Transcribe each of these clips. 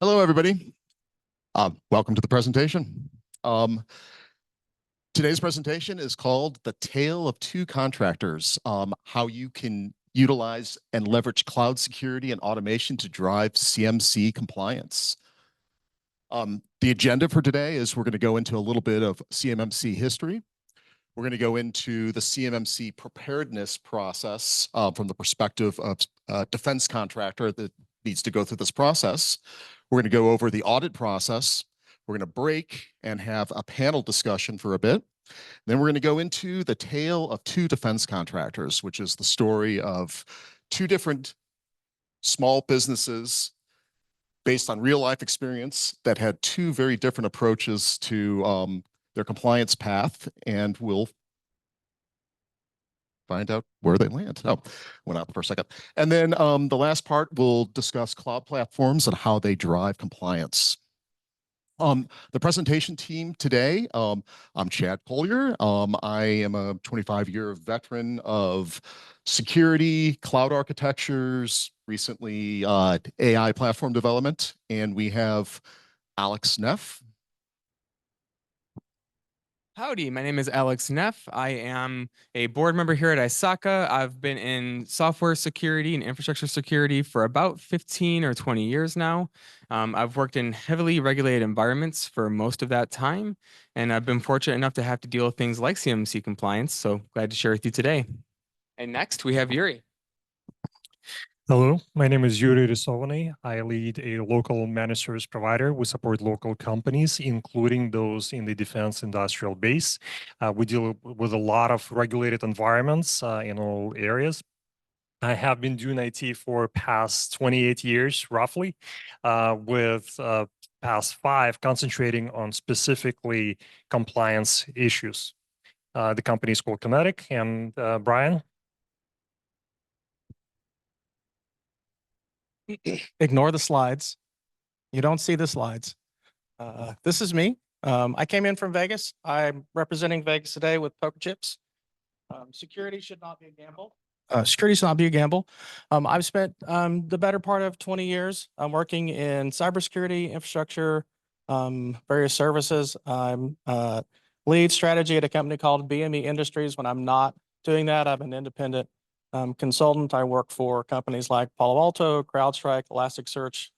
Hello, everybody. Welcome to the presentation. Today's presentation is called The Tale of Two Contractors, how you can utilize and leverage cloud security and automation to drive CMC compliance. The agenda for today is we're going to go into a little bit of CMMC history. We're going to go into the CMMC preparedness process from the perspective of a defense contractor that needs to go through this process. We're going to go over the audit process. We're going to break and have a panel discussion for a bit. Then we're going to go into the tale of two defense contractors, which is the story of two different small businesses based on real life experience that had two very different approaches to their compliance path, and we'll find out where they land. Oh, went out for a second. And then the last part, we'll discuss cloud platforms and how they drive compliance. The presentation team today, I'm Chad Coalier. I am a 25-year veteran of security, cloud architectures, recently AI platform development, and we have Alex Neff. Howdy, my name is Alex Neff. I am a board member here at ISACA. I've been in software security and infrastructure security for about 15 or 20 years now. I've worked in heavily regulated environments for most of that time, and I've been fortunate enough to have to deal with things like CMMC compliance, so glad to share with you today. And next, we have Yuri. Hello, my name is Yuri Risovanny. I lead a local managed service provider. We support local companies, including those in the defense industrial base. We deal with a lot of regulated environments in all areas. I have been doing IT for past 28 years, roughly, with past 5 concentrating on specifically compliance issues. The company is called Kinetic, and Brian? Ignore the slides. You don't see the slides. This is me. I came in from Vegas. I'm representing Vegas today with poker chips. Security should not be a gamble. Security should not be a gamble. I've spent the better part of 20 years working in cybersecurity, infrastructure, various services. I'm lead strategy at a company called BME Industries. When I'm not doing that, I'm an independent consultant. I work for companies like Palo Alto, CrowdStrike, Elasticsearch.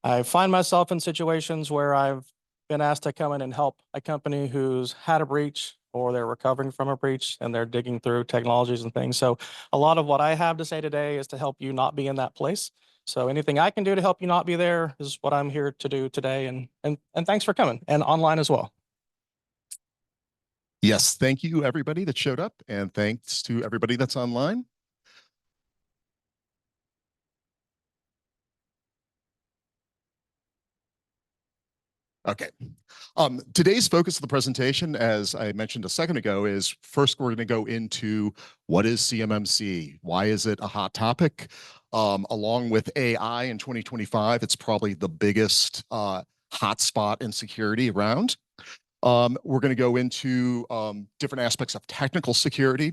I find myself in situations where I've been asked to come in and help a company who's had a breach or they're recovering from a breach and they're digging through technologies and things. So a lot of what I have to say today is to help you not be in that place. So anything I can do to help you not be there is what I'm here to do today. And thanks for coming, and online as well. Yes, thank you, everybody that showed up, and thanks to everybody that's online. Okay. Today's focus of the presentation, as I mentioned a second ago, is first we're going to go into what is CMMC? Why is it a hot topic? Along with AI in 2025, it's probably the biggest hotspot in security around. We're going to go into different aspects of technical security.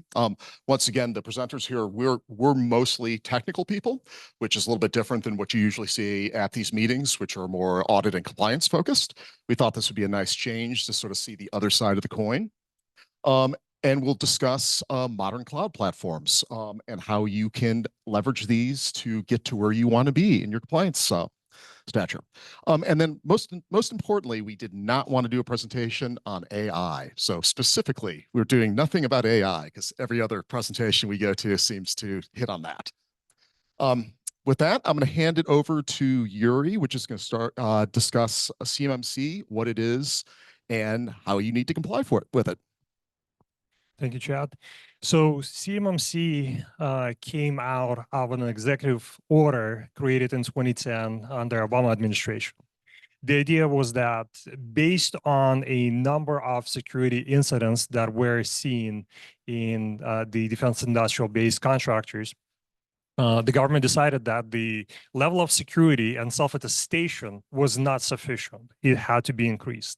Once again, the presenters here, we're mostly technical people, which is a little bit different than what you usually see at these meetings, which are more audit and compliance focused. We thought this would be a nice change to sort of see the other side of the coin. And we'll discuss modern cloud platforms and how you can leverage these to get to where you want to be in your compliance stature. And then most importantly, we did not want to do a presentation on AI. So specifically, we're doing nothing about AI because every other presentation we go to seems to hit on that. With that, I'm going to hand it over to Yuri, which is going to start discuss CMMC, what it is, and how you need to comply with it. Thank you, Chad. So CMMC came out of an executive order created in 2010 under Obama administration. The idea was that based on a number of security incidents that were seen in the defense industrial base contractors, the government decided that the level of security and self-attestation was not sufficient. It had to be increased.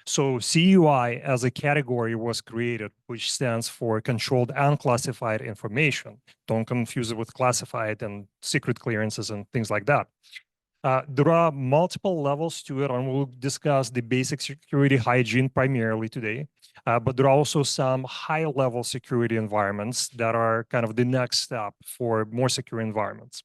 So CUI as a category was created, which stands for Controlled Unclassified Information. Don't confuse it with classified and secret clearances and things like that. There are multiple levels to it, and we'll discuss the basic security hygiene primarily today. But there are also some high-level security environments that are kind of the next step for more secure environments.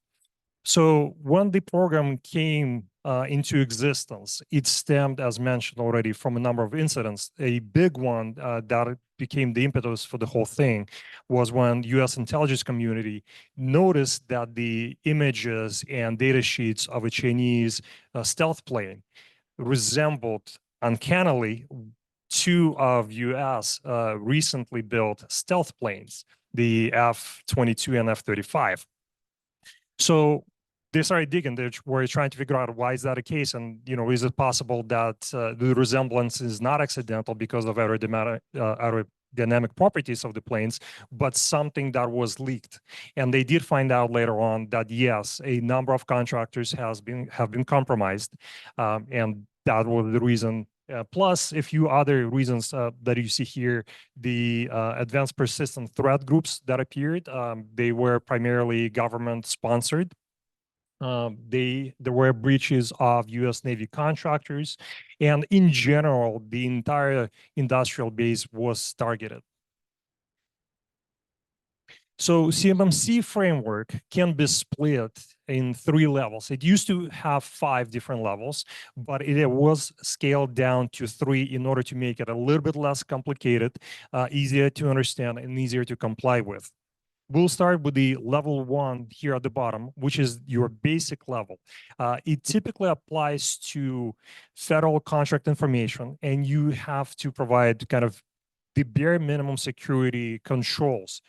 So when the program came into existence, it stemmed, as mentioned already, from a number of incidents. A big one that became the impetus for the whole thing was when U.S. intelligence community noticed that the images and data sheets of a Chinese stealth plane resembled uncannily two of U.S. Recently built stealth planes, the F-22 and F-35. So they started digging. They were trying to figure out why is that the case, and is it possible that the resemblance is not accidental because of aerodynamic properties of the planes, but something that was leaked. And they did find out later on that yes, a number of contractors have been compromised, and that was the reason. Plus a few other reasons that you see here, the advanced persistent threat groups that appeared, they were primarily government sponsored. There were breaches of U.S. Navy contractors, and in general, the entire industrial base was targeted. So CMMC framework can be split in 3 levels. It used to have 5 different levels, but it was scaled down to 3 in order to make it a little bit less complicated, easier to understand, and easier to comply with. We'll start with the level 1 here at the bottom, which is your basic level. It typically applies to federal contract information, and you have to provide kind of the bare minimum security controls.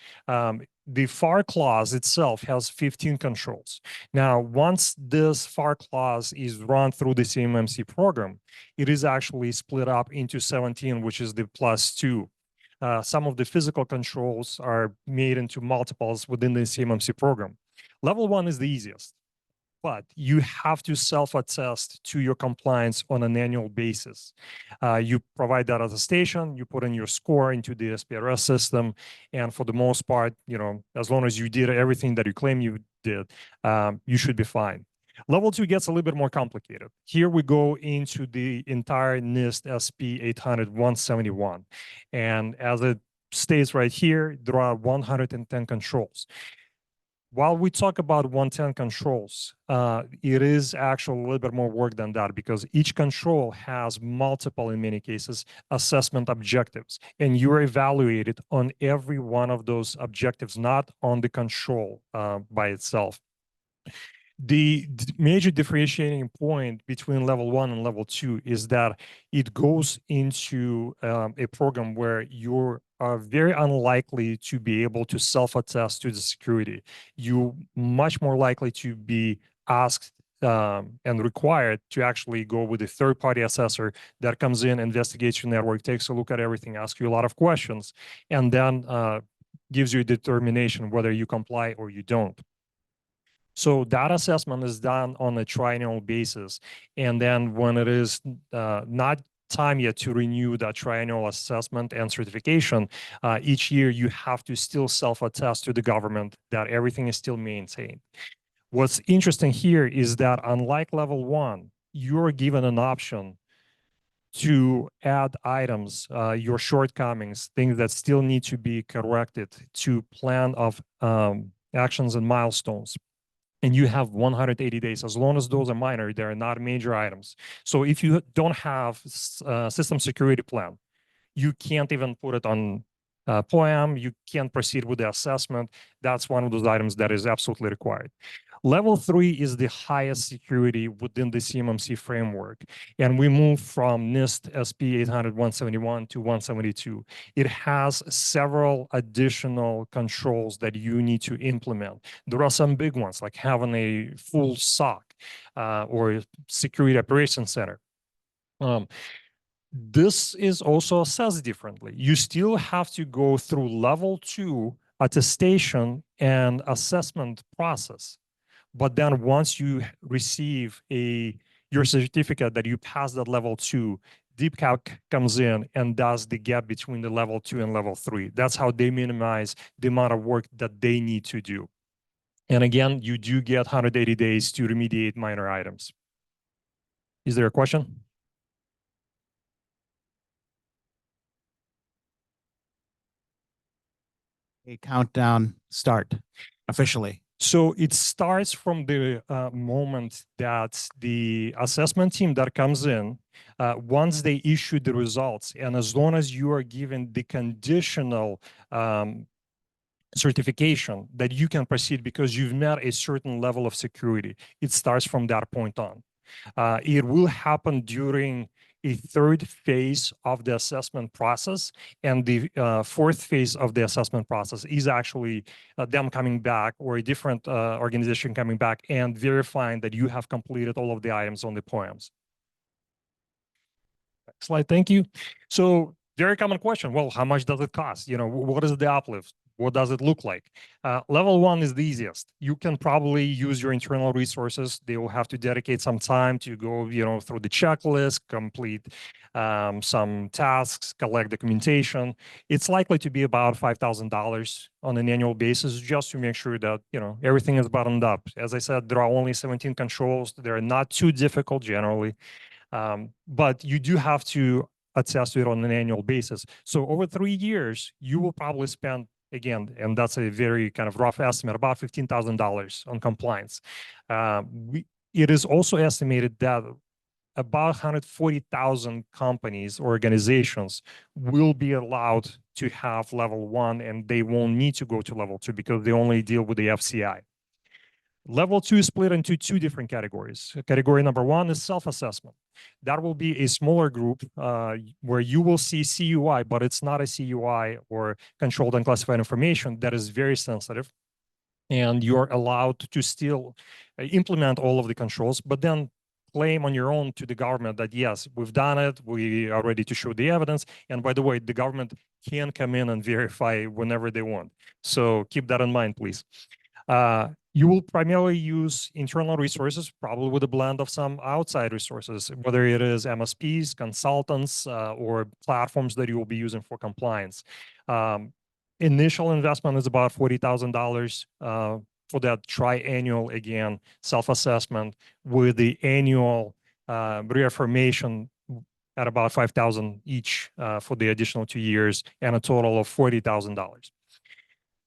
The FAR clause itself has 15 controls. Now, once this FAR clause is run through the CMMC program, it is actually split up into 17, which is the +2. Some of the physical controls are made into multiples within the CMMC program. Level 1 is the easiest, but you have to self-attest to your compliance on an annual basis. You provide that attestation, you put in your score into the SPRS system, and for the most part, as long as you did everything that you claim you did, you should be fine. Level 2 gets a little bit more complicated. Here we go into the entire NIST SP 800-171. And as it states right here, there are 110 controls. While we talk about 110 controls, it is actually a little bit more work than that, because each control has multiple, in many cases, assessment objectives. And you're evaluated on every one of those objectives, not on the control by itself. The major differentiating point between level 1 and level 2 is that it goes into a program where you are very unlikely to be able to self-attest to the security. You're much more likely to be asked and required to actually go with a third-party assessor that comes in, investigates your network, takes a look at everything, asks you a lot of questions, and then gives you a determination whether you comply or you don't. So that assessment is done on a triennial basis. And then when it is not time yet to renew that triennial assessment and certification, each year you have to still self-attest to the government that everything is still maintained. What's interesting here is that unlike level 1, you're given an option to add items, your shortcomings, things that still need to be corrected to plan of actions and milestones. And you have 180 days, as long as those are minor, they're not major items. So if you don't have a system security plan, you can't even put it on POAM, you can't proceed with the assessment. That's one of those items that is absolutely required. Level 3 is the highest security within the CMMC framework. And we move from NIST SP 800-171 to 172. It has several additional controls that you need to implement. There are some big ones, like having a full SOC or Security Operations Center. This is also assessed differently. You still have to go through level 2 attestation and assessment process. But then once you receive your certificate that you passed that level 2, DeepCalc comes in and does the gap between the level 2 and level 3. That's how they minimize the amount of work that they need to do. And again, you do get 180 days to remediate minor items. Is there a question? A countdown start officially. So it starts from the moment that the assessment team that comes in, once they issue the results, and as long as you are given the conditional certification that you can proceed because you've met a certain level of security, it starts from that point on. It will happen during a third phase of the assessment process, and the fourth phase of the assessment process is actually them coming back, or a different organization coming back and verifying that you have completed all of the items on the poems. Next slide, thank you. So very common question, well, how much does it cost? You know, what is the uplift? What does it look like? Level one is the easiest. You can probably use your internal resources. They will have to dedicate some time to go, you know, through the checklist, complete some tasks, collect documentation. It's likely to be about $5,000 on an annual basis, just to make sure that, you know, everything is buttoned up. As I said, there are only 17 controls. They're not too difficult generally, but you do have to attest to it on an annual basis. So over 3 years, you will probably spend, again, and that's a very kind of rough estimate, about $15,000 on compliance. It is also estimated that about 140,000 companies, organizations will be allowed to have level one, and they won't need to go to level two because they only deal with the FCI. Level two is split into two different categories. Category number one is self-assessment. That will be a smaller group where you will see CUI, but it's not a CUI or controlled unclassified information that is very sensitive. And you're allowed to still implement all of the controls, but then claim on your own to the government that, yes, we've done it, we are ready to show the evidence. And by the way, the government can come in and verify whenever they want. So keep that in mind, please. You will primarily use internal resources, probably with a blend of some outside resources, whether it is MSPs, consultants, or platforms that you will be using for compliance. Initial investment is about $40,000 for that triannual, again, self-assessment, with the annual reaffirmation at about $5,000 each for the additional 2 years, and a total of $40,000.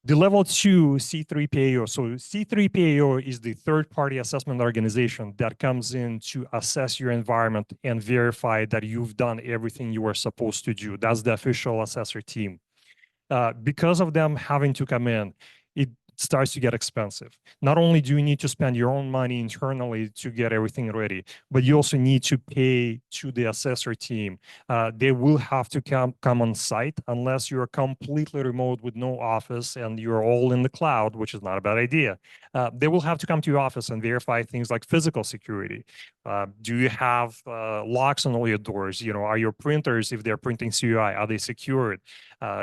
The level two C3PAO. So C3PAO is the third-party assessment organization that comes in to assess your environment and verify that you've done everything you were supposed to do. That's the official assessor team. Because of them having to come in, it starts to get expensive. Not only do you need to spend your own money internally to get everything ready, but you also need to pay to the assessor team. They will have to come on site unless you're completely remote with no office and you're all in the cloud, which is not a bad idea. They will have to come to your office and verify things like physical security. Do you have locks on all your doors? You know, are your printers, if they're printing CUI, are they secured?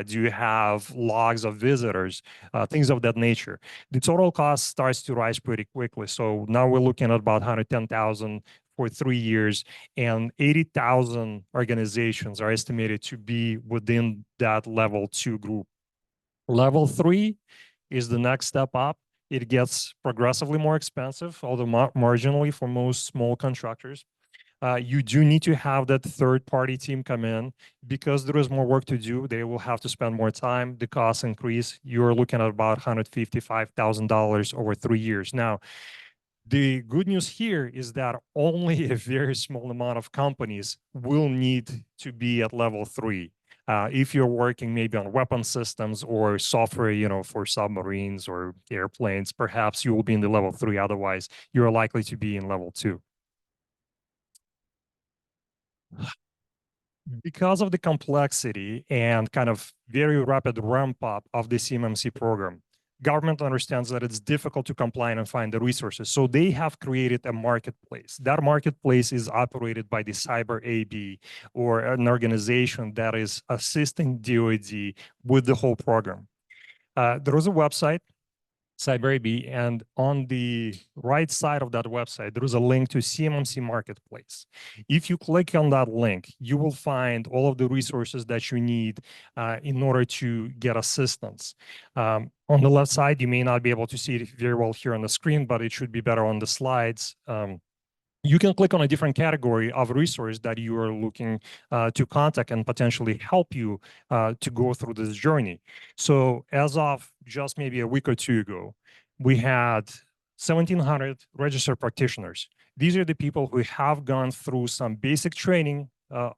Do you have logs of visitors? Things of that nature. The total cost starts to rise pretty quickly. So now we're looking at about $110,000 for 3 years, and 80,000 organizations are estimated to be within that level two group. Level three is the next step up. It gets progressively more expensive, although marginally for most small contractors. You do need to have that third-party team come in because there is more work to do. They will have to spend more time. The costs increase. You're looking at about $155,000 over 3 years. Now, the good news here is that only a very small amount of companies will need to be at level three. If you're working maybe on weapon systems or software, you know, for submarines or airplanes, perhaps you will be in the level three. Otherwise, you're likely to be in level two. Because of the complexity and kind of very rapid ramp up of the CMMC program, government understands that it's difficult to comply and find the resources. So they have created a marketplace. That marketplace is operated by the Cyber AB, or an organization that is assisting DoD with the whole program. There is a website, Cyber AB, and on the right side of that website, there is a link to CMMC Marketplace. If you click on that link, you will find all of the resources that you need in order to get assistance. On the left side, you may not be able to see it very well here on the screen, but it should be better on the slides. you can click on a different category of resource that you are looking to contact and potentially help you to go through this journey. So as of just maybe a week or two ago, we had 1,700 registered practitioners. These are the people who have gone through some basic training of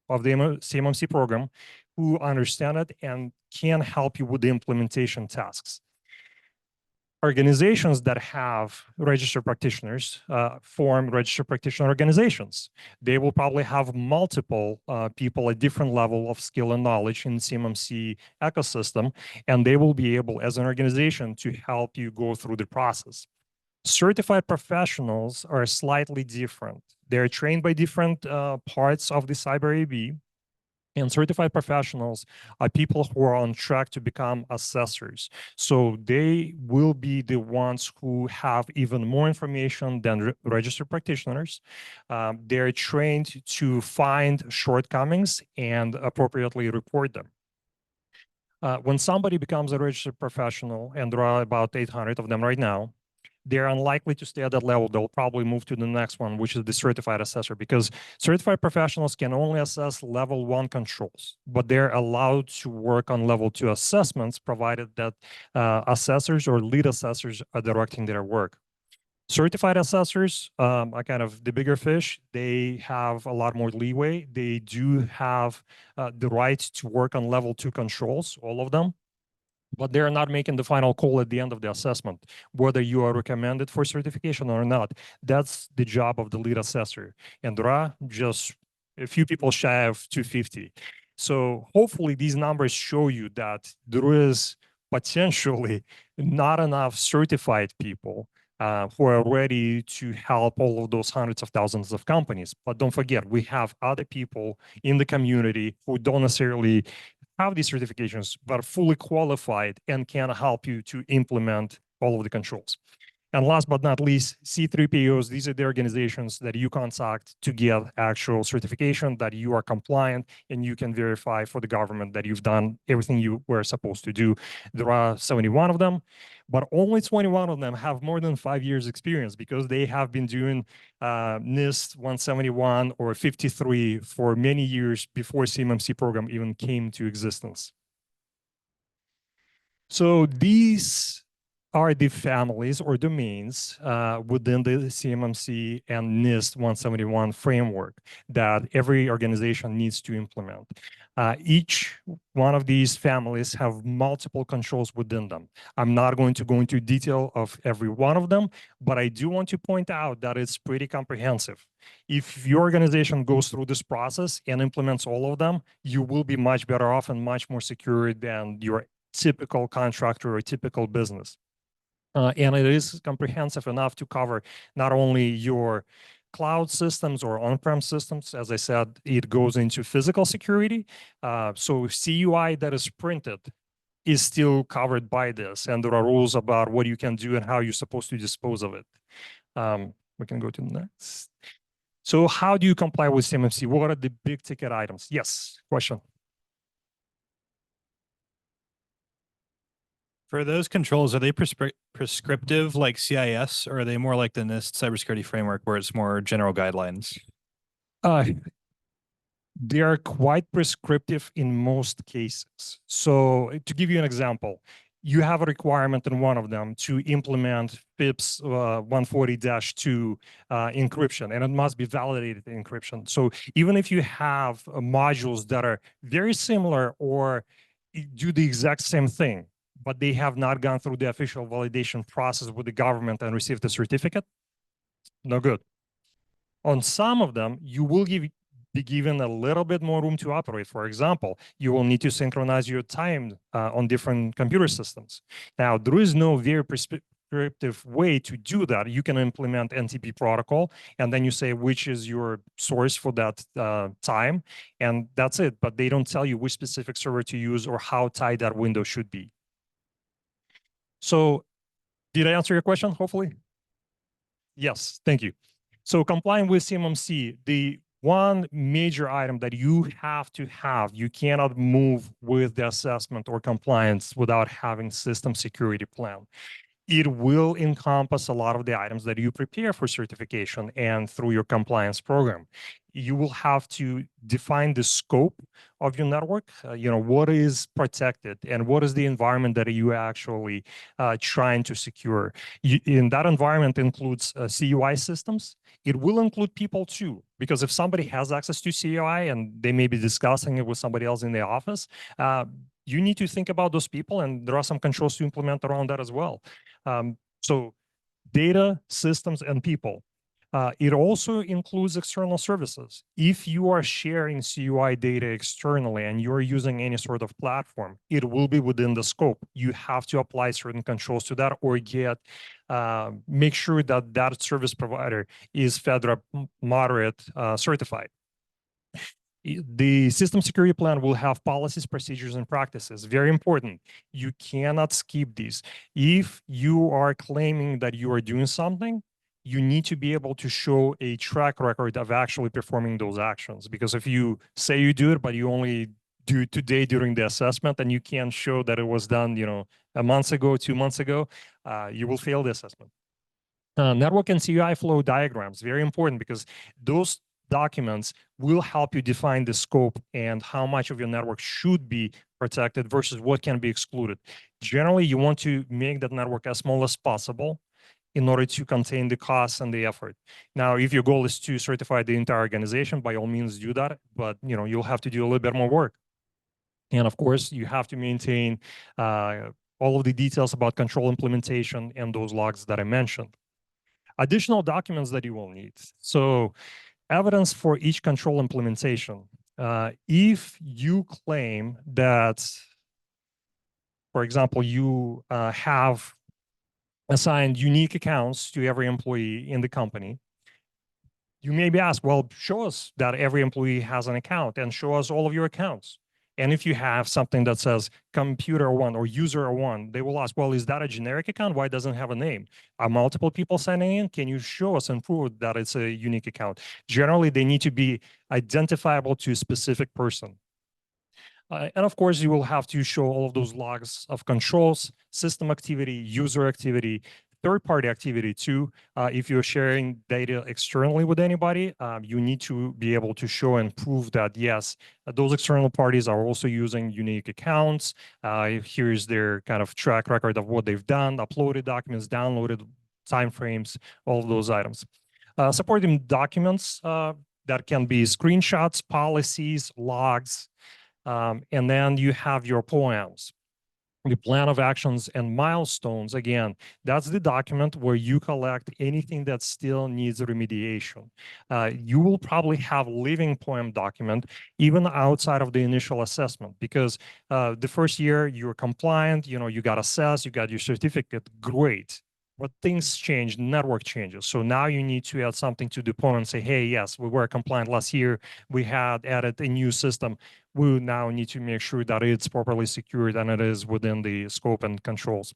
the CMMC program, who understand it and can help you with the implementation tasks. Organizations that have registered practitioners form registered practitioner organizations. They will probably have multiple people at different level of skill and knowledge in CMMC ecosystem, and they will be able, as an organization, to help you go through the process. Certified professionals are slightly different. They're trained by different parts of the cyber AB. And certified professionals are people who are on track to become assessors. So they will be the ones who have even more information than registered practitioners. They're trained to find shortcomings and appropriately report them. When somebody becomes a registered professional, and there are about 800 of them right now, they're unlikely to stay at that level. They'll probably move to the next one, which is the certified assessor, because certified professionals can only assess level 1 controls, but they're allowed to work on level 2 assessments, provided that assessors or lead assessors are directing their work. Certified assessors are kind of the bigger fish. They have a lot more leeway. They do have the right to work on level 2 controls, all of them, but they're not making the final call at the end of the assessment, whether you are recommended for certification or not. That's the job of the lead assessor. And there are just a few people shy of 250. So hopefully these numbers show you that there is potentially not enough certified people who are ready to help all of those hundreds of thousands of companies. But don't forget, we have other people in the community who don't necessarily have these certifications, but are fully qualified and can help you to implement all of the controls. And last but not least, C3POs, these are the organizations that you contact to get actual certification that you are compliant and you can verify for the government that you've done everything you were supposed to do. There are 71 of them, but only 21 of them have more than 5 years experience, because they have been doing NIST 171 or 53 for many years before CMMC program even came to existence. So these are the families or domains within the CMMC and NIST 171 framework that every organization needs to implement. Each one of these families have multiple controls within them. I'm not going to go into detail of every one of them, but I do want to point out that it's pretty comprehensive. If your organization goes through this process and implements all of them, you will be much better off and much more secure than your typical contractor or typical business. And it is comprehensive enough to cover not only your cloud systems or on-prem systems. As I said, it goes into physical security. So CUI that is printed is still covered by this. And there are rules about what you can do and how you're supposed to dispose of it. We can go to the next. So how do you comply with CMMC? What are the big ticket items? Yes, question. For those controls, are they prescriptive like CIS, or are they more like the NIST cybersecurity framework where it's more general guidelines? They are quite prescriptive in most cases. So to give you an example, you have a requirement in one of them to implement FIPS 140-2 encryption, and it must be validated encryption. So even if you have modules that are very similar or do the exact same thing, but they have not gone through the official validation process with the government and received the certificate, no good. On some of them, you will be given a little bit more room to operate. For example, you will need to synchronize your time on different computer systems. Now, there is no very prescriptive way to do that. You can implement NTP protocol, and then you say which is your source for that time, and that's it. But they don't tell you which specific server to use or how tight that window should be. So did I answer your question, hopefully? Yes, thank you. So complying with CMMC, the one major item that you have to have, you cannot move with the assessment or compliance without having system security plan. It will encompass a lot of the items that you prepare for certification and through your compliance program. You will have to define the scope of your network, what is protected and what is the environment that you actually trying to secure. In that environment includes CUI systems. It will include people too, because if somebody has access to CUI and they may be discussing it with somebody else in the office, you need to think about those people, and there are some controls to implement around that as well. So data, systems, and people. It also includes external services. If you are sharing CUI data externally and you're using any sort of platform, it will be within the scope. You have to apply certain controls to that, or make sure that that service provider is FedRAMP moderate certified. The system security plan will have policies, procedures, and practices. Very important. You cannot skip these. If you are claiming that you are doing something, you need to be able to show a track record of actually performing those actions. Because if you say you do it, but you only do it today during the assessment, and you can't show that it was done, a month ago, 2 months ago, you will fail the assessment. Network and CUI flow diagrams, very important, because those documents will help you define the scope and how much of your network should be protected versus what can be excluded. Generally, you want to make that network as small as possible in order to contain the costs and the effort. Now, if your goal is to certify the entire organization, by all means do that, but you'll have to do a little bit more work. And of course, you have to maintain all of the details about control implementation and those logs that I mentioned. Additional documents that you will need. So evidence for each control implementation. If you claim that, for example, you have assigned unique accounts to every employee in the company, you may be asked, well, show us that every employee has an account and show us all of your accounts. And if you have something that says computer one or user one, they will ask, well, is that a generic account? Why doesn't it have a name? Are multiple people signing in? Can you show us and prove that it's a unique account? Generally, they need to be identifiable to a specific person. And of course, you will have to show all of those logs of controls, system activity, user activity, third-party activity too. If you're sharing data externally with anybody, you need to be able to show and prove that, yes, those external parties are also using unique accounts. Here's their kind of track record of what they've done, uploaded documents, downloaded timeframes, all of those items. Supporting documents that can be screenshots, policies, logs, and then you have your POAMs. The plan of actions and milestones, again, that's the document where you collect anything that still needs remediation. You will probably have living POAM document even outside of the initial assessment, because the first year you're compliant, you got assessed, you got your certificate, great. But things change, network changes. So now you need to add something to the POAM and say, hey, yes, we were compliant last year. We had added a new system. We now need to make sure that it's properly secured and it is within the scope and controls.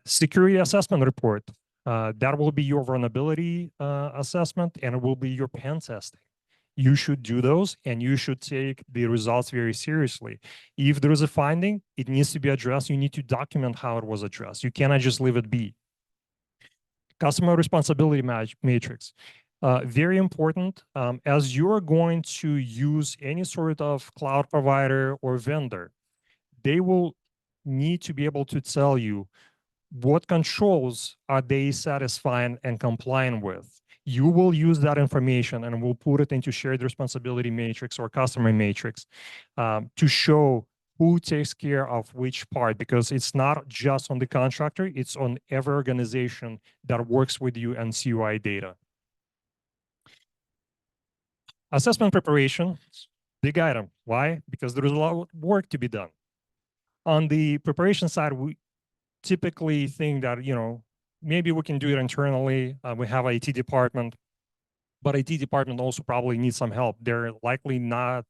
Security assessment report. That will be your vulnerability assessment, and it will be your pen testing. You should do those, and you should take the results very seriously. If there is a finding, it needs to be addressed. You need to document how it was addressed. You cannot just leave it be. Customer responsibility matrix. Very important. As you're going to use any sort of cloud provider or vendor, they will need to be able to tell you what controls are they satisfying and complying with. You will use that information and we'll put it into shared responsibility matrix or customer matrix to show who takes care of which part, because it's not just on the contractor, it's on every organization that works with you and CUI data. Assessment preparation, big item. Why? Because there is a lot of work to be done. On the preparation side, we typically think that, maybe we can do it internally. We have an IT department, but IT department also probably needs some help. They're likely not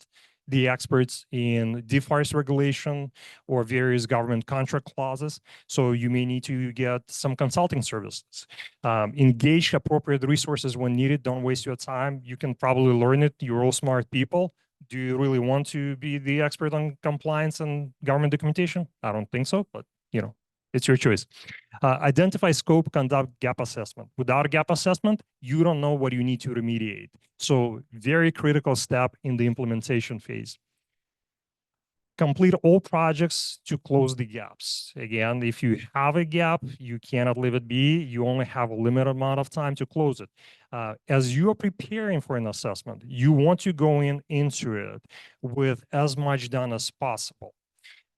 the experts in DFARS regulation or various government contract clauses. So you may need to get some consulting services. Engage appropriate resources when needed. Don't waste your time. You can probably learn it. You're all smart people. Do you really want to be the expert on compliance and government documentation? I don't think so, but It's your choice. Identify scope, conduct gap assessment. Without a gap assessment, you don't know what you need to remediate. So very critical step in the implementation phase. Complete all projects to close the gaps. Again, if you have a gap, you cannot leave it be. You only have a limited amount of time to close it. As you are preparing for an assessment, you want to go into it with as much done as possible.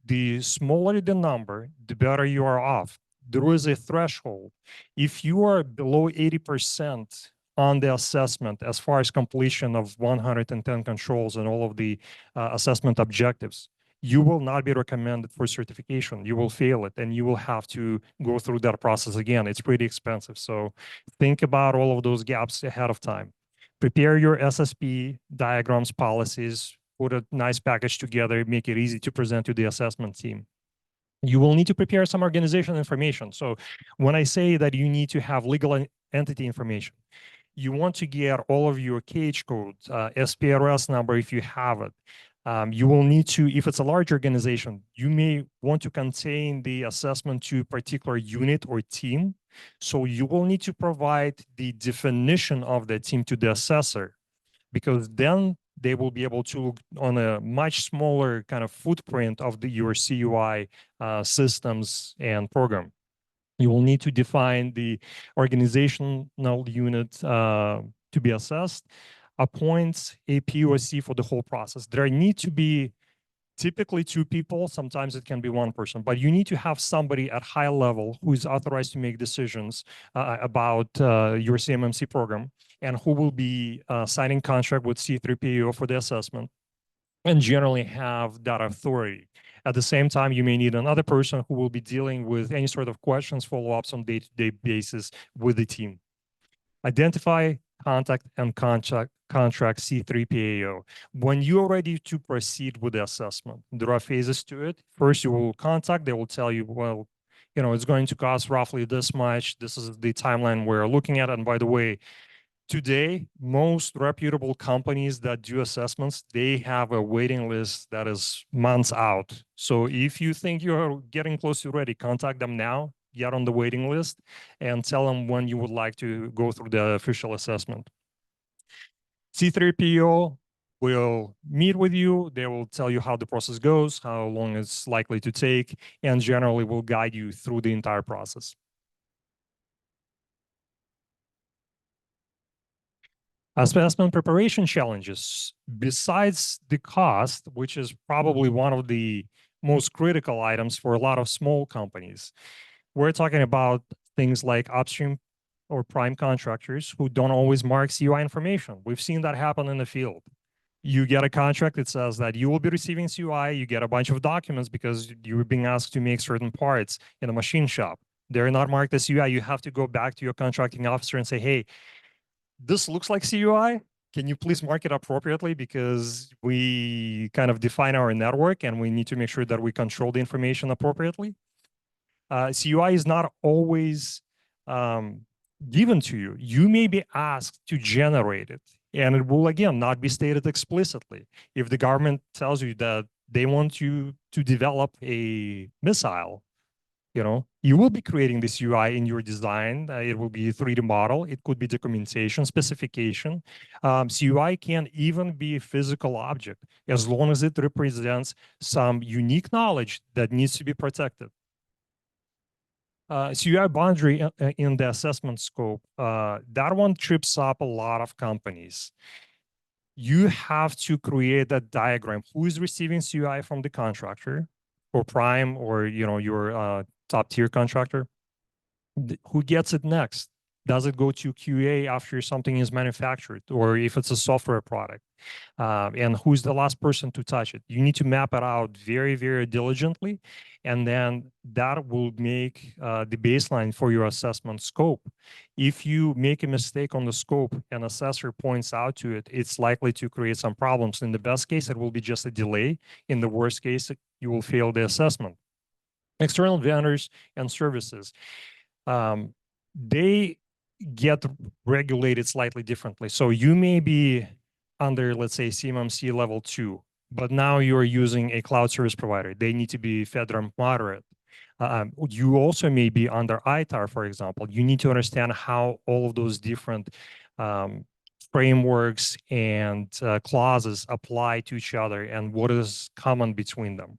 The smaller the number, the better you are off. There is a threshold. If you are below 80% on the assessment as far as completion of 110 controls and all of the assessment objectives, you will not be recommended for certification. You will fail it and you will have to go through that process again. It's pretty expensive. So think about all of those gaps ahead of time. Prepare your SSP, diagrams, policies, put a nice package together, make it easy to present to the assessment team. You will need to prepare some organizational information. So when I say that you need to have legal entity information, you want to get all of your CAGE codes, SPRS number if you have it. You will need to, if it's a large organization, you may want to contain the assessment to a particular unit or team. So you will need to provide the definition of the team to the assessor, because then they will be able to look on a much smaller kind of footprint of your CUI systems and program. You will need to define the organizational unit to be assessed, appoint a POC for the whole process. There need to be typically 2 people, sometimes it can be 1 person, but you need to have somebody at high level who is authorized to make decisions about your CMMC program and who will be signing contract with C3PAO for the assessment and generally have that authority. At the same time, you may need another person who will be dealing with any sort of questions, follow-ups on day-to-day basis with the team. Identify, contact, and contract C3PAO. When you're ready to proceed with the assessment, there are phases to it. First, you will contact, they will tell you, well, it's going to cost roughly this much. This is the timeline we're looking at. And by the way, today, most reputable companies that do assessments, they have a waiting list that is months out. So if you think you're getting close to ready, contact them now, get on the waiting list, and tell them when you would like to go through the official assessment. C3PO will meet with you. They will tell you how the process goes, how long it's likely to take, and generally will guide you through the entire process. Assessment preparation challenges. Besides the cost, which is probably one of the most critical items for a lot of small companies, we're talking about things like upstream or prime contractors who don't always mark CUI information. We've seen that happen in the field. You get a contract that says that you will be receiving CUI, you get a bunch of documents because you're being asked to make certain parts in a machine shop. They're not marked as CUI. You have to go back to your contracting officer and say, hey, this looks like CUI. Can you please mark it appropriately? Because we kind of define our network and we need to make sure that we control the information appropriately. CUI is not always given to you. You may be asked to generate it, and it will, again, not be stated explicitly. If the government tells you that they want you to develop a missile, you will be creating this UI in your design. It will be a 3D model. It could be documentation, specification. CUI can even be a physical object as long as it represents some unique knowledge that needs to be protected. CUI boundary in the assessment scope, that one trips up a lot of companies. You have to create a diagram. Who is receiving CUI from the contractor or prime or your top tier contractor? Who gets it next? Does it go to QA after something is manufactured, or if it's a software product? And who's the last person to touch it? You need to map it out very, very diligently, and then that will make the baseline for your assessment scope. If you make a mistake on the scope, an assessor points out to it, it's likely to create some problems. In the best case, it will be just a delay. In the worst case, you will fail the assessment. External vendors and services, they get regulated slightly differently. So you may be under, let's say, CMMC level 2, but now you're using a cloud service provider. They need to be FedRAMP moderate. You also may be under ITAR, for example. You need to understand how all of those different frameworks and clauses apply to each other and what is common between them.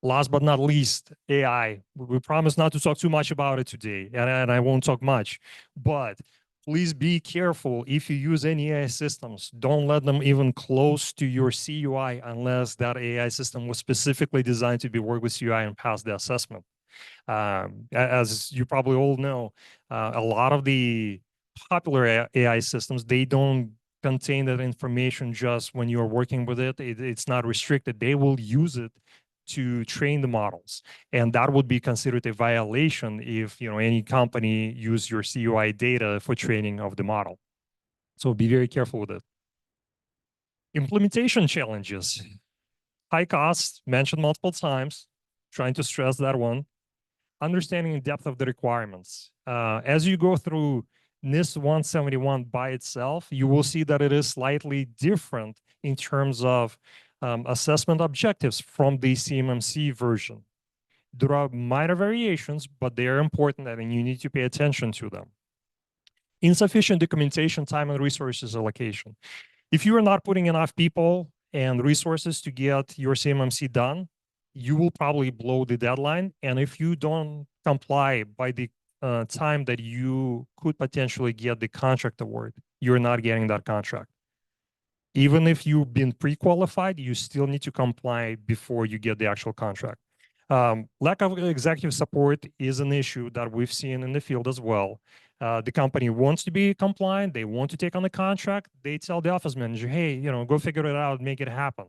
Last but not least, AI. We promise not to talk too much about it today, and I won't talk much, but please be careful if you use any AI systems. Don't let them even close to your CUI unless that AI system was specifically designed to be work with CUI and pass the assessment. As you probably all know, a lot of the popular AI systems, they don't contain that information just when you're working with it. It's not restricted. They will use it to train the models, and that would be considered a violation if any company use your CUI data for training of the model. So be very careful with it. Implementation challenges. High costs, mentioned multiple times, trying to stress that one. Understanding the depth of the requirements. As you go through NIST 171 by itself, you will see that it is slightly different in terms of assessment objectives from the CMMC version. There are minor variations, but they are important and you need to pay attention to them. Insufficient documentation, time, and resources allocation. If you are not putting enough people and resources to get your CMMC done, you will probably blow the deadline. And if you don't comply by the time that you could potentially get the contract award, you're not getting that contract. Even if you've been pre-qualified, you still need to comply before you get the actual contract. Lack of executive support is an issue that we've seen in the field as well. The company wants to be compliant. They want to take on the contract. They tell the office manager, hey, go figure it out, make it happen.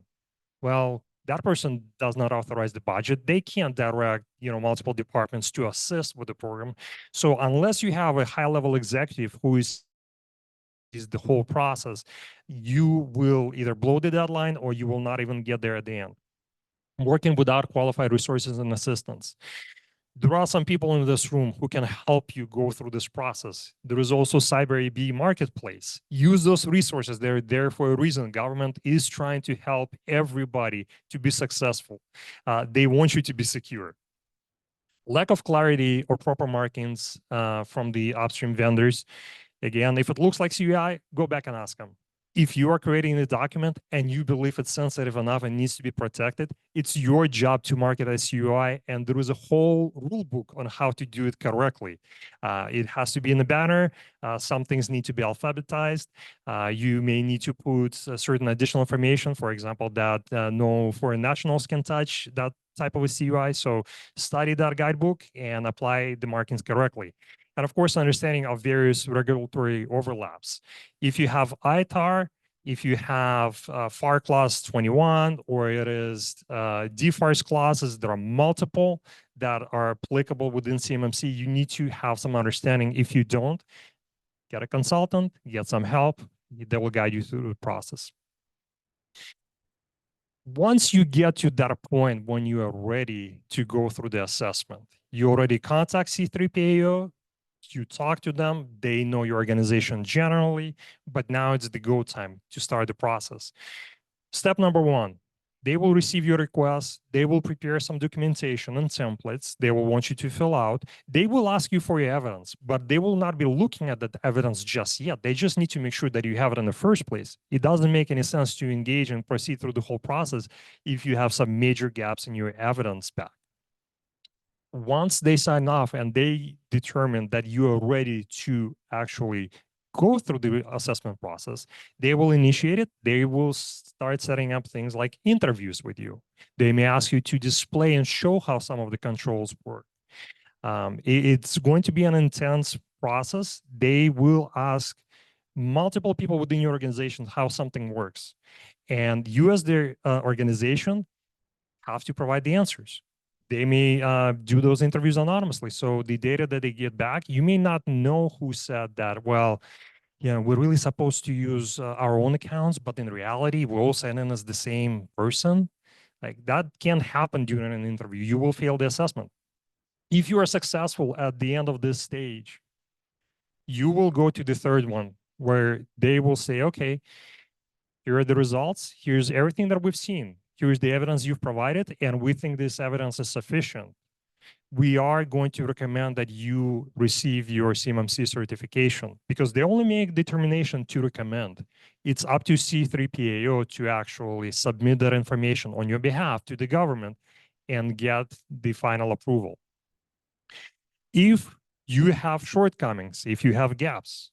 Well, that person does not authorize the budget. They can't direct, multiple departments to assist with the program. So unless you have a high-level executive who is the whole process, you will either blow the deadline or you will not even get there at the end. Working without qualified resources and assistance. There are some people in this room who can help you go through this process. There is also Cyber AB Marketplace. Use those resources. They're there for a reason. Government is trying to help everybody to be successful. They want you to be secure. Lack of clarity or proper markings from the upstream vendors. Again, if it looks like CUI, go back and ask them. If you are creating a document and you believe it's sensitive enough and needs to be protected, it's your job to mark it as CUI, and there is a whole rule book on how to do it correctly. It has to be in the banner. Some things need to be alphabetized. You may need to put certain additional information, for example, that no foreign nationals can touch that type of a CUI. So study that guidebook and apply the markings correctly. And of course, understanding of various regulatory overlaps. If you have ITAR, if you have FAR Clause 21, or it is DFARS clauses, there are multiple that are applicable within CMMC. You need to have some understanding. If you don't, get a consultant, get some help. They will guide you through the process. Once you get to that point when you are ready to go through the assessment, you already contact C3PAO, you talk to them, they know your organization generally, but now it's the go time to start the process. Step number one, they will receive your request. They will prepare some documentation and templates. They will want you to fill out. They will ask you for your evidence, but they will not be looking at that evidence just yet. They just need to make sure that you have it in the first place. It doesn't make any sense to engage and proceed through the whole process if you have some major gaps in your evidence back. Once they sign off and they determine that you are ready to actually go through the assessment process, they will initiate it. They will start setting up things like interviews with you. They may ask you to display and show how some of the controls work. It's going to be an intense process. They will ask multiple people within your organization how something works. And you as their organization have to provide the answers. They may do those interviews anonymously. So the data that they get back, you may not know who said that. Well, we're really supposed to use our own accounts, but in reality, we're all signing in as the same person. Like that can happen during an interview. You will fail the assessment. If you are successful at the end of this stage, you will go to the third one where they will say, okay, here are the results. Here's everything that we've seen. Here's the evidence you've provided, and we think this evidence is sufficient. we are going to recommend that you receive your CMMC certification because they only make determination to recommend. It's up to C3PAO to actually submit that information on your behalf to the government and get the final approval. If you have shortcomings, if you have gaps,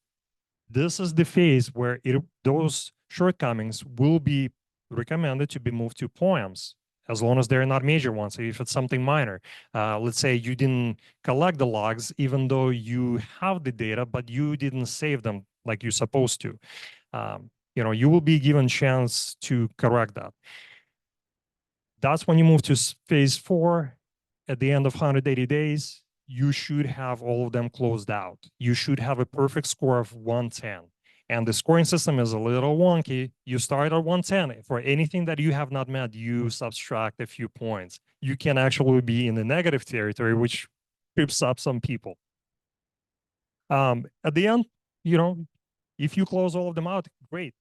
this is the phase where those shortcomings will be recommended to be moved to POEMs, as long as they're not major ones. If it's something minor, let's say you didn't collect the logs, even though you have the data, but you didn't save them like you're supposed to. You will be given chance to correct that. That's when you move to phase 4. At the end of 180 days, you should have all of them closed out. You should have a perfect score of 110. And the scoring system is a little wonky. You start at 110. For anything that you have not met, you subtract a few points. You can actually be in the negative territory, which trips up some people. At the end, if you close all of them out, great.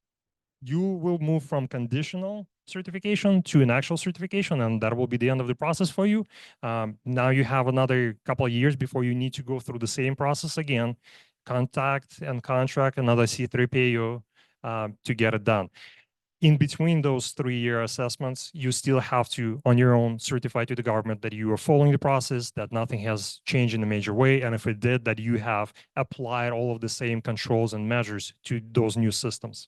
You will move from conditional certification to an actual certification, and that will be the end of the process for you. Now you have another couple of years before you need to go through the same process again, contact and contract another C3PAO to get it done. In between those 3-year assessments, you still have to, on your own, certify to the government that you are following the process, that nothing has changed in a major way, and if it did, that you have applied all of the same controls and measures to those new systems.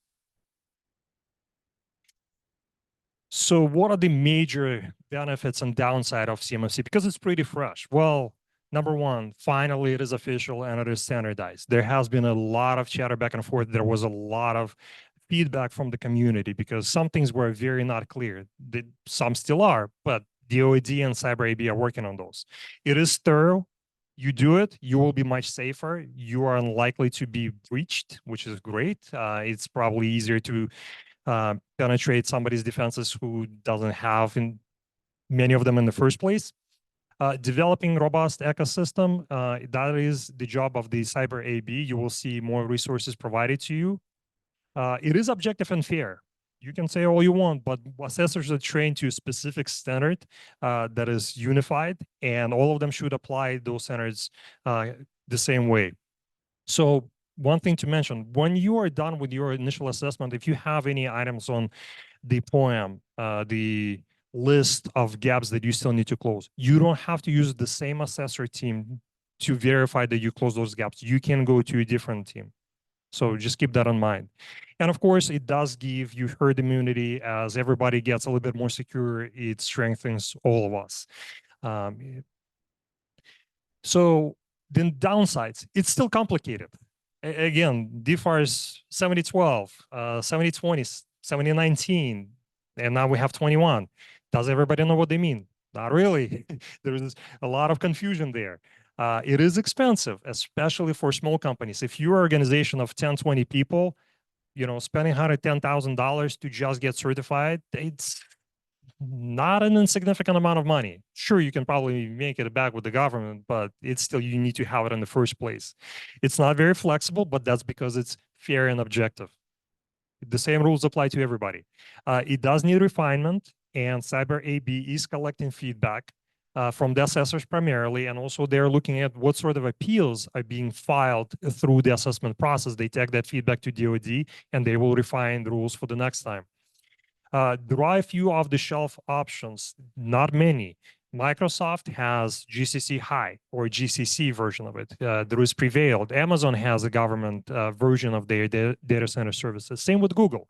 So what are the major benefits and downside of CMMC? Because it's pretty fresh. Well, number one, finally, it is official and it is standardized. There has been a lot of chatter back and forth. There was a lot of feedback from the community because some things were very not clear. Some still are, but DoD and CyberAB are working on those. It is thorough. You do it, you will be much safer. You are unlikely to be breached, which is great. It's probably easier to penetrate somebody's defenses who doesn't have many of them in the first place. Developing robust ecosystem, that is the job of the CyberAB. You will see more resources provided to you. It is objective and fair. You can say all you want, but assessors are trained to a specific standard that is unified, and all of them should apply those standards the same way. So one thing to mention, when you are done with your initial assessment, if you have any items on the POEM, the list of gaps that you still need to close, you don't have to use the same assessor team to verify that you close those gaps. You can go to a different team. So just keep that in mind. And of course, it does give you herd immunity. As everybody gets a little bit more secure, it strengthens all of us. So then downsides, it's still complicated. Again, DFARS 7012, 7020, 7019, and now we have 21. Does everybody know what they mean? Not really. There's a lot of confusion there. It is expensive, especially for small companies. If you're an organization of 10, 20 people, spending $110,000 to just get certified, it's not an insignificant amount of money. Sure, you can probably make it back with the government, but it's still, you need to have it in the first place. It's not very flexible, but that's because it's fair and objective. The same rules apply to everybody. It does need refinement, and CyberAB is collecting feedback from the assessors primarily, and also they're looking at what sort of appeals are being filed through the assessment process. They take that feedback to DoD, and they will refine the rules for the next time. There are a few off-the-shelf options, not many. Microsoft has GCC High or GCC version of it. There is Prevailed. Amazon has a government version of their data center services. Same with Google.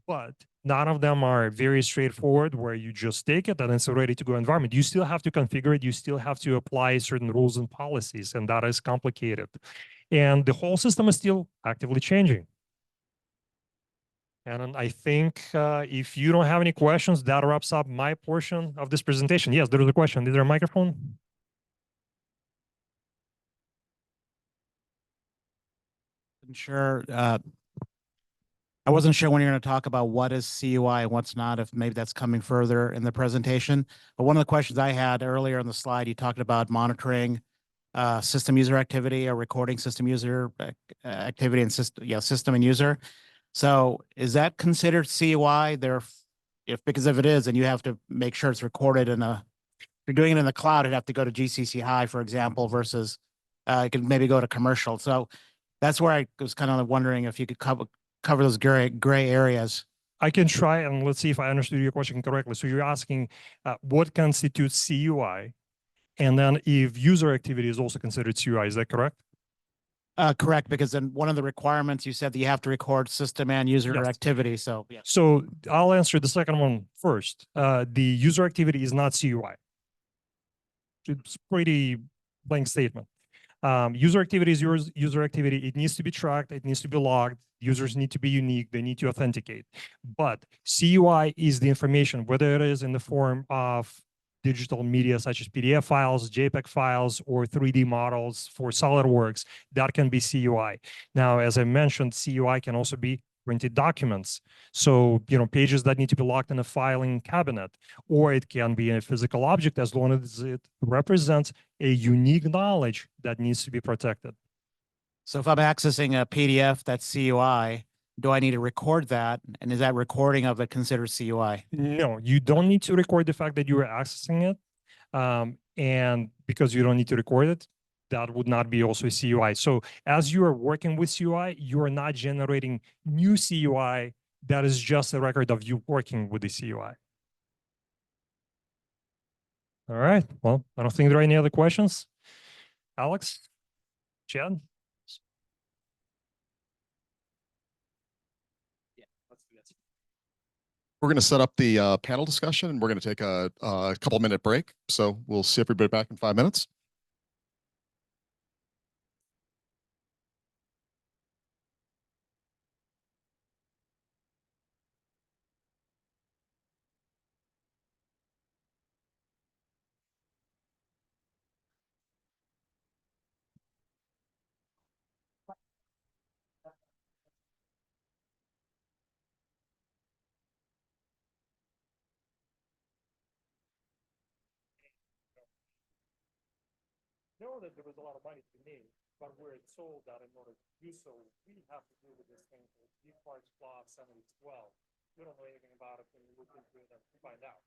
But none of them are very straightforward where you just take it and it's a ready-to-go environment. You still have to configure it. You still have to apply certain rules and policies, and that is complicated. And the whole system is still actively changing. And I think if you don't have any questions, that wraps up my portion of this presentation. Yes, there is a question. Is there a microphone? Sure. I wasn't sure when you're going to talk about what is CUI and what's not, if maybe that's coming further in the presentation. But one of the questions I had earlier on the slide, you talked about monitoring system user activity or recording system user activity and system and user. So is that considered CUI there? Because if it is, then you have to make sure it's recorded in a you're doing it in the cloud, it'd have to go to GCC High, for example, versus it could maybe go to commercial. So that's where I was kind of wondering if you could cover those gray areas. I can try and let's see if I understood your question correctly. So you're asking what constitutes CUI, and then if user activity is also considered CUI, is that correct? Correct, because then one of the requirements you said that you have to record system and user Yes. activity. So yeah. So I'll answer the second one first. The user activity is not CUI. It's pretty blank statement. User activity is user activity. It needs to be tracked. It needs to be logged. Users need to be unique. They need to authenticate. But CUI is the information, whether it is in the form of digital media such as PDF files, JPEG files, or 3D models for SolidWorks, that can be CUI. Now, as I mentioned, CUI can also be printed documents. So, pages that need to be locked in a filing cabinet, or it can be a physical object as long as it represents a unique knowledge that needs to be protected. So if I'm accessing a PDF that's CUI, do I need to record that? And is that recording of it considered CUI? No, you don't need to record the fact that you are accessing it. And because you don't need to record it, that would not be also a CUI. So as you are working with CUI, you are not generating new CUI. That is just a record of you working with the CUI. All right. Well, I don't think there are any other questions. Alex? Chad? We're going to set up the panel discussion, and we're going to take a couple-minute break. So we'll see everybody back in 5 minutes. Know that there was a lot of money to be made, but we're told that in order to do so, we have to do with this thing called default clause 7012. We don't know anything about it, and we look into it and find out.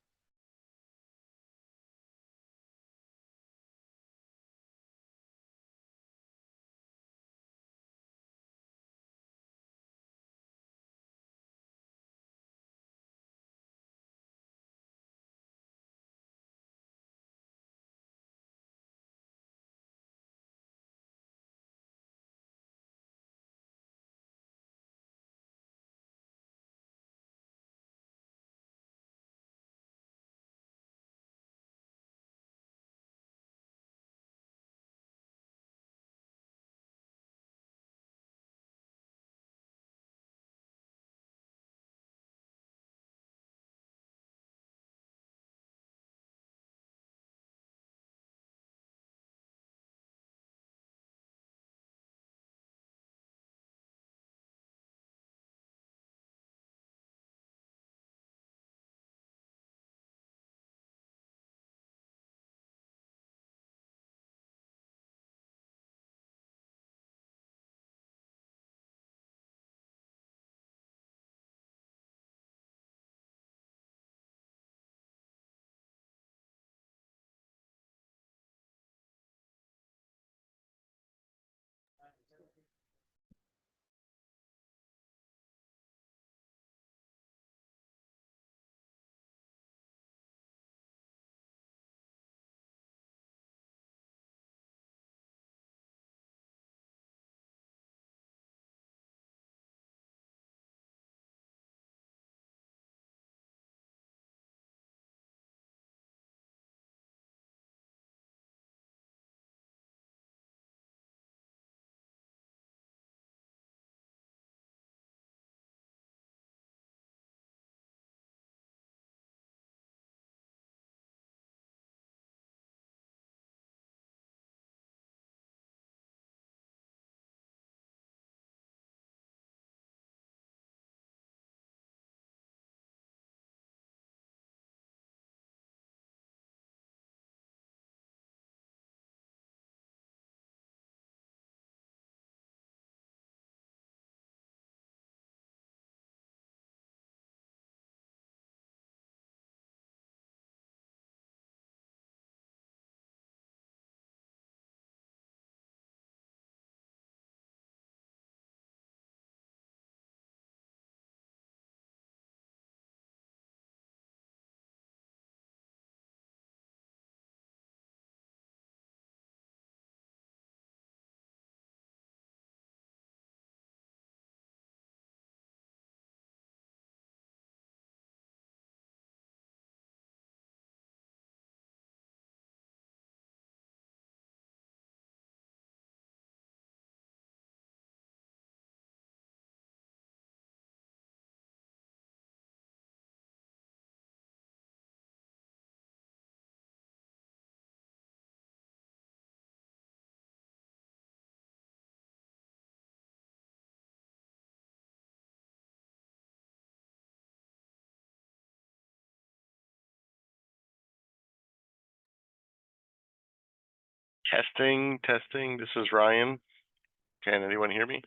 Testing, testing. This is Ryan. Can anyone hear me?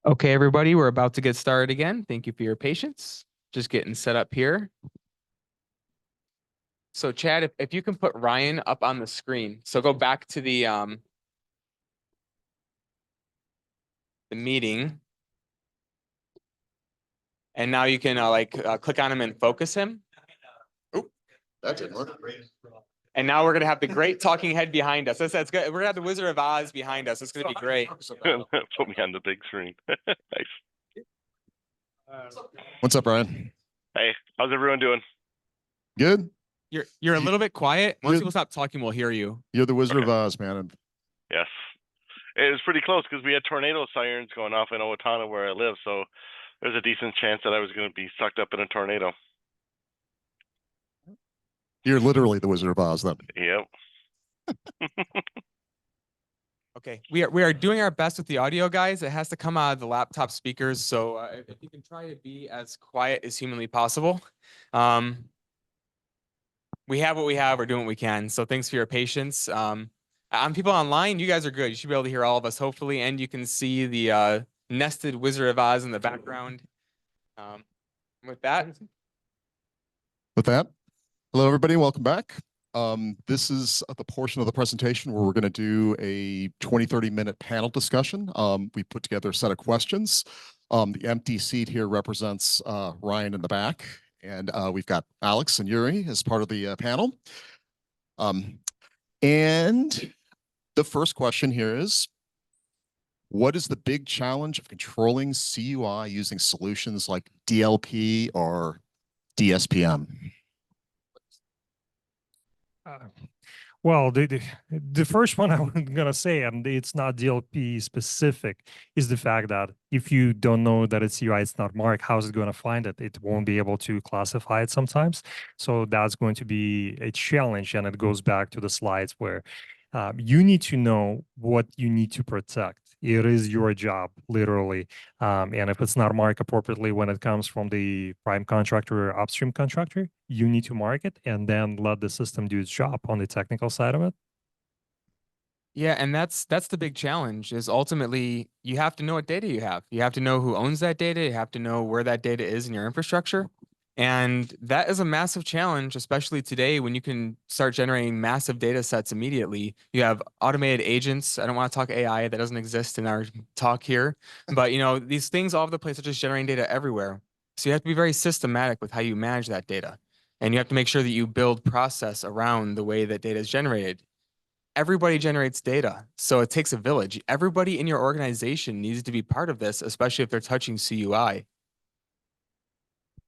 Okay, everybody, we're about to get started again. Thank you for your patience. Just getting set up here. So Chad, if you can put Ryan up on the screen. So go back to the meeting. And now you can click on him and focus him. That didn't work. And now we're gonna have the great talking head behind us. That's good. We're gonna have the Wizard of Oz behind us. It's gonna be great. Put me on the big screen. Nice. What's up, Brian? Hey, how's everyone doing? Good? You're a little bit quiet. Once You're- people stop talking, we'll hear you. You're the Wizard of Okay. Oz, man. Yes. It was pretty close because we had tornado sirens going off in Owatonna where I live, so there's a decent chance that I was going to be sucked up in a tornado. You're literally the Wizard of Oz then. Yep. Okay, we are doing our best with the audio, guys. It has to come out of the laptop speakers, so if you can try to be as quiet as humanly possible. We have what we have. We're doing what we can. So thanks for your patience. On people online, you guys are good. You should be able to hear all of us, hopefully, and you can see the nested Wizard of Oz in the background. With that, Hello, everybody. Welcome back. This is the portion of the presentation where we're going to do a 20-30-minute panel discussion. We put together a set of questions. The empty seat here represents Ryan in the back, and we've got Alex and Yuri as part of the panel. And the first question here is, what is the big challenge of controlling CUI using solutions like DLP or DSPM? Well, the first one I'm gonna say, and it's not DLP specific, is the fact that if you don't know that it's UI, it's not marked, how's it gonna find it? It won't be able to classify it sometimes. So that's going to be a challenge, and it goes back to the slides where you need to know what you need to protect. It is your job, literally. And if it's not marked appropriately when it comes from the prime contractor or upstream contractor, you need to mark it and then let the system do its job on the technical side of it. yeah, and that's the big challenge. Is ultimately you have to know what data you have. You have to know who owns that data. You have to know where that data is in your infrastructure. And that is a massive challenge, especially today when you can start generating massive data sets immediately. You have automated agents. I don't want to talk AI, that doesn't exist in our talk here. But these things all over the place are just generating data everywhere. So you have to be very systematic with how you manage that data. And you have to make sure that you build process around the way that data is generated. Everybody generates data, so it takes a village. Everybody in your organization needs to be part of this, especially if they're touching CUI.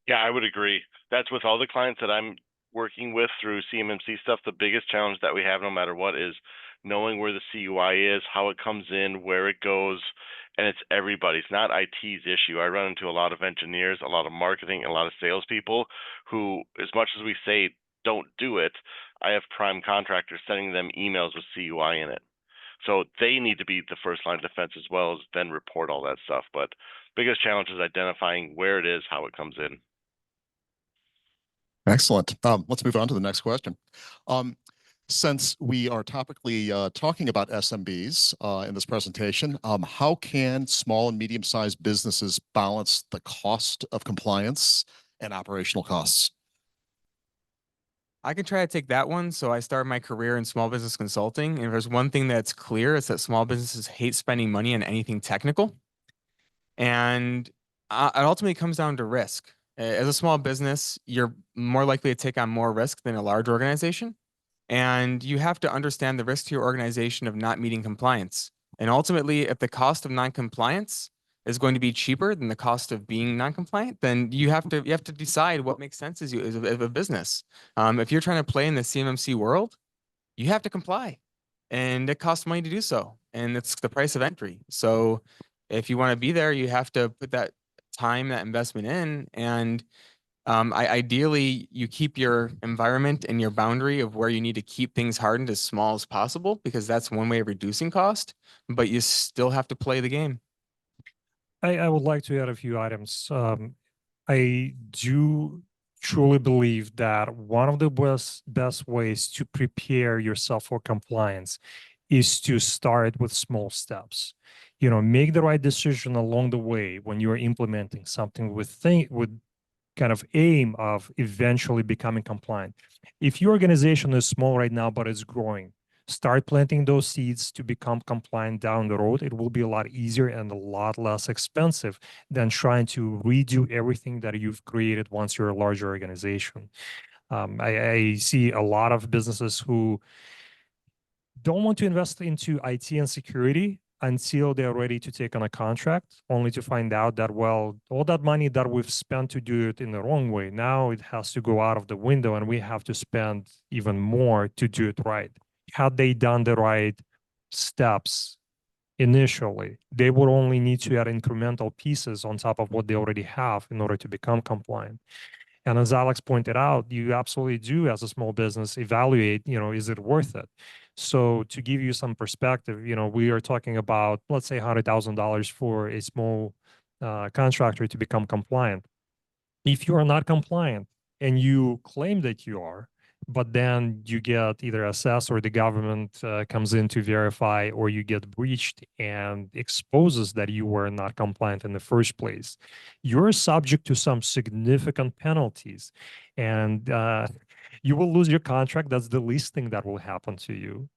Yeah, I would agree. That's with all the clients that I'm working with through CMMC stuff. The biggest challenge that we have, no matter what, is knowing where the CUI is, how it comes in, where it goes, and it's everybody's, not IT's issue. I run into a lot of engineers, a lot of marketing, and a lot of salespeople who, as much as we say don't do it, I have prime contractors sending them emails with CUI in it. So they need to be the first line of defense as well as then report all that stuff. But biggest challenge is identifying where it is, how it comes in. Excellent. Let's move on to the next question. Since we are topically talking about SMBs in this presentation, how can small and medium-sized businesses balance the cost of compliance and operational costs? I can try to take that one. So I started my career in small business consulting. And if there's one thing that's clear, it's that small businesses hate spending money on anything technical. And it ultimately comes down to risk. As a small business, you're more likely to take on more risk than a large organization. And you have to understand the risk to your organization of not meeting compliance. And ultimately, if the cost of non-compliance is going to be cheaper than the cost of being non-compliant, then you have to decide what makes sense as a business. If you're trying to play in the CMMC world, you have to comply, and it costs money to do so, and it's the price of entry. So if you want to be there, you have to put that time, that investment in, and ideally you keep your environment and your boundary of where you need to keep things hardened as small as possible, because that's one way of reducing cost, but you still have to play the game. I would like to add a few items. I do truly believe that one of the best ways to prepare yourself for compliance is to start with small steps. Make the right decision along the way when you're implementing something with kind of aim of eventually becoming compliant. If your organization is small right now, but it's growing, start planting those seeds to become compliant down the road. It will be a lot easier and a lot less expensive than trying to redo everything that you've created once you're a larger organization. I see a lot of businesses who don't want to invest into IT and security until they're ready to take on a contract, only to find out that, well, all that money that we've spent to do it in the wrong way, now it has to go out of the window and we have to spend even more to do it right. Had they done the right steps initially, they would only need to add incremental pieces on top of what they already have in order to become compliant. And as Alex pointed out, you absolutely do, as a small business, evaluate, is it worth it? So to give you some perspective, we are talking about, let's say, $100,000 for a small contractor to become compliant. If you are not compliant and you claim that you are, but then you get either assessed or the government comes in to verify, or you get breached and exposes that you were not compliant in the first place, you're subject to some significant penalties. And you will lose your contract. That's the least thing that will happen to you.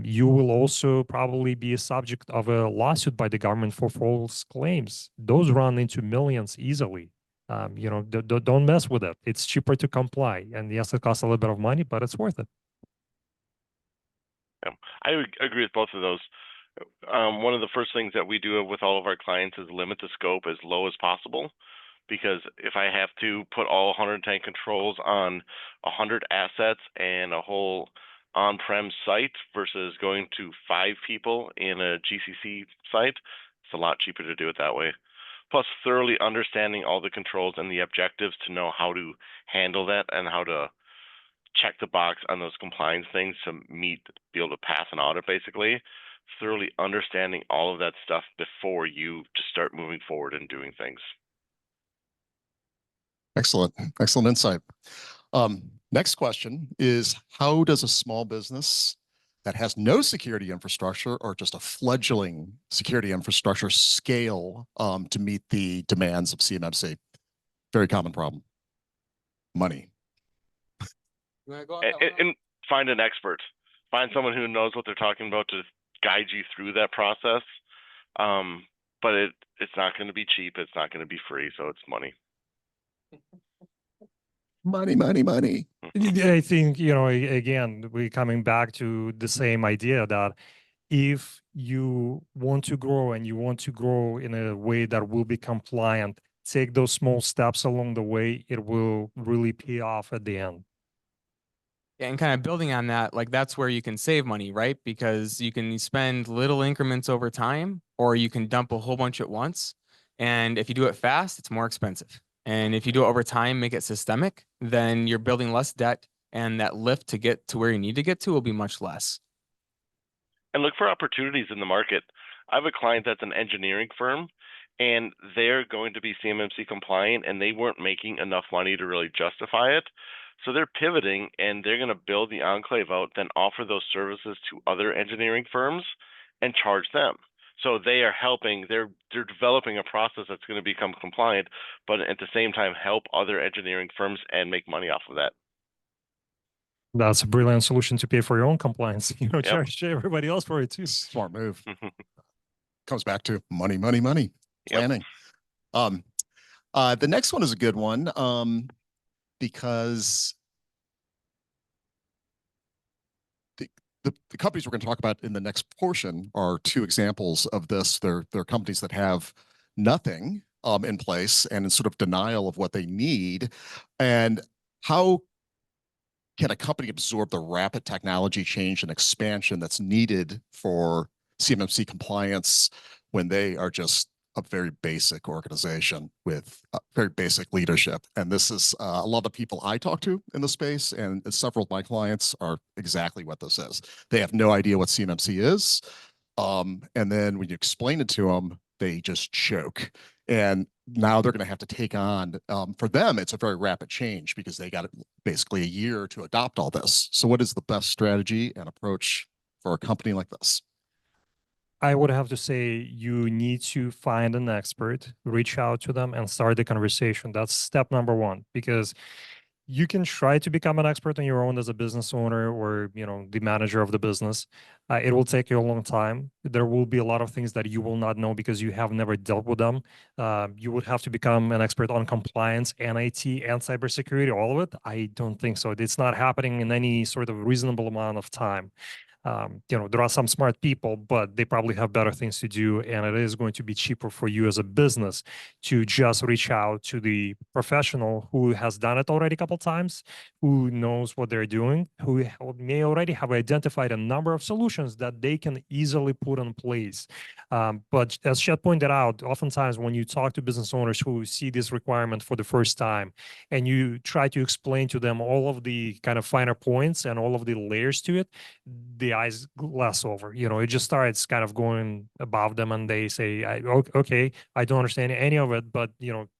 You will also probably be a subject of a lawsuit by the government for false claims. Those run into millions easily. Don't mess with it. It's cheaper to comply. And yes, it costs a little bit of money, but it's worth it. Yeah, I would agree with both of those. One of the first things that we do with all of our clients is limit the scope as low as possible. Because if I have to put all 110 controls on 100 assets and a whole on-prem site versus going to 5 people in a GCC site, it's a lot cheaper to do it that way. Plus, thoroughly understanding all the controls and the objectives to know how to handle that and how to check the box on those compliance things to be able to pass an audit, basically. Thoroughly understanding all of that stuff before you just start moving forward and doing things. Excellent. Excellent insight. Next question is, how does a small business that has no security infrastructure or just a fledgling security infrastructure scale to meet the demands of CMMC? Very common problem. Money. And find an expert. Find someone who knows what they're talking about to guide you through that process. But it's not going to be cheap. It's not going to be free. So it's money. Money, money, money. I think, again, we're coming back to the same idea that if you want to grow and you want to grow in a way that will be compliant, take those small steps along the way. It will really pay off at the end. And kind of building on that, like that's where you can save money, right? Because you can spend little increments over time, or you can dump a whole bunch at once. And if you do it fast, it's more expensive. And if you do it over time, make it systemic, then you're building less debt, and that lift to get to where you need to get to will be much less. And look for opportunities in the market. I have a client that's an engineering firm, and they're going to be CMMC compliant, and they weren't making enough money to really justify it. So they're pivoting, and they're going to build the enclave out, then offer those services to other engineering firms and charge them. So they are helping, they're developing a process that's going to become compliant, but at the same time help other engineering firms and make money off of that. That's a brilliant solution to pay for your own compliance. Yep. Charge everybody else for it too. Smart move. Comes back to money, money, money. Planning. Yep. The next one is a good one because the companies we're going to talk about in the next portion are two examples of this. They're companies that have nothing in place and in sort of denial of what they need. And how can a company absorb the rapid technology change and expansion that's needed for CMMC compliance when they are just a very basic organization with very basic leadership? And this is a lot of the people I talk to in the space, and several of my clients are exactly what this is. They have no idea what CMMC is. And then when you explain it to them, they just choke. And now they're going to have to take on, for them, it's a very rapid change because they got basically a year to adopt all this. So what is the best strategy and approach for a company like this? I would have to say you need to find an expert, reach out to them, and start the conversation. That's step number one, because you can try to become an expert on your own as a business owner or the manager of the business. It will take you a long time. There will be a lot of things that you will not know because you have never dealt with them. You would have to become an expert on compliance and IT and cybersecurity, all of it. I don't think so. It's not happening in any sort of reasonable amount of time. there are some smart people, but they probably have better things to do, and it is going to be cheaper for you as a business to just reach out to the professional who has done it already a couple times, who knows what they're doing, who may already have identified a number of solutions that they can easily put in place. But as Chad pointed out, oftentimes when you talk to business owners who see this requirement for the first time, and you try to explain to them all of the kind of finer points and all of the layers to it, the eyes glass over. It just starts kind of going above them, and they say, "Okay, I don't understand any of it, but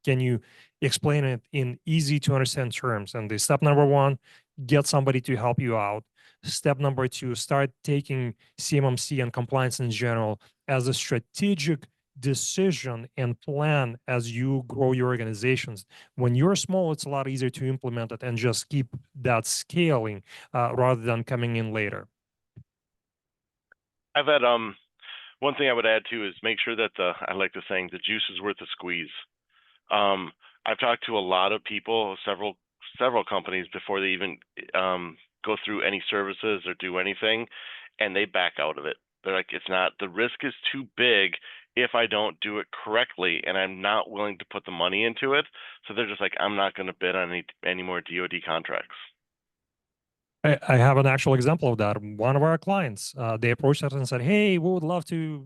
can you explain it in easy to understand terms?" And the step number one, get somebody to help you out. Step number two, start taking CMMC and compliance in general as a strategic decision and plan as you grow your organizations. When you're small, it's a lot easier to implement it and just keep that scaling rather than coming in later. I've had one thing I would add too is make sure that I like the saying, the juice is worth the squeeze. I've talked to a lot of people, several companies before they even go through any services or do anything, and they back out of it. They're like, the risk is too big if I don't do it correctly, and I'm not willing to put the money into it. So they're just like, I'm not going to bid on any more DoD contracts. I have an actual example of that. One of our clients, they approached us and said, "Hey, we would love to,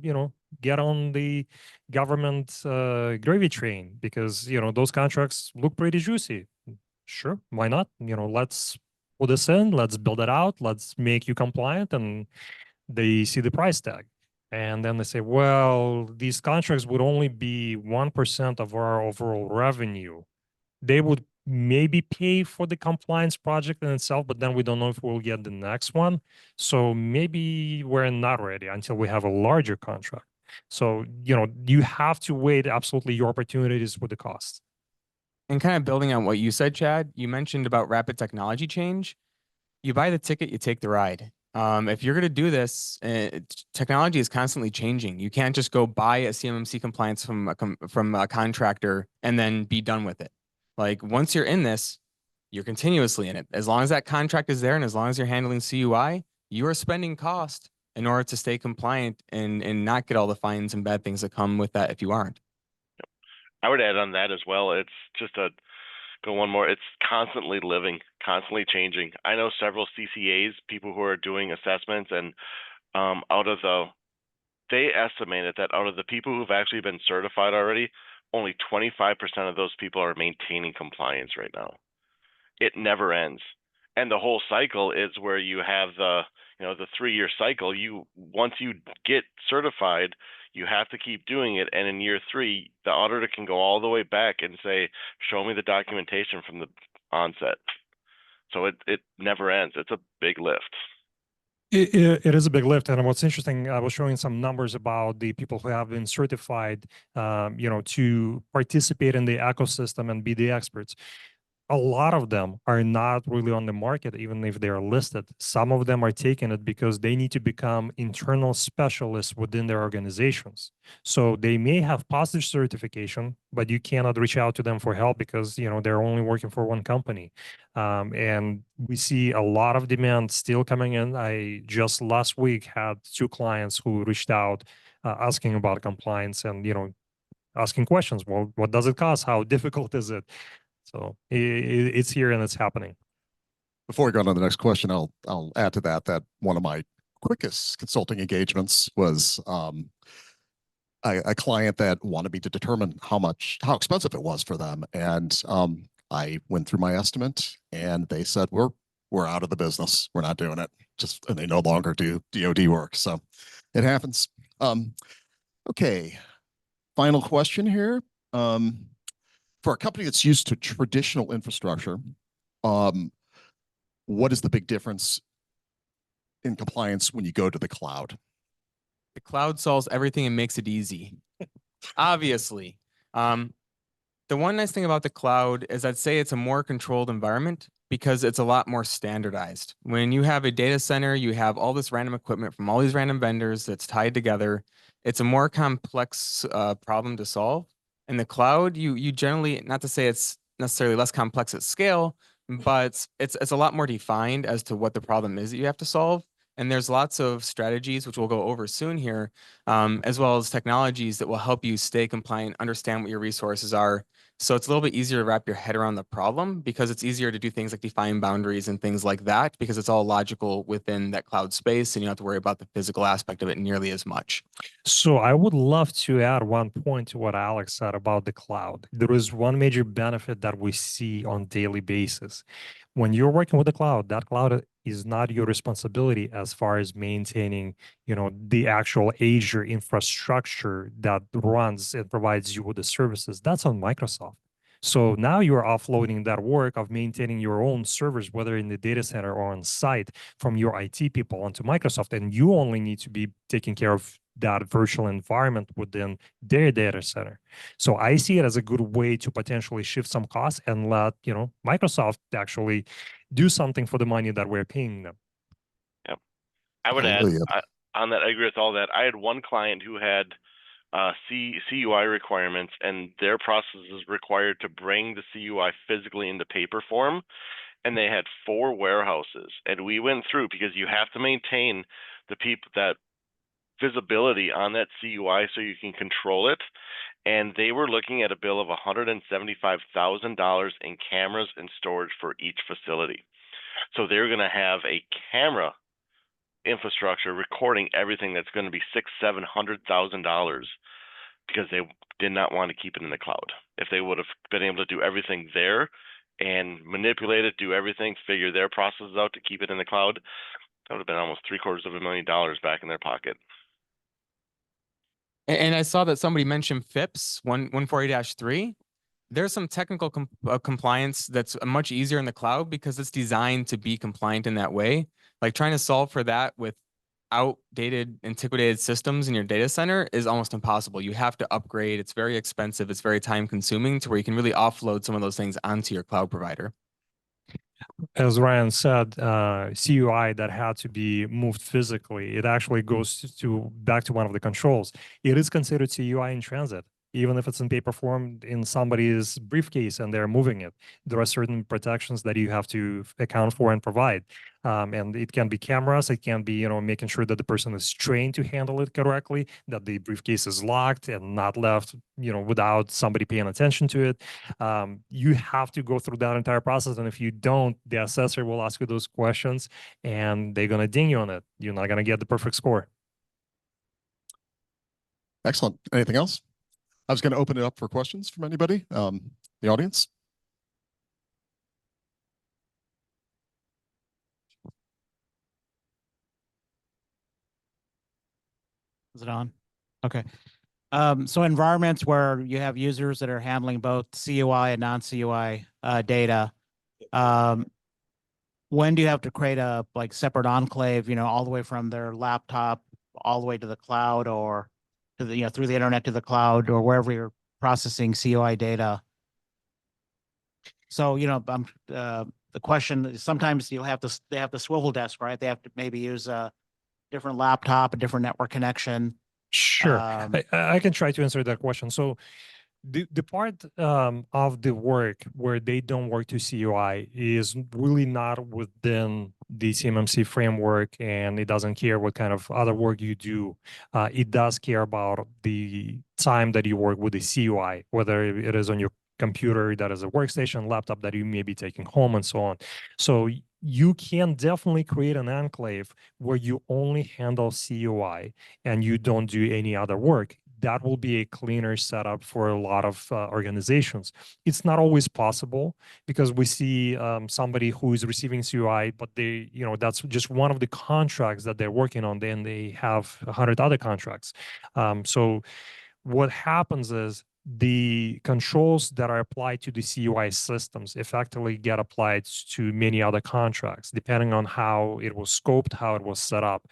get on the government gravy train because, those contracts look pretty juicy." Sure, why not? Let's put this in, let's build it out, let's make you compliant, and they see the price tag. And then they say, well, these contracts would only be 1% of our overall revenue. They would maybe pay for the compliance project in itself, but then we don't know if we'll get the next one. So maybe we're not ready until we have a larger contract. So, you have to weigh absolutely your opportunities with the cost. And kind of building on what you said, Chad, you mentioned about rapid technology change. You buy the ticket, you take the ride. If you're going to do this, technology is constantly changing. You can't just go buy a CMMC compliance from a contractor and then be done with it. Like once you're in this, you're continuously in it. As long as that contract is there and as long as you're handling CUI, you are spending cost in order to stay compliant and not get all the fines and bad things that come with that if you aren't. I would add on that as well. It's just go one more. It's constantly living, constantly changing. I know several CCAs, people who are doing assessments, and they estimated that out of the people who've actually been certified already, only 25% of those people are maintaining compliance right now. It never ends. And the whole cycle is where you have the 3-year cycle. Once you get certified, you have to keep doing it. And in year 3, the auditor can go all the way back and say, show me the documentation from the onset. So it never ends. It's a big lift. It is a big lift. And what's interesting, I was showing some numbers about the people who have been certified, to participate in the ecosystem and be the experts. A lot of them are not really on the market, even if they are listed. Some of them are taking it because they need to become internal specialists within their organizations. So they may have positive certification, but you cannot reach out to them for help because, they're only working for one company. And we see a lot of demand still coming in. I just last week had 2 clients who reached out asking about compliance and, asking questions. Well, what does it cost? How difficult is it? So it's here and it's happening. Before we go on to the next question, I'll add to that one of my quickest consulting engagements was a client that wanted me to determine how expensive it was for them, and I went through my estimate, and they said we're out of the business, we're not doing it, and they no longer do DoD work. So it happens. Okay, final question here. For a company that's used to traditional infrastructure, what is the big difference in compliance when you go to the cloud? The cloud solves everything and makes it easy. Obviously. The one nice thing about the cloud is I'd say it's a more controlled environment because it's a lot more standardized. When you have a data center, you have all this random equipment from all these random vendors that's tied together. It's a more complex problem to solve. In the cloud, you generally, not to say it's necessarily less complex at scale, but it's a lot more defined as to what the problem is that you have to solve. And there's lots of strategies, which we'll go over soon here, as well as technologies that will help you stay compliant, understand what your resources are. So it's a little bit easier to wrap your head around the problem because it's easier to do things like define boundaries and things like that because it's all logical within that cloud space and you don't have to worry about the physical aspect of it nearly as much. So I would love to add one point to what Alex said about the cloud. There is one major benefit that we see on daily basis. When you're working with the cloud, that cloud is not your responsibility as far as maintaining, the actual Azure infrastructure that runs and provides you with the services. That's on Microsoft. So now you're offloading that work of maintaining your own servers, whether in the data center or on site, from your IT people onto Microsoft, and you only need to be taking care of that virtual environment within their data center. So I see it as a good way to potentially shift some costs and let, Microsoft actually do something for the money that we're paying them. Yep. I would add on that, I agree with all that. I had one client who had CUI requirements, and their process is required to bring the CUI physically into paper form. And they had 4 warehouses, and we went through because you have to maintain the people that visibility on that CUI so you can control it. And they were looking at a bill of $175,000 in cameras and storage for each facility. So they're going to have a camera infrastructure recording everything that's going to be $600,000-$700,000 because they did not want to keep it in the cloud. If they would have been able to do everything there and manipulate it, do everything, figure their processes out to keep it in the cloud, that would have been almost $750,000 back in their pocket. And I saw that somebody mentioned FIPS 140-3. There's some technical compliance that's much easier in the cloud because it's designed to be compliant in that way. Like trying to solve for that with outdated, antiquated systems in your data center is almost impossible. You have to upgrade. It's very expensive. It's very time consuming to where you can really offload some of those things onto your cloud provider. As Ryan said, CUI that had to be moved physically, it actually goes back to one of the controls. It is considered CUI in transit, even if it's in paper form in somebody's briefcase and they're moving it. There are certain protections that you have to account for and provide. And it can be cameras, it can be, making sure that the person is trained to handle it correctly, that the briefcase is locked and not left, without somebody paying attention to it. You have to go through that entire process. And if you don't, the assessor will ask you those questions and they're going to ding you on it. You're not going to get the perfect score. Excellent. Anything else? I was going to open it up for questions from anybody, the audience. Is it on? Okay. So environments where you have users that are handling both CUI and non-CUI data, when do you have to create a separate enclave, all the way from their laptop all the way to the cloud, or to the, through the internet to the cloud, or wherever you're processing CUI data? So, the question is, sometimes they have the swivel desk, right? They have to maybe use a different laptop, a different network connection. Sure. I can try to answer that question. So the part of the work where they don't work to CUI is really not within the CMMC framework, and it doesn't care what kind of other work you do. It does care about the time that you work with the CUI, whether it is on your computer that is a workstation, laptop that you may be taking home, and so on. So you can definitely create an enclave where you only handle CUI and you don't do any other work. That will be a cleaner setup for a lot of organizations. It's not always possible because we see somebody who is receiving CUI, but they, that's just one of the contracts that they're working on. Then they have 100 other contracts. So what happens is the controls that are applied to the CUI systems effectively get applied to many other contracts, depending on how it was scoped, how it was set up.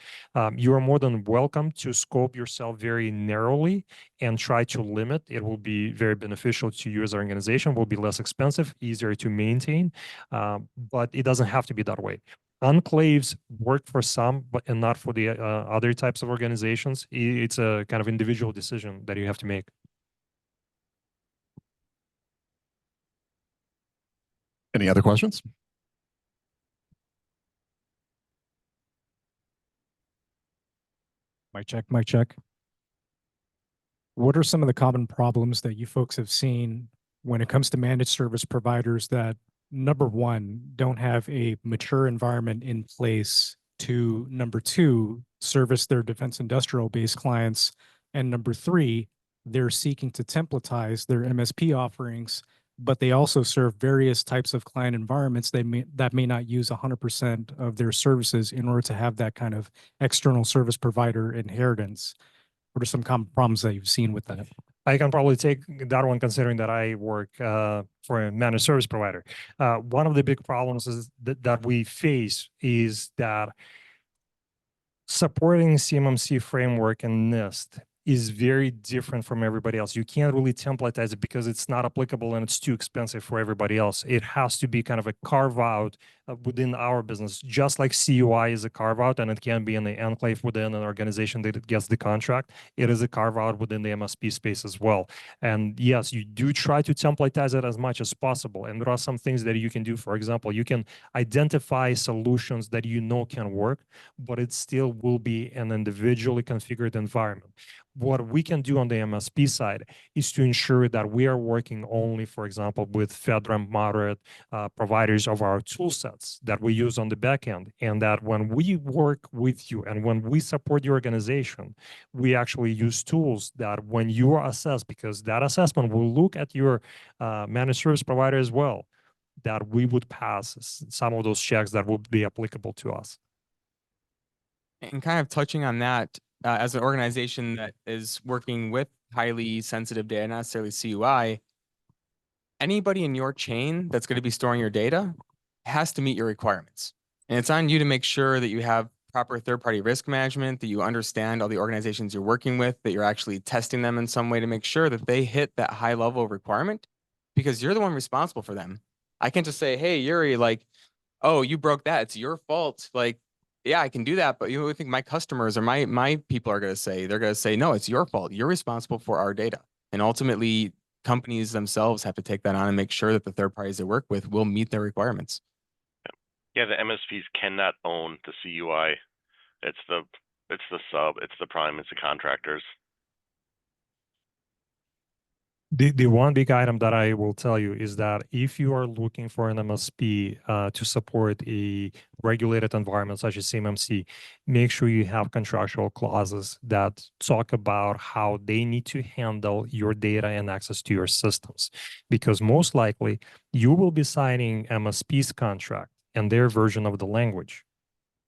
You are more than welcome to scope yourself very narrowly and try to limit. It will be very beneficial to you as an organization, will be less expensive, easier to maintain, but it doesn't have to be that way. Enclaves work for some, but and not for the other types of organizations. It's a kind of individual decision that you have to make. Any other questions? Mic check, mic check. What are some of the common problems that you folks have seen when it comes to managed service providers that, number one, don't have a mature environment in place to, number two, service their defense industrial based clients, and number three, they're seeking to templatize their MSP offerings, but they also serve various types of client environments that may not use 100% of their services in order to have that kind of external service provider inheritance? What are some common problems that you've seen with that? I can probably take that one, considering that I work for a managed service provider. One of the big problems is that we face is that supporting CMMC framework and NIST is very different from everybody else. You can't really templatize it because it's not applicable and it's too expensive for everybody else. It has to be kind of a carve out within our business, just like CUI is a carve out and it can be in the enclave within an organization that gets the contract. It is a carve out within the MSP space as well. And yes, you do try to templatize it as much as possible. And there are some things that you can do. For example, you can identify solutions that you know can work, but it still will be an individually configured environment. What we can do on the MSP side is to ensure that we are working only, for example, with FedRAMP moderate providers of our tool sets that we use on the back end. And that when we work with you and when we support your organization, we actually use tools that when you are assessed, because that assessment will look at your managed service provider as well, that we would pass some of those checks that would be applicable to us. And kind of touching on that, as an organization that is working with highly sensitive data, not necessarily CUI, anybody in your chain that's going to be storing your data has to meet your requirements. And it's on you to make sure that you have proper third-party risk management, that you understand all the organizations you're working with, that you're actually testing them in some way to make sure that they hit that high level of requirement, because you're the one responsible for them. I can't just say, hey, Yuri, like, oh, you broke that. It's your fault. Like, yeah, I can do that, but you think my customers or my people are going to say, they're going to say, no, it's your fault. You're responsible for our data. And ultimately, companies themselves have to take that on and make sure that the third parties they work with will meet their requirements. Yeah, the MSPs cannot own the CUI. It's the sub, it's the prime, it's the contractors. The one big item that I will tell you is that if you are looking for an MSP to support a regulated environment such as CMMC, make sure you have contractual clauses that talk about how they need to handle your data and access to your systems. Because most likely you will be signing MSP's contract and their version of the language.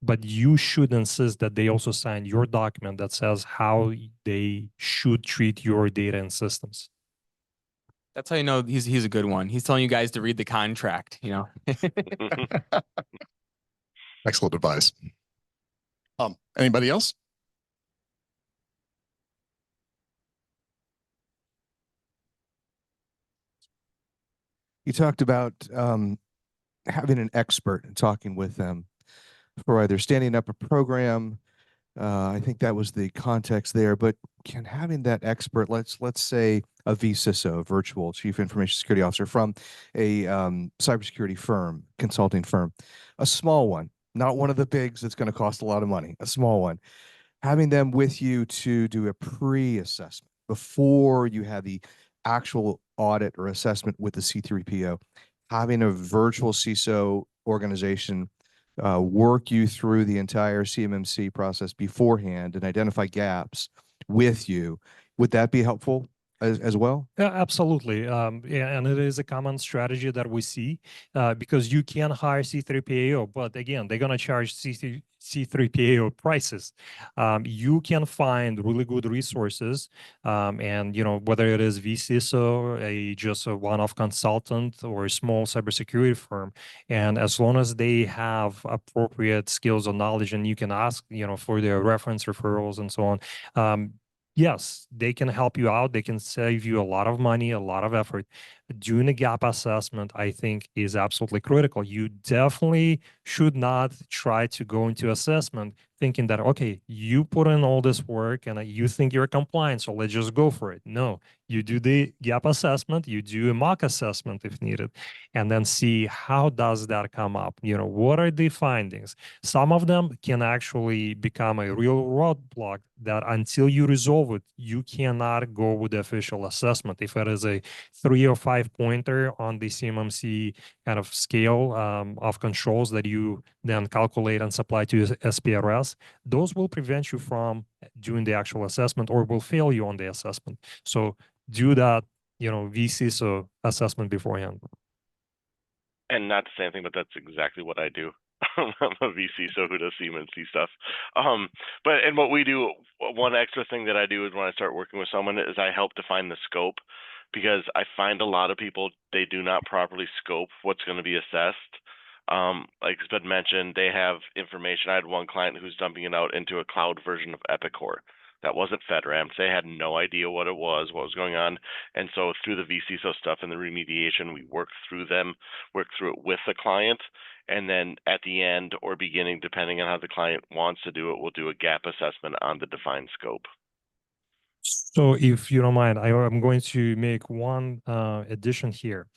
But you should insist that they also sign your document that says how they should treat your data and systems. That's how you know he's a good one. He's telling you guys to read the contract, you know. Excellent advice. Anybody else? You talked about having an expert and talking with them for either standing up a program. I think that was the context there, but can having that expert, let's say a vCISO, virtual chief information security officer from a cybersecurity firm, consulting firm, a small one, not one of the bigs that's going to cost a lot of money, a small one, having them with you to do a pre-assessment before you have the actual audit or assessment with the C3PO, having a virtual CISO organization work you through the entire CMMC process beforehand and identify gaps with you. Would that be helpful as well? Yeah, absolutely. Yeah, and it is a common strategy that we see because you can hire C3PAO, but again, they're going to charge C3PAO prices. You can find really good resources, and whether it is vCISO, just a one-off consultant, or a small cybersecurity firm, and as long as they have appropriate skills or knowledge, and you can ask, for their reference referrals and so on. Yes, they can help you out. They can save you a lot of money, a lot of effort. Doing a gap assessment, I think, is absolutely critical. You definitely should not try to go into assessment thinking that, okay, you put in all this work and you think you're compliant, so let's just go for it. No, you do the gap assessment, you do a mock assessment if needed, and then see how does that come up? What are the findings? Some of them can actually become a real roadblock that until you resolve it, you cannot go with the official assessment. If it is a 3 or 5 pointer on the CMMC kind of scale of controls that you then calculate and supply to SPRS, those will prevent you from doing the actual assessment or will fail you on the assessment. So do that, VCISO assessment beforehand. And not to say anything, but that's exactly what I do. I'm a VC, so who does CMMC stuff? And what we do, one extra thing that I do is when I start working with someone is I help define the scope, because I find a lot of people, they do not properly scope what's going to be assessed. Like it's been mentioned, they have information. I had one client who's dumping it out into a cloud version of Epicor. That wasn't FedRAMP. They had no idea what it was, what was going on. And so through the VCISO stuff and the remediation, we work through it with the client. And then at the end or beginning, depending on how the client wants to do it, we'll do a gap assessment on the defined scope. So if you don't mind, I'm going to make one addition here.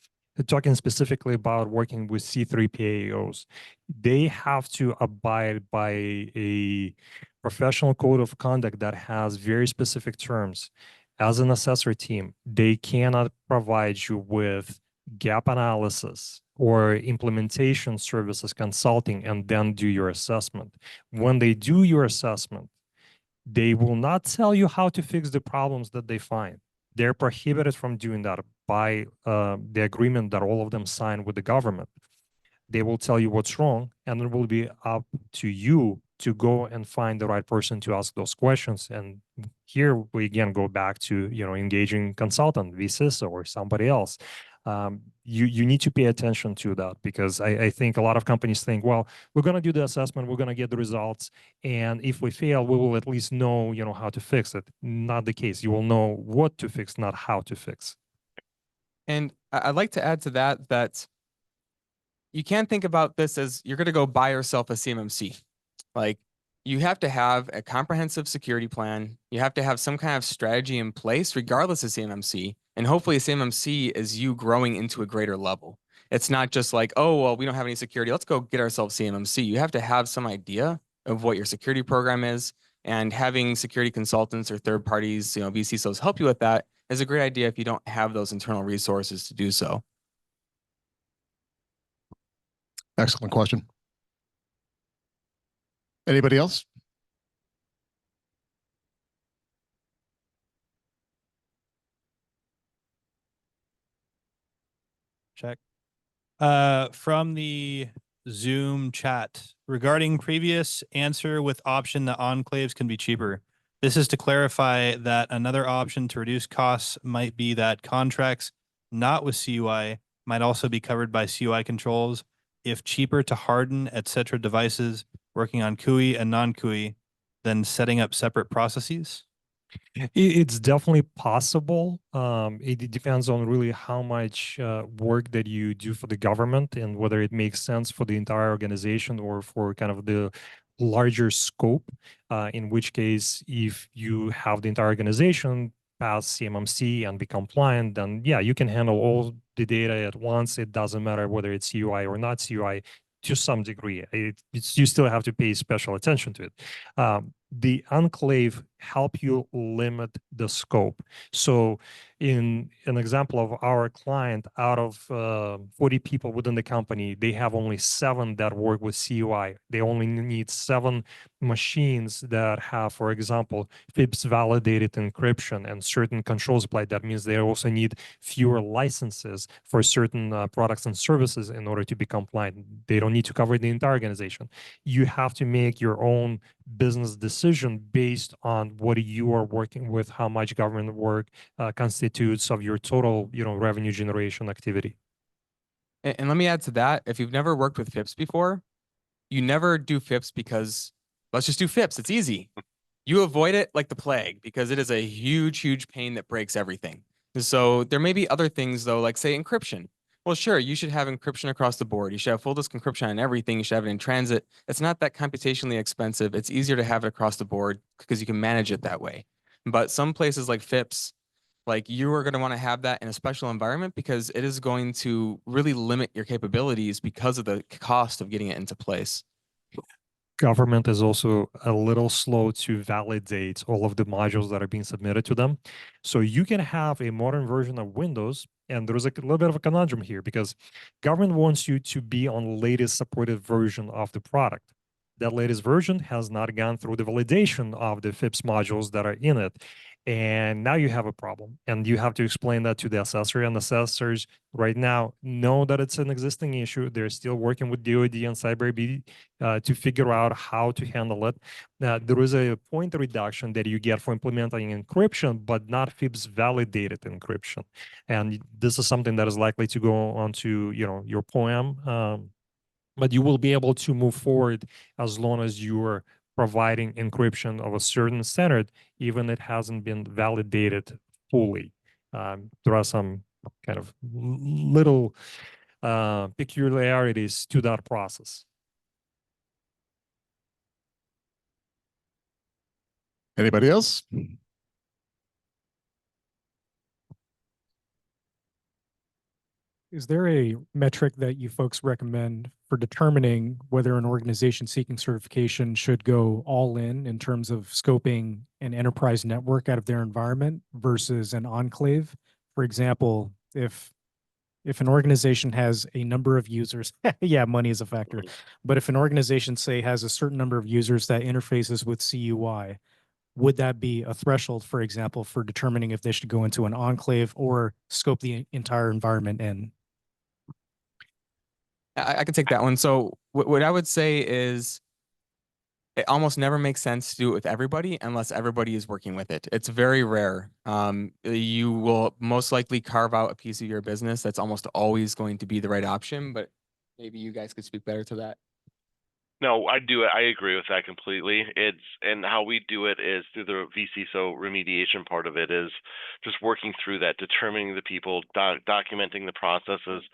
Talking specifically about working with C3 PAOs, they have to abide by a professional code of conduct that has very specific terms. As an assessor team, they cannot provide you with gap analysis or implementation services consulting and then do your assessment. When they do your assessment, they will not tell you how to fix the problems that they find. They're prohibited from doing that by the agreement that all of them sign with the government. They will tell you what's wrong, and it will be up to you to go and find the right person to ask those questions. And here we again go back to engaging consultant, VCISO, or somebody else. You need to pay attention to that, because I think a lot of companies think, well, we're going to do the assessment, we're going to get the results, and if we fail, we will at least know how to fix it. Not the case. You will know what to fix, not how to fix. And I'd like to add to that you can't think about this as you're going to go buy yourself a CMMC. Like, you have to have a comprehensive security plan. You have to have some kind of strategy in place, regardless of CMMC. And hopefully a CMMC is you growing into a greater level. It's not just like, oh, well, we don't have any security, let's go get ourselves CMMC. You have to have some idea of what your security program is, and having security consultants or third parties, VCISOs help you with that is a great idea if you don't have those internal resources to do so. Excellent question. Anybody else? Check. From the Zoom chat, regarding previous answer with option that enclaves can be cheaper. This is to clarify that another option to reduce costs might be that contracts not with CUI might also be covered by CUI controls if cheaper to harden, etc. devices working on CUI and non-CUI than setting up separate processes? It's definitely possible. It depends on really how much work that you do for the government and whether it makes sense for the entire organization or for kind of the larger scope. In which case, if you have the entire organization pass CMMC and be compliant, then yeah, you can handle all the data at once. It doesn't matter whether it's CUI or not CUI to some degree. You still have to pay special attention to it. The enclave help you limit the scope. So in an example of our client, out of 40 people within the company, they have only 7 that work with CUI. They only need 7 machines that have, for example, FIPS validated encryption and certain controls applied. That means they also need fewer licenses for certain products and services in order to be compliant. They don't need to cover the entire organization. You have to make your own business decision based on what you are working with, how much government work constitutes of your total, revenue generation activity. And let me add to that. If you've never worked with FIPS before, you never do FIPS because let's just do FIPS. It's easy. You avoid it like the plague because it is a huge, huge pain that breaks everything. So there may be other things though, like say encryption. Well, sure, you should have encryption across the board. You should have full disk encryption on everything. You should have it in transit. It's not that computationally expensive. It's easier to have it across the board because you can manage it that way. But some places like FIPS, like you are going to want to have that in a special environment because it is going to really limit your capabilities because of the cost of getting it into place. Government is also a little slow to validate all of the modules that are being submitted to them. So you can have a modern version of Windows, and there's a little bit of a conundrum here because government wants you to be on the latest supported version of the product. That latest version has not gone through the validation of the FIPS modules that are in it. And now you have a problem, and you have to explain that to the assessor, and assessors right now know that it's an existing issue. They're still working with DoD and CyberB to figure out how to handle it. There is a point reduction that you get for implementing encryption, but not FIPS validated encryption. And this is something that is likely to go on to your POEM, but you will be able to move forward as long as you are providing encryption of a certain standard, even it hasn't been validated fully. There are some kind of little peculiarities to that process. Anybody else? Is there a metric that you folks recommend for determining whether an organization seeking certification should go all in terms of scoping an enterprise network out of their environment versus an enclave? For example, if an organization has a number of users, yeah, money is a factor. But if an organization, say, has a certain number of users that interfaces with CUI, would that be a threshold, for example, for determining if they should go into an enclave or scope the entire environment in? I can take that one. So what I would say is it almost never makes sense to do it with everybody unless everybody is working with it. It's very rare. You will most likely carve out a piece of your business. That's almost always going to be the right option, but maybe you guys could speak better to that. No, I do it. I agree with that completely. And how we do it is through the vCISO remediation part of it is just working through that, determining the people, documenting the processes.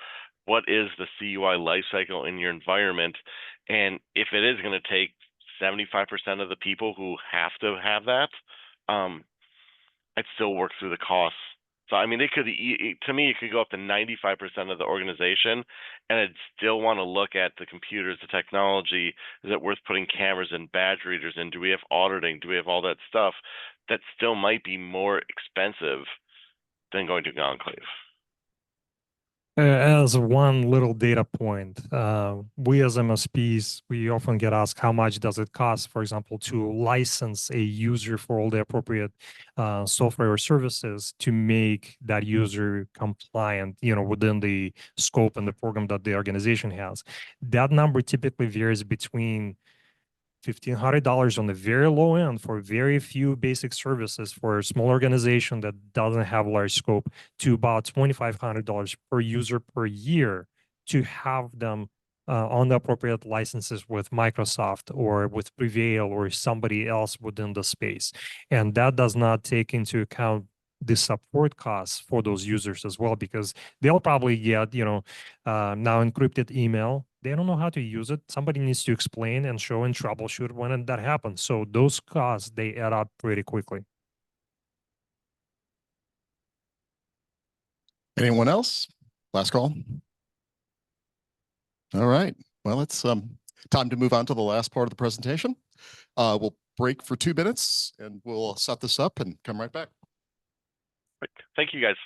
What is the CUI lifecycle in your environment? And if it is going to take 75% of the people who have to have that, I'd still work through the costs. So I mean, to me, it could go up to 95% of the organization, and I'd still want to look at the computers, the technology. Is it worth putting cameras and badge readers in? Do we have auditing? Do we have all that stuff? That still might be more expensive than going to an enclave. As one little data point, we as MSPs, we often get asked how much does it cost, for example, to license a user for all the appropriate software or services to make that user compliant, within the scope and the program that the organization has. That number typically varies between $1,500 on the very low end for very few basic services for a small organization that doesn't have large scope to about $2,500 per user per year to have them on the appropriate licenses with Microsoft or with Prevail or somebody else within the space. And that does not take into account the support costs for those users as well, because they'll probably get, now encrypted email. They don't know how to use it. Somebody needs to explain and show and troubleshoot when that happens. So those costs, they add up pretty quickly. Anyone else? Last call. All right. Well, it's time to move on to the last part of the presentation. We'll break for 2 minutes and we'll set this up and come right back. Thank you, guys.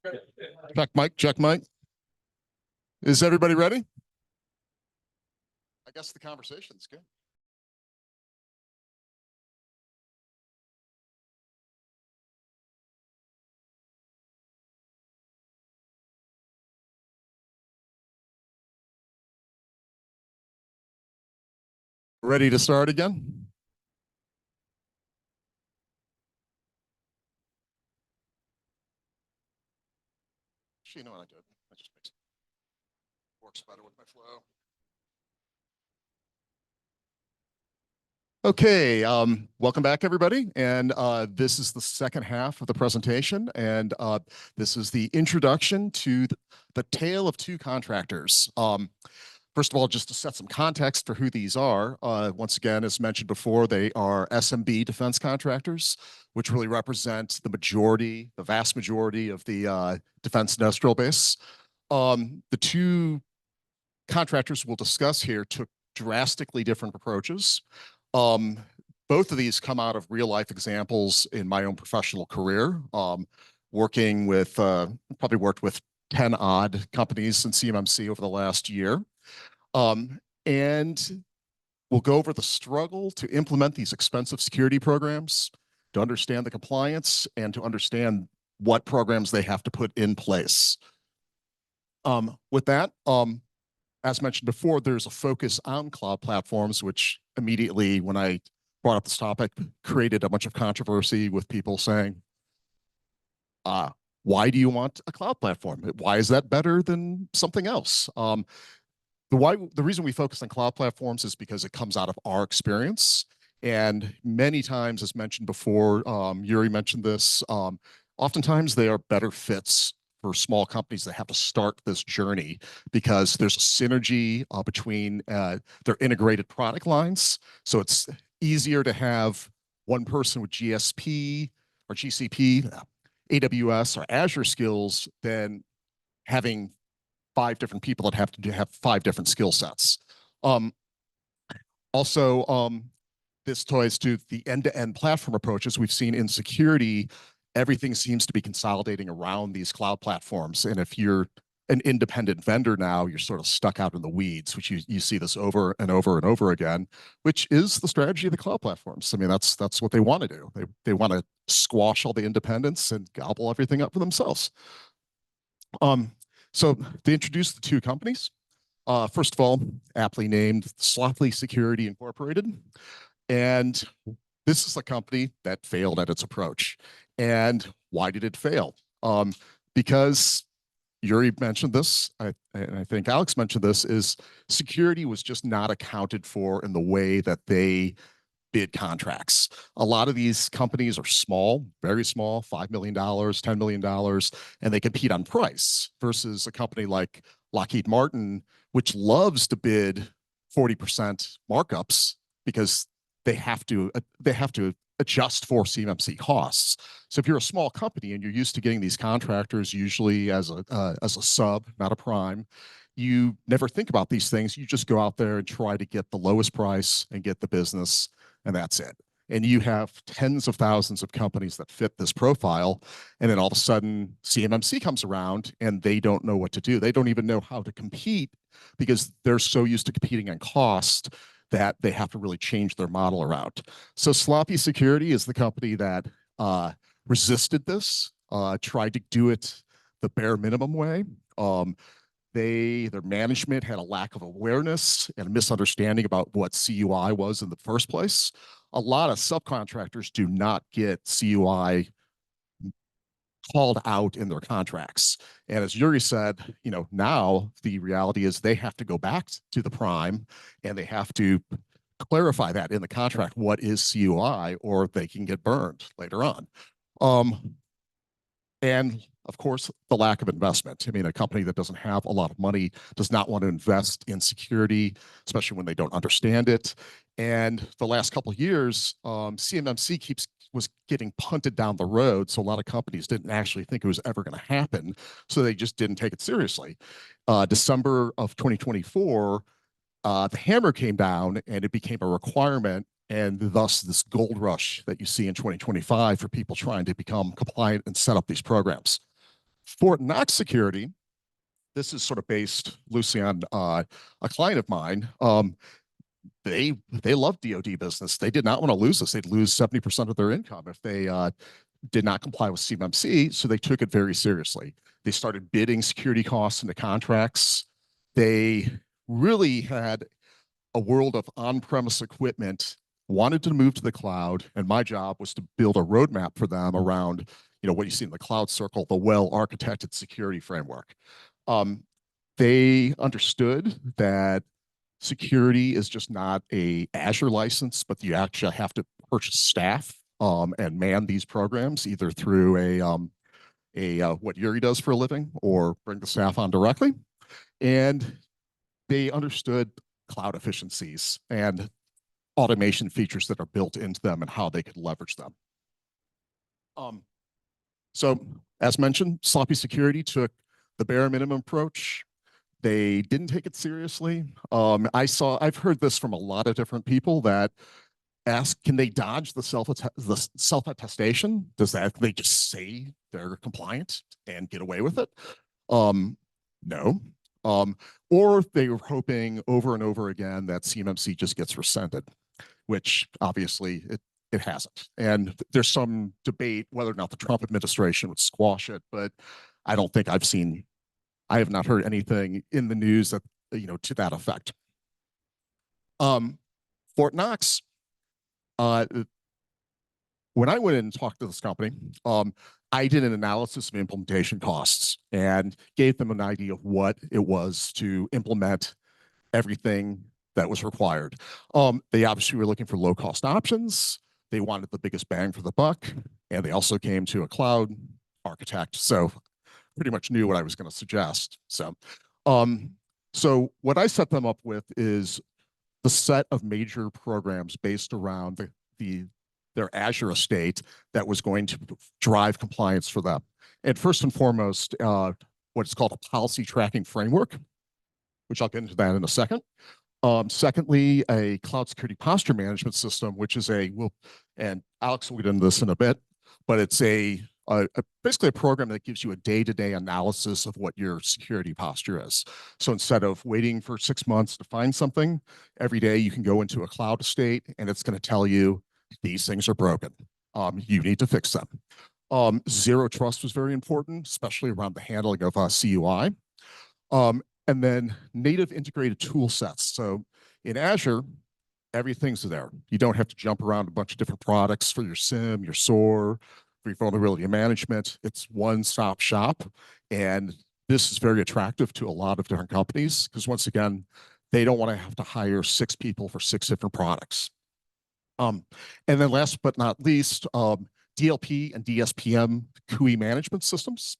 Check mic. Is everybody ready? I guess the conversation's good. Ready to start again? Actually, you know what I did? That just makes works better with my flow. Okay, welcome back, everybody. And this is the second half of the presentation. And this is the introduction to the Tale of Two Contractors. First of all, just to set some context for who these are, once again, as mentioned before, they are SMB defense contractors, which really represent the vast majority of the defense industrial base. The two contractors we'll discuss here took drastically different approaches. Both of these come out of real life examples in my own professional career, working with, probably worked with 10 odd companies in CMMC over the last year. And we'll go over the struggle to implement these expensive security programs, to understand the compliance, and to understand what programs they have to put in place. With that, as mentioned before, there's a focus on cloud platforms, which immediately, when I brought up this topic, created a bunch of controversy with people saying, why do you want a cloud platform? Why is that better than something else? The reason we focus on cloud platforms is because it comes out of our experience. And many times, as mentioned before, Yuri mentioned this, oftentimes they are better fits for small companies that have to start this journey because there's a synergy between their integrated product lines. So it's easier to have one person with GSP or GCP, AWS or Azure skills than having 5 different people that have to have 5 different skill sets. This ties to the end-to-end platform approaches we've seen in security. Everything seems to be consolidating around these cloud platforms. And if you're an independent vendor now, you're sort of stuck out in the weeds, which you see this over and over and over again, which is the strategy of the cloud platforms. I mean, that's what they want to do. They want to squash all the independence and gobble everything up for themselves. So they introduced the two companies. First of all, aptly named Sloppy Security Incorporated. And this is a company that failed at its approach. And why did it fail? Because Yuri mentioned this, and I think Alex mentioned this, is security was just not accounted for in the way that they bid contracts. A lot of these companies are small, very small, $5 million, $10 million, and they compete on price versus a company like Lockheed Martin, which loves to bid 40% markups because they have to adjust for CMMC costs. So if you're a small company and you're used to getting these contractors usually as a sub, not a prime, you never think about these things. You just go out there and try to get the lowest price and get the business, and that's it. And you have tens of thousands of companies that fit this profile. And then all of a sudden, CMMC comes around and they don't know what to do. They don't even know how to compete because they're so used to competing on cost that they have to really change their model around. So Sloppy Security is the company that resisted this, tried to do it the bare minimum way. Their management had a lack of awareness and a misunderstanding about what CUI was in the first place. A lot of subcontractors do not get CUI called out in their contracts. And as Yuri said, now the reality is they have to go back to the prime and they have to clarify that in the contract, what is CUI, or they can get burned later on. And of course, the lack of investment. I mean, a company that doesn't have a lot of money does not want to invest in security, especially when they don't understand it. And the last couple of years, CMMC was getting punted down the road. So a lot of companies didn't actually think it was ever going to happen. So they just didn't take it seriously. December of 2024, the hammer came down and it became a requirement, and thus this gold rush that you see in 2025 for people trying to become compliant and set up these programs. Fort Knox Security, this is sort of based loosely on a client of mine. They love DoD business. They did not want to lose this. They'd lose 70% of their income if they did not comply with CMMC. So they took it very seriously. They started bidding security costs into contracts. They really had a world of on-premise equipment, wanted to move to the cloud, and my job was to build a roadmap for them around, what you see in the cloud circle, the well-architected security framework. They understood that security is just not a Azure license, but you actually have to purchase staff and man these programs either through what Yuri does for a living or bring the staff on directly. And they understood cloud efficiencies and automation features that are built into them and how they could leverage them. So as mentioned, sloppy security took the bare minimum approach. They didn't take it seriously. I've heard this from a lot of different people that ask, can they dodge the self-attestation? They just say they're compliant and get away with it? No. Or they were hoping over and over again that CMMC just gets rescinded, which obviously it hasn't. And there's some debate whether or not the Trump administration would squash it, but I don't think I have not heard anything in the news that, to that effect. Fort Knox, when I went in and talked to this company, I did an analysis of implementation costs and gave them an idea of what it was to implement everything that was required. They obviously were looking for low-cost options. They wanted the biggest bang for the buck, and they also came to a cloud architect. So pretty much knew what I was going to suggest. So what I set them up with is the set of major programs based around their Azure estate that was going to drive compliance for them. And first and foremost, what's called a policy tracking framework, which I'll get into that in a second. Secondly, a cloud security posture management system, which is and Alex will get into this in a bit, but it's basically a program that gives you a day-to-day analysis of what your security posture is. So instead of waiting for 6 months to find something, every day you can go into a cloud estate and it's going to tell you these things are broken. You need to fix them. Zero trust was very important, especially around the handling of CUI. And then native integrated tool sets. So in Azure, everything's there. You don't have to jump around a bunch of different products for your SIM, your SOAR, for your vulnerability management. It's one-stop shop. And this is very attractive to a lot of different companies because once again, they don't want to have to hire 6 people for 6 different products. And then last but not least, DLP and DSPM CUI management systems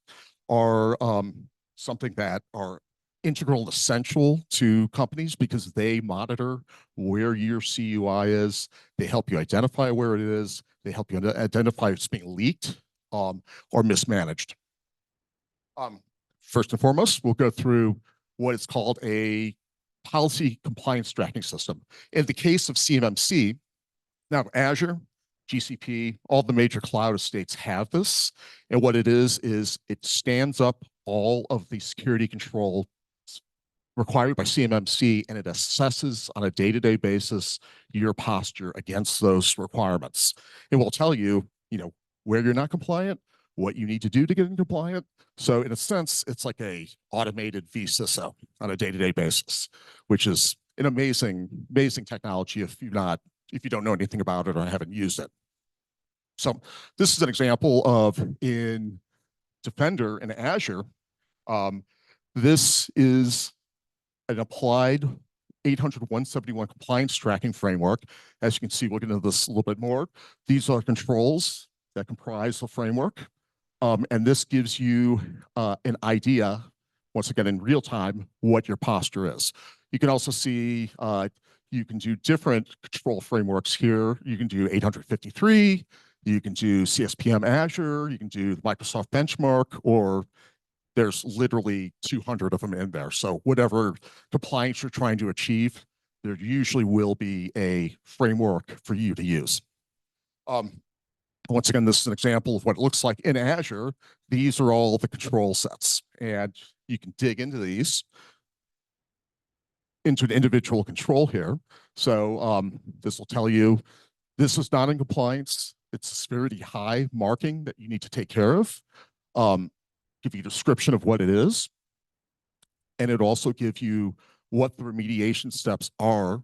are something that are integral and essential to companies because they monitor where your CUI is. They help you identify where it is. They help you identify if it's being leaked or mismanaged. First and foremost, we'll go through what is called a policy compliance tracking system. In the case of CMMC, now Azure, GCP, all the major cloud estates have this. And what it is it stands up all of the security control required by CMMC, and it assesses on a day-to-day basis your posture against those requirements. It will tell you, where you're not compliant, what you need to do to get in compliant. So in a sense, it's like a automated vCISO on a day-to-day basis, which is an amazing technology if you don't know anything about it or haven't used it. So this is an example of in Defender in Azure. This is an applied 800.171 compliance tracking framework. As you can see, we'll get into this a little bit more. These are controls that comprise the framework. And this gives you an idea, once again, in real time, what your posture is. You can also see you can do different control frameworks here. You can do 853, you can do CSPM Azure, you can do the Microsoft benchmark, or there's literally 200 of them in there. So whatever compliance you're trying to achieve, there usually will be a framework for you to use. Once again, this is an example of what it looks like in Azure. These are all the control sets, and you can dig into these into an individual control here. So this will tell you this is not in compliance. It's a severity high marking that you need to take care of. Give you a description of what it is. And it also give you what the remediation steps are.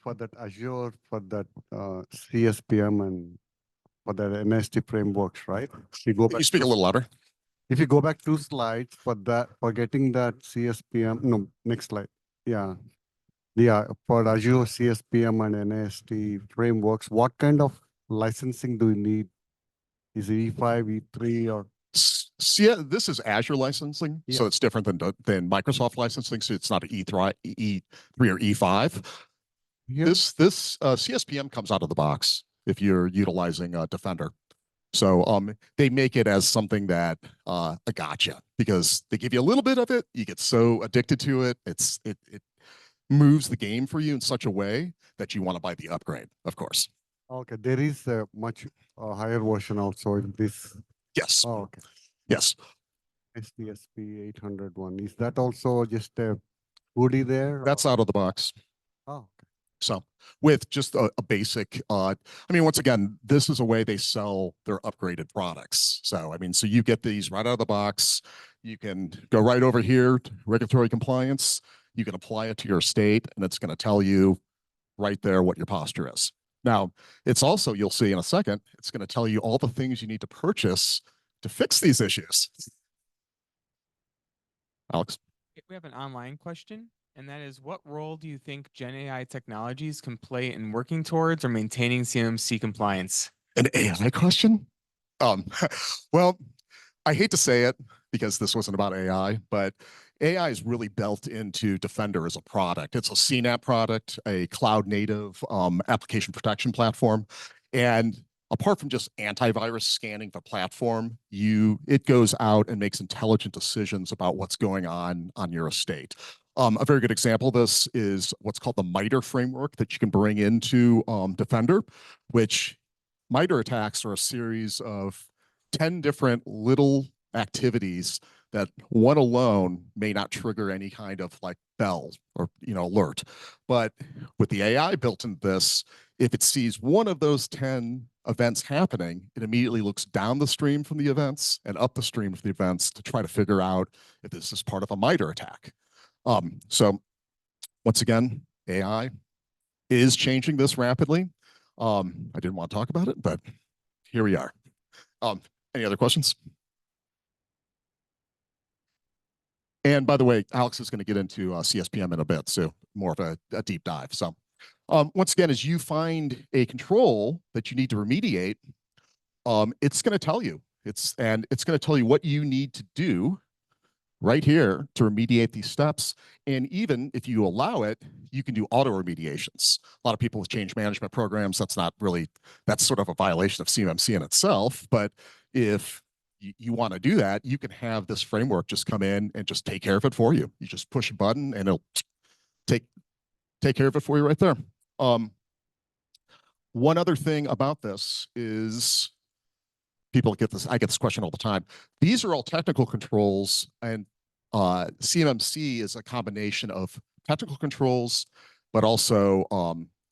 For that Azure, for that CSPM and for that NST frameworks, right? You go Can back you speak a little louder? If you go back 2 slides for that, for getting that CSPM, no, next slide. Yeah. Yeah, for Azure CSPM and NST frameworks, what kind of licensing do you need? Is it E5, E3 or? Yeah, this is Azure licensing, so Yeah. it's different than Microsoft licensing. So it's not an E3, E3 or E5. Yeah. This CSPM comes out of the box if you're utilizing Defender. So they make it as something that a gotcha, because they give you a little bit of it, you get so addicted to it, it moves the game for you in such a way that you want to buy the upgrade, of course. Okay, there is a much higher version also in this. Yes. Oh, okay. Yes. SDSP 801. Is that also just a goodie there? That's out of the box. Oh, okay. So with just a basic, I mean, once again, this is a way they sell their upgraded products. So, I mean, so you get these right out of the box. You can go right over here to regulatory compliance. You can apply it to your state, and it's going to tell you right there what your posture is. Now, it's also, you'll see in a second, it's going to tell you all the things you need to purchase to fix these issues. Alex? We have an online question, and that is, what role do you think Gen AI technologies can play in working towards or maintaining CMMC compliance? An AI question? Well, I hate to say it because this wasn't about AI, but AI is really built into Defender as a product. It's a CNAP product, a cloud native application protection platform. And apart from just antivirus scanning the platform, it goes out and makes intelligent decisions about what's going on your estate. A very good example of this is what's called the MITRE framework that you can bring into Defender, which MITRE attacks are a series of 10 different little activities that one alone may not trigger any kind of like bell or alert. But with the AI built into this, if it sees one of those 10 events happening, it immediately looks down the stream from the events and up the stream from the events to try to figure out if this is part of a MITRE attack. So once again, AI is changing this rapidly. I didn't want to talk about it, but here we are. Any other questions? And by the way, Alex is going to get into CSPM in a bit, so more of a deep dive. So once again, as you find a control that you need to remediate, it's going to tell you. It's going to tell you what you need to do right here to remediate these steps. And even if you allow it, you can do auto remediations. A lot of people with change management programs, that's sort of a violation of CMMC in itself. But if you want to do that, you can have this framework just come in and just take care of it for you. You just push a button and it'll take care of it for you right there. One other thing about this is people get this, I get this question all the time. These are all technical controls, and CMMC is a combination of technical controls, but also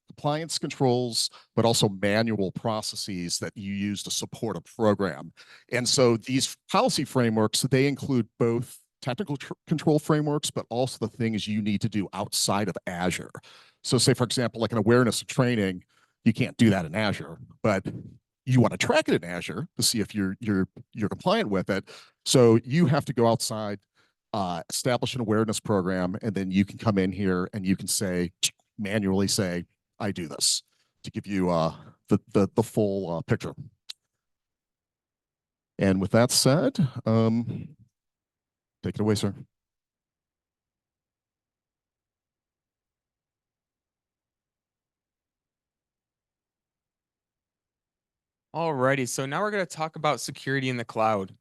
compliance controls, but also manual processes that you use to support a program. And so these policy frameworks, they include both technical control frameworks, but also the things you need to do outside of Azure. So say, for example, like an awareness of training, you can't do that in Azure, but you want to track it in Azure to see if you're compliant with it. So you have to go outside, establish an awareness program, and then you can come in here and you can manually say, I do this, to give you the full picture. And with that said, take it away, sir. Alrighty, so now we're going to talk about security in the cloud.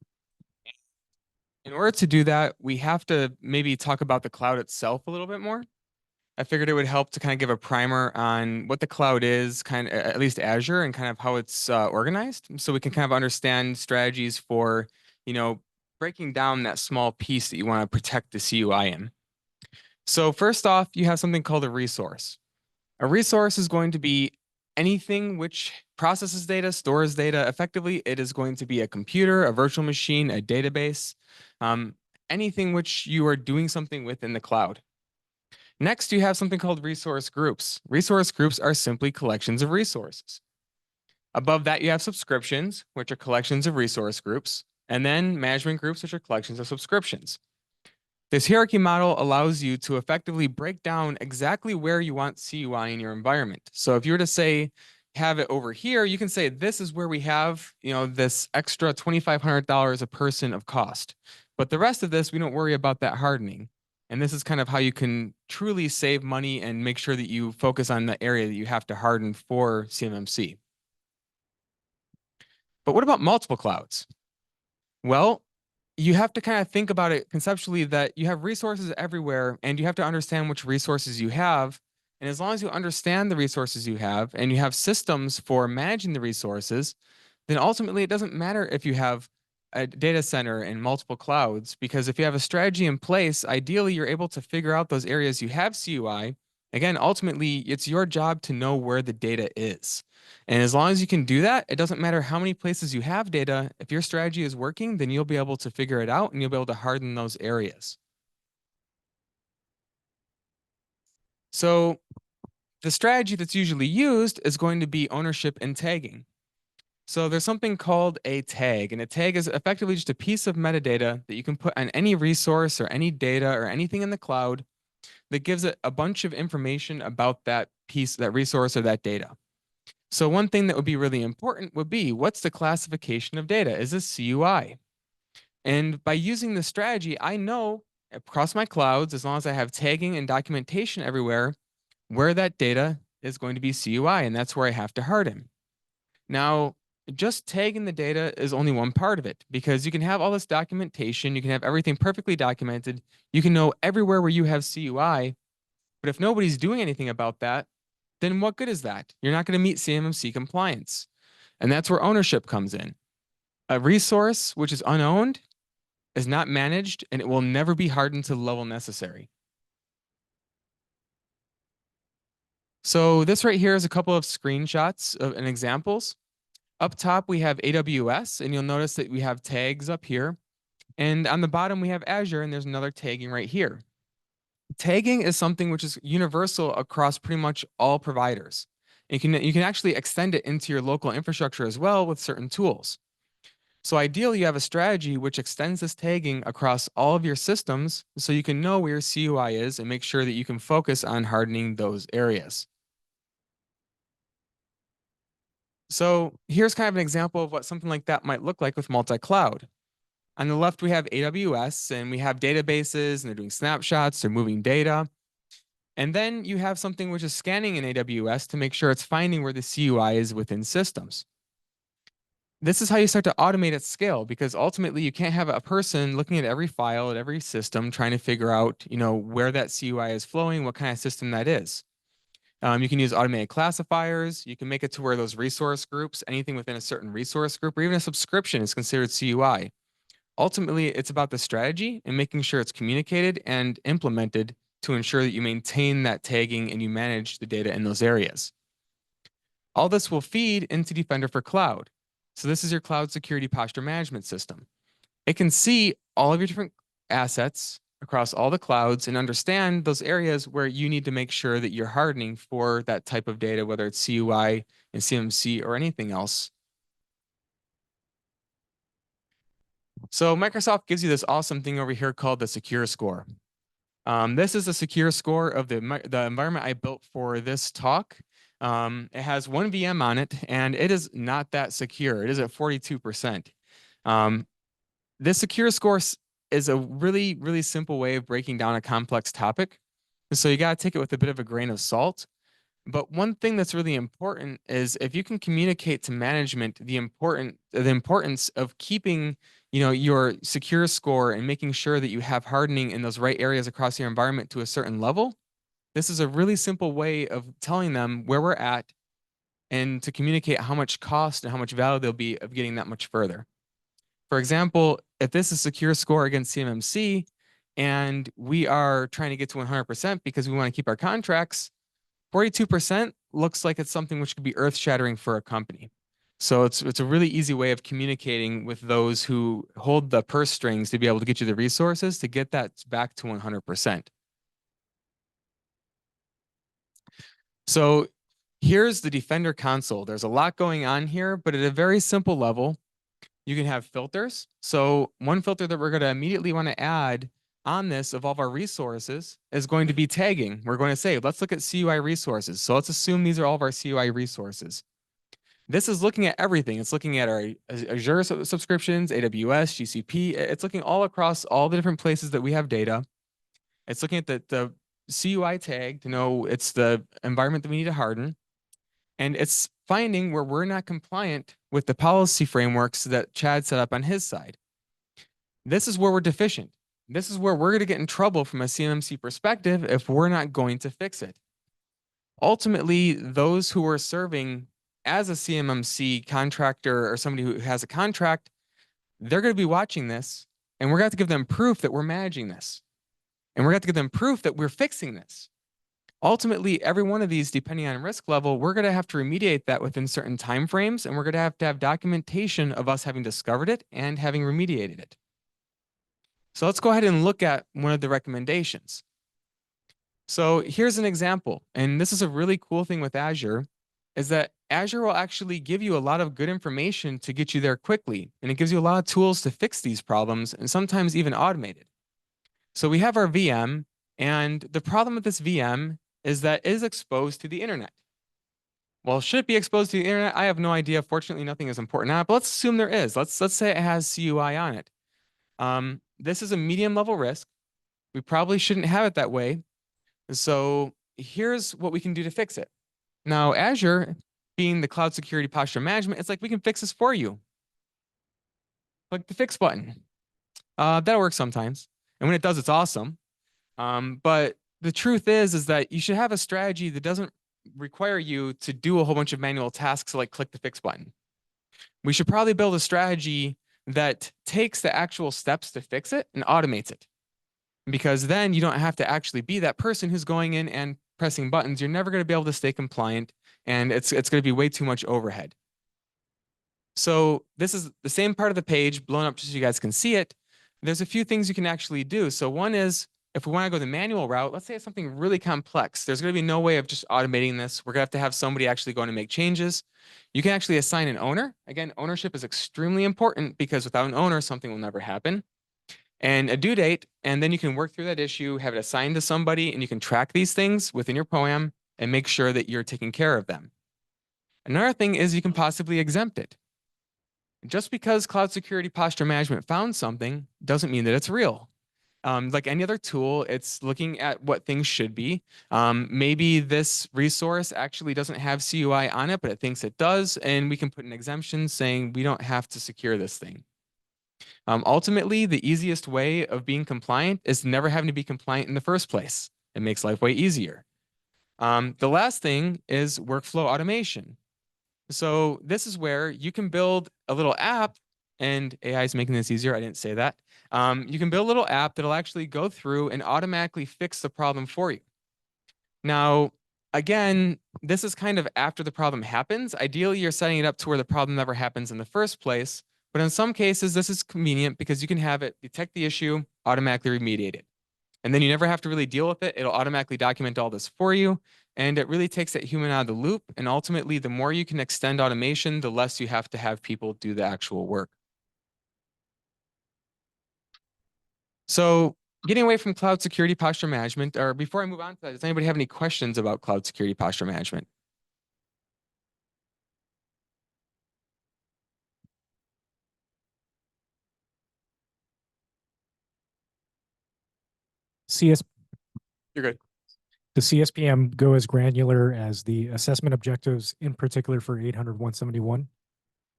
In order to do that, we have to maybe talk about the cloud itself a little bit more. I figured it would help to kind of give a primer on what the cloud is, kind of at least Azure, and kind of how it's organized, so we can kind of understand strategies for, breaking down that small piece that you want to protect the CUI in. So first off, you have something called a resource. A resource is going to be anything which processes data, stores data. Effectively, it is going to be a computer, a virtual machine, a database, anything which you are doing something with in the cloud. Next, you have something called resource groups. Resource groups are simply collections of resources. Above that, you have subscriptions, which are collections of resource groups, and then management groups, which are collections of subscriptions. This hierarchy model allows you to effectively break down exactly where you want CUI in your environment. So if you were to say, have it over here, you can say, this is where we have, this extra $2,500 a person of cost. But the rest of this, we don't worry about that hardening. And this is kind of how you can truly save money and make sure that you focus on the area that you have to harden for CMMC. But what about multiple clouds? Well, you have to kind of think about it conceptually that you have resources everywhere, and you have to understand which resources you have. And as long as you understand the resources you have and you have systems for managing the resources, then ultimately it doesn't matter if you have a data center and multiple clouds, because if you have a strategy in place, ideally you're able to figure out those areas you have CUI. Again, ultimately, it's your job to know where the data is. And as long as you can do that, it doesn't matter how many places you have data. If your strategy is working, then you'll be able to figure it out and you'll be able to harden those areas. So the strategy that's usually used is going to be ownership and tagging. So there's something called a tag, and a tag is effectively just a piece of metadata that you can put on any resource or any data or anything in the cloud that gives it a bunch of information about that piece, that resource, or that data. So one thing that would be really important would be, what's the classification of data? Is this CUI? And by using this strategy, I know across my clouds, as long as I have tagging and documentation everywhere, where that data is going to be CUI, and that's where I have to harden. Now, just tagging the data is only one part of it, because you can have all this documentation, you can have everything perfectly documented, you can know everywhere where you have CUI, but if nobody's doing anything about that, then what good is that? You're not going to meet CMMC compliance. And that's where ownership comes in. A resource which is unowned is not managed, and it will never be hardened to the level necessary. So this right here is a couple of screenshots and examples. Up top, we have AWS, and you'll notice that we have tags up here. And on the bottom, we have Azure, and there's another tagging right here. Tagging is something which is universal across pretty much all providers. You can actually extend it into your local infrastructure as well with certain tools. So ideally, you have a strategy which extends this tagging across all of your systems so you can know where your CUI is and make sure that you can focus on hardening those areas. So here's kind of an example of what something like that might look like with multi-cloud. On the left, we have AWS, and we have databases, and they're doing snapshots, they're moving data. And then you have something which is scanning in AWS to make sure it's finding where the CUI is within systems. This is how you start to automate at scale, because ultimately you can't have a person looking at every file, at every system, trying to figure out, where that CUI is flowing, what kind of system that is. You can use automated classifiers. You can make it to where those resource groups, anything within a certain resource group, or even a subscription is considered CUI. Ultimately, it's about the strategy and making sure it's communicated and implemented to ensure that you maintain that tagging and you manage the data in those areas. All this will feed into Defender for Cloud. So this is your cloud security posture management system. It can see all of your different assets across all the clouds and understand those areas where you need to make sure that you're hardening for that type of data, whether it's CUI and CMMC or anything else. So Microsoft gives you this awesome thing over here called the Secure Score. This is a secure score of the environment I built for this talk. It has one VM on it, and it is not that secure. It is at 42%. This secure score is a really, really simple way of breaking down a complex topic. So you got to take it with a bit of a grain of salt. But one thing that's really important is if you can communicate to management the importance of keeping your secure score and making sure that you have hardening in those right areas across your environment to a certain level, this is a really simple way of telling them where we're at and to communicate how much cost and how much value there'll be of getting that much further. For example, if this is secure score against CMMC and we are trying to get to 100% because we want to keep our contracts, 42% looks like it's something which could be earth-shattering for a company. So it's a really easy way of communicating with those who hold the purse strings to be able to get you the resources to get that back to 100%. So here's the Defender console. There's a lot going on here, but at a very simple level, you can have filters. So one filter that we're going to immediately want to add on this of all of our resources is going to be tagging. We're going to say, let's look at CUI resources. So let's assume these are all of our CUI resources. This is looking at everything. It's looking at our Azure subscriptions, AWS, GCP. It's looking all across all the different places that we have data. It's looking at the CUI tag to know it's the environment that we need to harden. And it's finding where we're not compliant with the policy frameworks that Chad set up on his side. This is where we're deficient. This is where we're going to get in trouble from a CMMC perspective if we're not going to fix it. Ultimately, those who are serving as a CMMC contractor or somebody who has a contract, they're going to be watching this, and we're going to have to give them proof that we're managing this. And we're going to have to give them proof that we're fixing this. Ultimately, every one of these, depending on risk level, we're going to have to remediate that within certain timeframes, and we're going to have documentation of us having discovered it and having remediated it. So let's go ahead and look at one of the recommendations. So here's an example, and this is a really cool thing with Azure, is that Azure will actually give you a lot of good information to get you there quickly, and it gives you a lot of tools to fix these problems and sometimes even automate it. So we have our VM, and the problem with this VM is that it is exposed to the internet. Well, should it be exposed to the internet? I have no idea. Fortunately, nothing is important on it, but let's assume there is. Let's say it has CUI on it. This is a medium level risk. We probably shouldn't have it that way. So here's what we can do to fix it. Now, Azure, being the cloud security posture management, it's like we can fix this for you. Click the fix button. That'll work sometimes. And when it does, it's awesome. But the truth is that you should have a strategy that doesn't require you to do a whole bunch of manual tasks like click the fix button. We should probably build a strategy that takes the actual steps to fix it and automates it. Because then you don't have to actually be that person who's going in and pressing buttons. You're never going to be able to stay compliant, and it's going to be way too much overhead. So this is the same part of the page blown up just so you guys can see it. There's a few things you can actually do. So one is, if we want to go the manual route, let's say it's something really complex. There's going to be no way of just automating this. We're going to have somebody actually going to make changes. You can actually assign an owner. Again, ownership is extremely important because without an owner, something will never happen. And a due date, and then you can work through that issue, have it assigned to somebody, and you can track these things within your POAM and make sure that you're taking care of them. Another thing is you can possibly exempt it. Just because cloud security posture management found something doesn't mean that it's real. Like any other tool, it's looking at what things should be. Maybe this resource actually doesn't have CUI on it, but it thinks it does, and we can put an exemption saying we don't have to secure this thing. Ultimately, the easiest way of being compliant is never having to be compliant in the first place. It makes life way easier. The last thing is workflow automation. So this is where you can build a little app, and AI is making this easier. I didn't say that. You can build a little app that'll actually go through and automatically fix the problem for you. Now, again, this is kind of after the problem happens. Ideally, you're setting it up to where the problem never happens in the first place. But in some cases, this is convenient because you can have it detect the issue, automatically remediate it. And then you never have to really deal with it. It'll automatically document all this for you. And it really takes that human out of the loop. And ultimately, the more you can extend automation, the less you have to have people do the actual work. So getting away from cloud security posture management, or before I move on to that, does anybody have any questions about cloud security posture management? You're good. The CSPM go as granular as the assessment objectives, in particular for 800-171?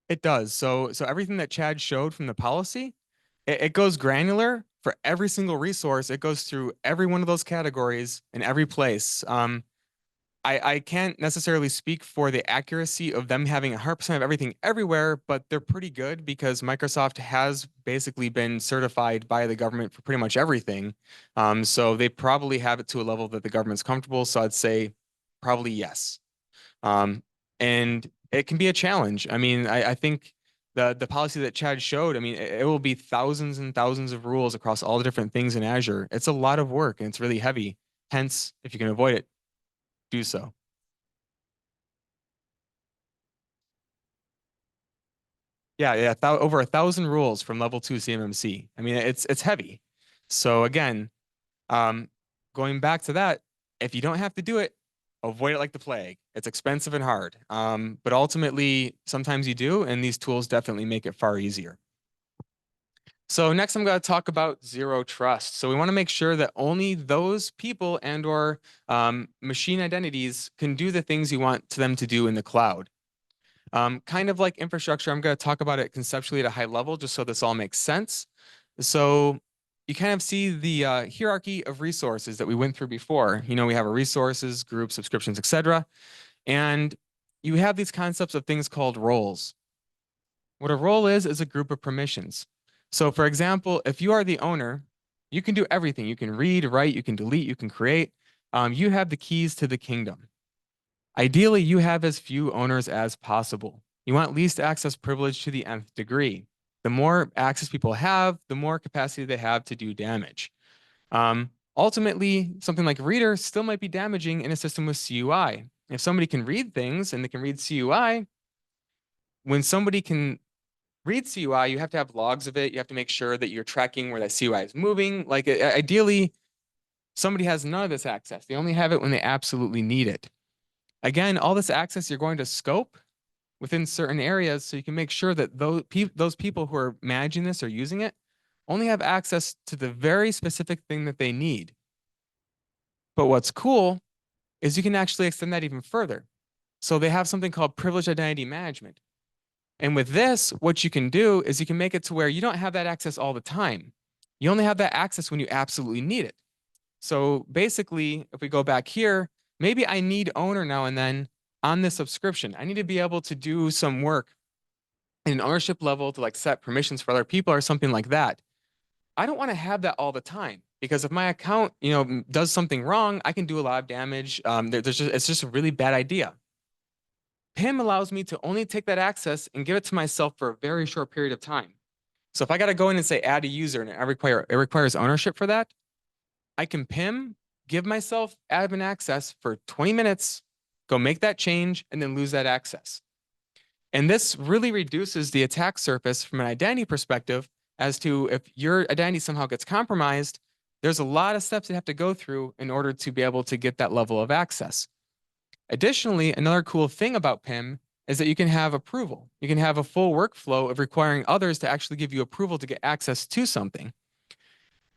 It does. So everything that Chad showed from the policy, it goes granular for every single resource. It goes through every one of those categories in every place. I can't necessarily speak for the accuracy of them having 100% of everything everywhere, but they're pretty good because Microsoft has basically been certified by the government for pretty much everything. So they probably have it to a level that the government's comfortable. So I'd say probably yes. And it can be a challenge. I mean, I think the policy that Chad showed, I mean, it will be thousands and thousands of rules across all the different things in Azure. It's a lot of work and it's really heavy. Hence, if you can avoid it, do so. Yeah, over 1,000 rules from level 2 CMMC. I mean, it's heavy. So again, going back to that, if you don't have to do it, avoid it like the plague. It's expensive and hard. But ultimately, sometimes you do, and these tools definitely make it far easier. So next I'm going to talk about zero trust. So we want to make sure that only those people and or machine identities can do the things you want them to do in the cloud. Kind of like infrastructure, I'm going to talk about it conceptually at a high level, just so this all makes sense. So you kind of see the hierarchy of resources that we went through before. You know, we have our resources, groups, subscriptions, etc. And you have these concepts of things called roles. What a role is a group of permissions. So for example, if you are the owner, you can do everything. You can read, write, you can delete, you can create. You have the keys to the kingdom. Ideally, you have as few owners as possible. You want least access privilege to the nth degree. The more access people have, the more capacity they have to do damage. Ultimately, something like reader still might be damaging in a system with CUI. If somebody can read things and they can read CUI, when somebody can read CUI, you have to have logs of it. You have to make sure that you're tracking where that CUI is moving. Like ideally, somebody has none of this access. They only have it when they absolutely need it. Again, all this access you're going to scope within certain areas so you can make sure that those people who are managing this or using it only have access to the very specific thing that they need. But what's cool is you can actually extend that even further. So they have something called privileged identity management. And with this, what you can do is you can make it to where you don't have that access all the time. You only have that access when you absolutely need it. So basically, if we go back here, maybe I need owner now and then on this subscription. I need to be able to do some work in an ownership level to like set permissions for other people or something like that. I don't want to have that all the time because if my account, you know, does something wrong, I can do a lot of damage. It's just a really bad idea. PIM allows me to only take that access and give it to myself for a very short period of time. So if I got to go in and say add a user and it requires ownership for that, I can PIM, give myself admin access for 20 minutes, go make that change, and then lose that access. And this really reduces the attack surface from an identity perspective as to if your identity somehow gets compromised, there's a lot of steps you have to go through in order to be able to get that level of access. Additionally, another cool thing about PIM is that you can have approval. You can have a full workflow of requiring others to actually give you approval to get access to something.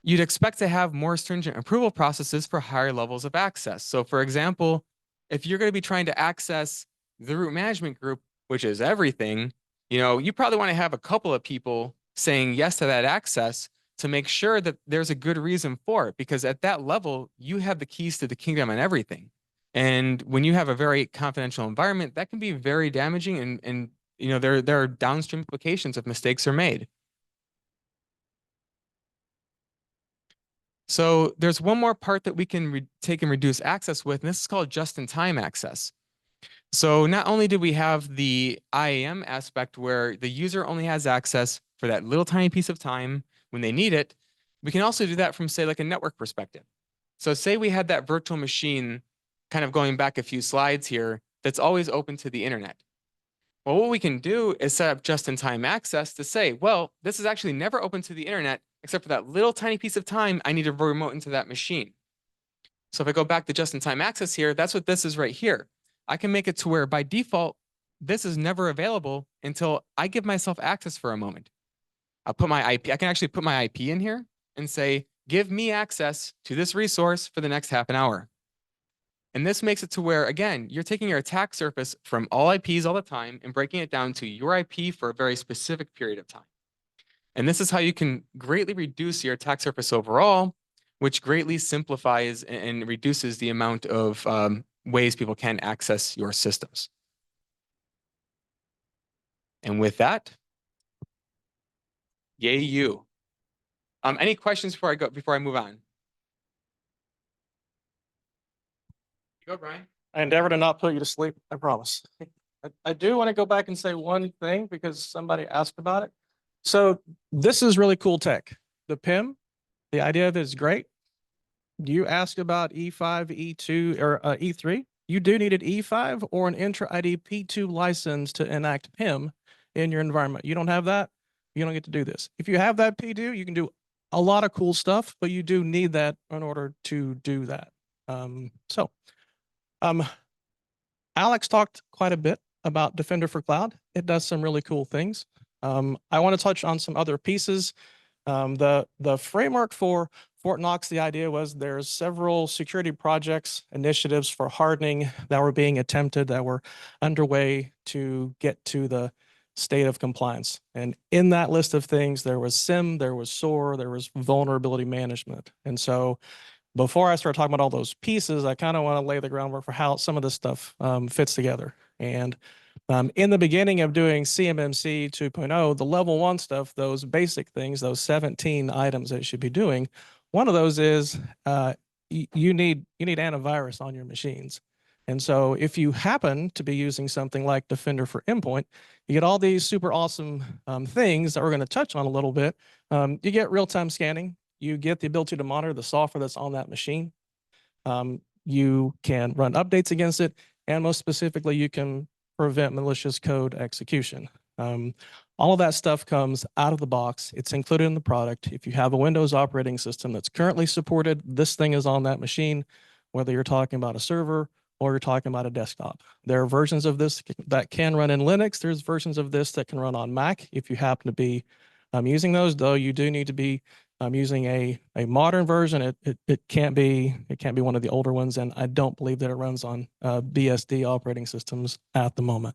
You'd expect to have more stringent approval processes for higher levels of access. So for example, if you're going to be trying to access the root management group, which is everything, you know, you probably want to have a couple of people saying yes to that access to make sure that there's a good reason for it, because at that level, you have the keys to the kingdom and everything. And when you have a very confidential environment, that can be very damaging and you know, there are downstream implications if mistakes are made. So there's one more part that we can take and reduce access with, and this is called just-in-time access. So not only do we have the IAM aspect where the user only has access for that little tiny piece of time when they need it, we can also do that from, say, like a network perspective. So say we had that virtual machine kind of going back a few slides here that's always open to the internet. Well, what we can do is set up just-in-time access to say, well, this is actually never open to the internet except for that little tiny piece of time I need to remote into that machine. So if I go back to just-in-time access here, that's what this is right here. I can make it to where by default, this is never available until I give myself access for a moment. I'll put my IP, I can actually put my IP in here and say, give me access to this resource for the next half an hour. And this makes it to where, again, you're taking your attack surface from all IPs all the time and breaking it down to your IP for a very specific period of time. And this is how you can greatly reduce your attack surface overall, which greatly simplifies and reduces the amount of ways people can access your systems. And with that, yay you. Any questions before I move on? Go, Brian. I endeavor to not put you to sleep, I promise. I do want to go back and say one thing because somebody asked about it. So this is really cool tech. The PIM, the idea of it is great. You asked about E5, E2, or E3. You do need an E5 or an intra-ID P2 license to enact PIM in your environment. You don't have that, you don't get to do this. If you have that P2, you can do a lot of cool stuff, but you do need that in order to do that. Alex talked quite a bit about Defender for Cloud. It does some really cool things. I want to touch on some other pieces. The framework for Fort Knox, the idea was there's several security projects, initiatives for hardening that were being attempted, that were underway to get to the state of compliance. And in that list of things, there was SIM, there was SOAR, there was vulnerability management. And so before I start talking about all those pieces, I kind of want to lay the groundwork for how some of this stuff fits together. And in the beginning of doing CMMC 2.0, the level 1 stuff, those basic things, those 17 items that you should be doing, one of those is you need antivirus on your machines. And so if you happen to be using something like Defender for Endpoint, you get all these super awesome things that we're going to touch on a little bit. You get real-time scanning. You get the ability to monitor the software that's on that machine. You can run updates against it. And most specifically, you can prevent malicious code execution. All of that stuff comes out of the box. It's included in the product. If you have a Windows operating system that's currently supported, this thing is on that machine, whether you're talking about a server or you're talking about a desktop. There are versions of this that can run in Linux. There's versions of this that can run on Mac. If you happen to be using those, though, you do need to be using a modern version. It can't be one of the older ones, and I don't believe that it runs on BSD operating systems at the moment.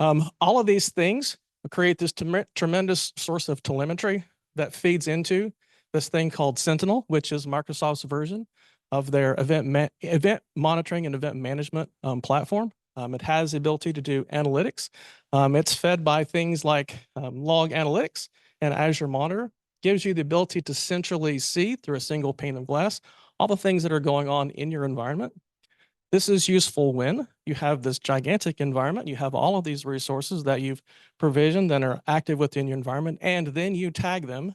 All of these things create this tremendous source of telemetry that feeds into this thing called Sentinel, which is Microsoft's version of their event monitoring and event management platform. It has the ability to do analytics. It's fed by things like log analytics, and Azure Monitor gives you the ability to centrally see through a single pane of glass all the things that are going on in your environment. This is useful when you have this gigantic environment, you have all of these resources that you've provisioned and are active within your environment, and then you tag them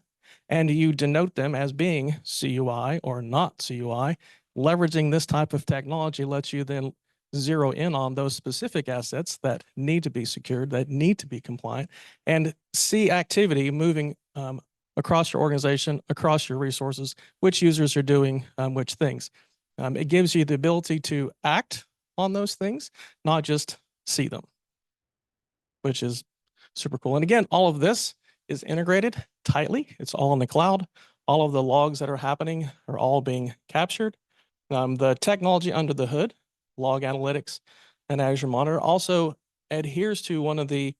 and you denote them as being CUI or not CUI. Leveraging this type of technology lets you then zero in on those specific assets that need to be secured, that need to be compliant, and see activity moving across your organization, across your resources, which users are doing which things. It gives you the ability to act on those things, not just see them, which is super cool. And again, all of this is integrated tightly. It's all in the cloud. All of the logs that are happening are all being captured. The technology under the hood, log analytics and Azure Monitor, also adheres to one of the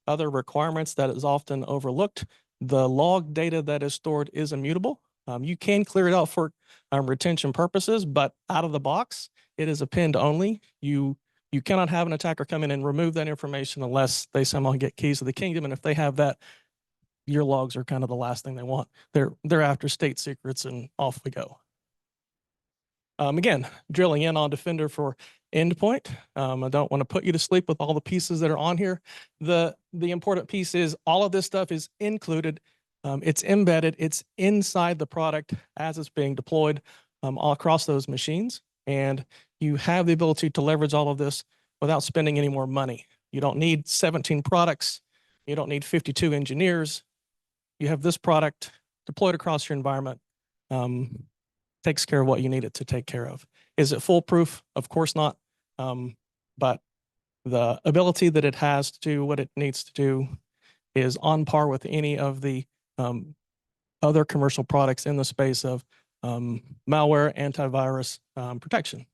other requirements that is often overlooked. The log data that is stored is immutable. You can clear it out for retention purposes, but out of the box, it is append only. You cannot have an attacker come in and remove that information unless they somehow get keys to the kingdom. And if they have that, your logs are kind of the last thing they want. They're after state secrets, and off we go. Again, drilling in on Defender for Endpoint. I don't want to put you to sleep with all the pieces that are on here. The important piece is all of this stuff is included. It's embedded. It's inside the product as it's being deployed all across those machines. And you have the ability to leverage all of this without spending any more money. You don't need 17 products. You don't need 52 engineers. You have this product deployed across your environment. Takes care of what you need it to take care of. Is it foolproof? Of course not. But the ability that it has to do what it needs to do is on par with any of the other commercial products in the space of malware, antivirus protection.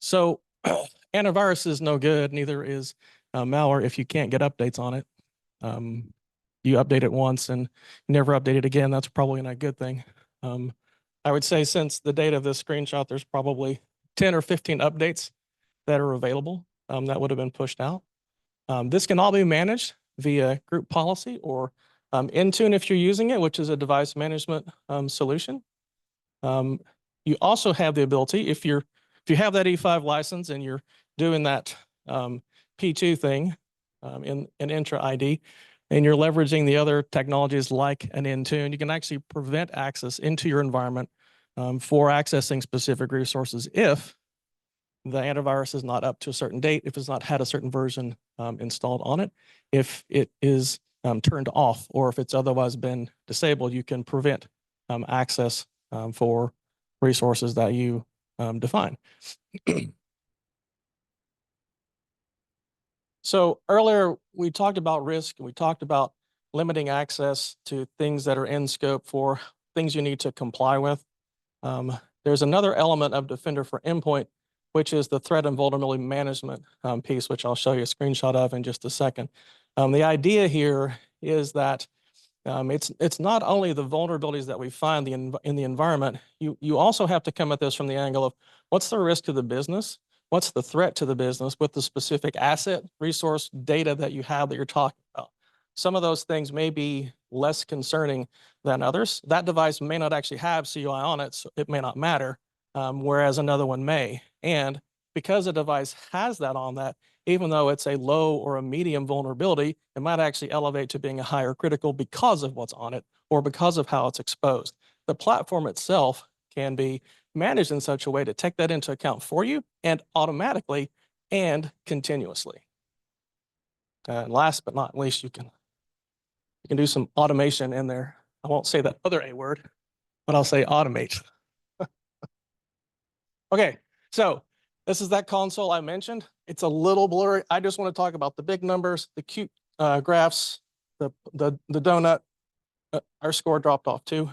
So antivirus is no good, neither is malware, if you can't get updates on it, you update it once and never update it again, that's probably not a good thing. I would say since the date of this screenshot, there's probably 10 or 15 updates that are available that would have been pushed out. This can all be managed via group policy or Intune if you're using it, which is a device management solution. You also have the ability, if you have that E5 license and you're doing that P2 thing in Intra ID, and you're leveraging the other technologies like an Intune, you can actually prevent access into your environment for accessing specific resources if the antivirus is not up to a certain date, if it's not had a certain version installed on it, if it is turned off, or if it's otherwise been disabled, you can prevent access for resources that you define. So earlier we talked about risk, and we talked about limiting access to things that are in scope for things you need to comply with. There's another element of Defender for Endpoint, which is the threat and vulnerability management piece, which I'll show you a screenshot of in just a second. The idea here is that it's not only the vulnerabilities that we find in the environment, you also have to come at this from the angle of what's the risk to the business? What's the threat to the business with the specific asset, resource, data that you have that you're talking about? Some of those things may be less concerning than others. That device may not actually have CUI on it, so it may not matter, whereas another one may. And because a device has that on that, even though it's a low or a medium vulnerability, it might actually elevate to being a higher critical because of what's on it or because of how it's exposed. The platform itself can be managed in such a way to take that into account for you and automatically and continuously. And last but not least, you can do some automation in there. I won't say that other A word, but I'll say automate. Okay, so this is that console I mentioned. It's a little blurry. I just want to talk about the big numbers, the cute graphs, the donut. Our score dropped off too.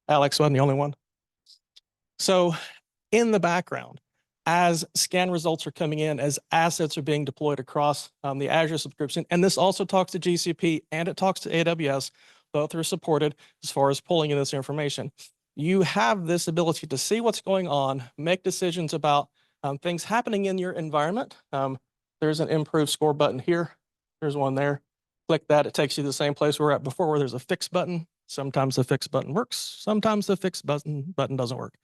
Alex wasn't the only one. So in the background, as scan results are coming in, as assets are being deployed across the Azure subscription, and this also talks to GCP and it talks to AWS, both are supported as far as pulling in this information. You have this ability to see what's going on, make decisions about things happening in your environment. There's an improve score button here. There's one there. Click that, it takes you to the same place we were at before where there's a fix button. Sometimes the fix button works, sometimes the fix button doesn't work.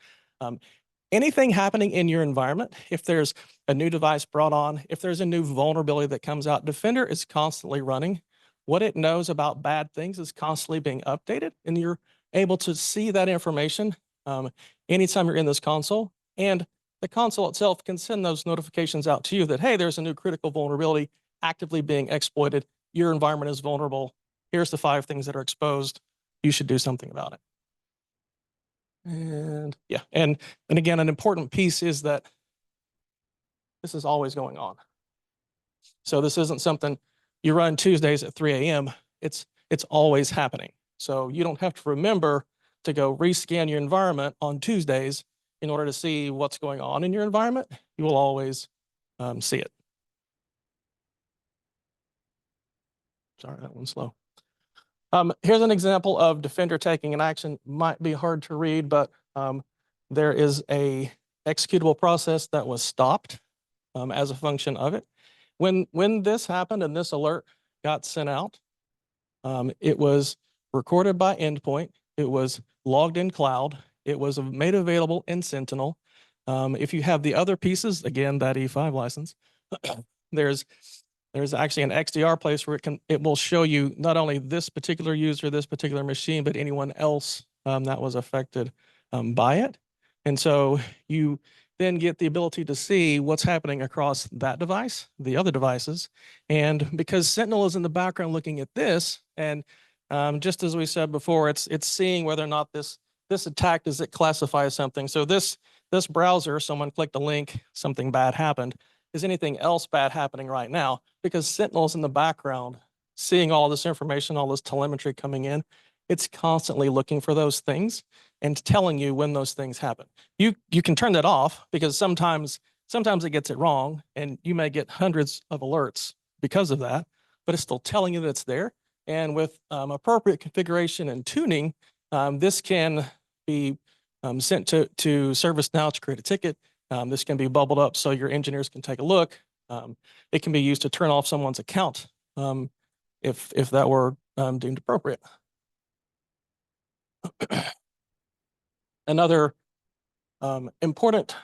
Anything happening in your environment, if there's a new device brought on, if there's a new vulnerability that comes out, Defender is constantly running. What it knows about bad things is constantly being updated, and you're able to see that information anytime you're in this console. And the console itself can send those notifications out to you that, hey, there's a new critical vulnerability actively being exploited. Your environment is vulnerable. Here's the 5 things that are exposed. You should do something about it. And yeah, and again, an important piece is that this is always going on. So this isn't something you run Tuesdays at 3 a.m. It's always happening. So you don't have to remember to go rescan your environment on Tuesdays in order to see what's going on in your environment. You will always see it. Sorry, that one's slow. Here's an example of Defender taking an action. Might be hard to read, but there is a executable process that was stopped as a function of it. When this happened and this alert got sent out, it was recorded by endpoint. It was logged in cloud. It was made available in Sentinel. If you have the other pieces, again, that E5 license, there's actually an XDR place where it will show you not only this particular user, this particular machine, but anyone else that was affected by it. And so you then get the ability to see what's happening across that device, the other devices. And because Sentinel is in the background looking at this, and just as we said before, it's seeing whether or not this attack, does it classify as something? So this browser, someone clicked a link, something bad happened. Is anything else bad happening right now? Because Sentinel's in the background, seeing all this information, all this telemetry coming in, it's constantly looking for those things and telling you when those things happen. You can turn that off because sometimes Sometimes it gets it wrong, and you may get hundreds of alerts because of that, but it's still telling you that it's there. And with appropriate configuration and tuning, this can be sent to ServiceNow to create a ticket. This can be bubbled up so your engineers can take a look. It can be used to turn off someone's account if that were deemed appropriate. Another important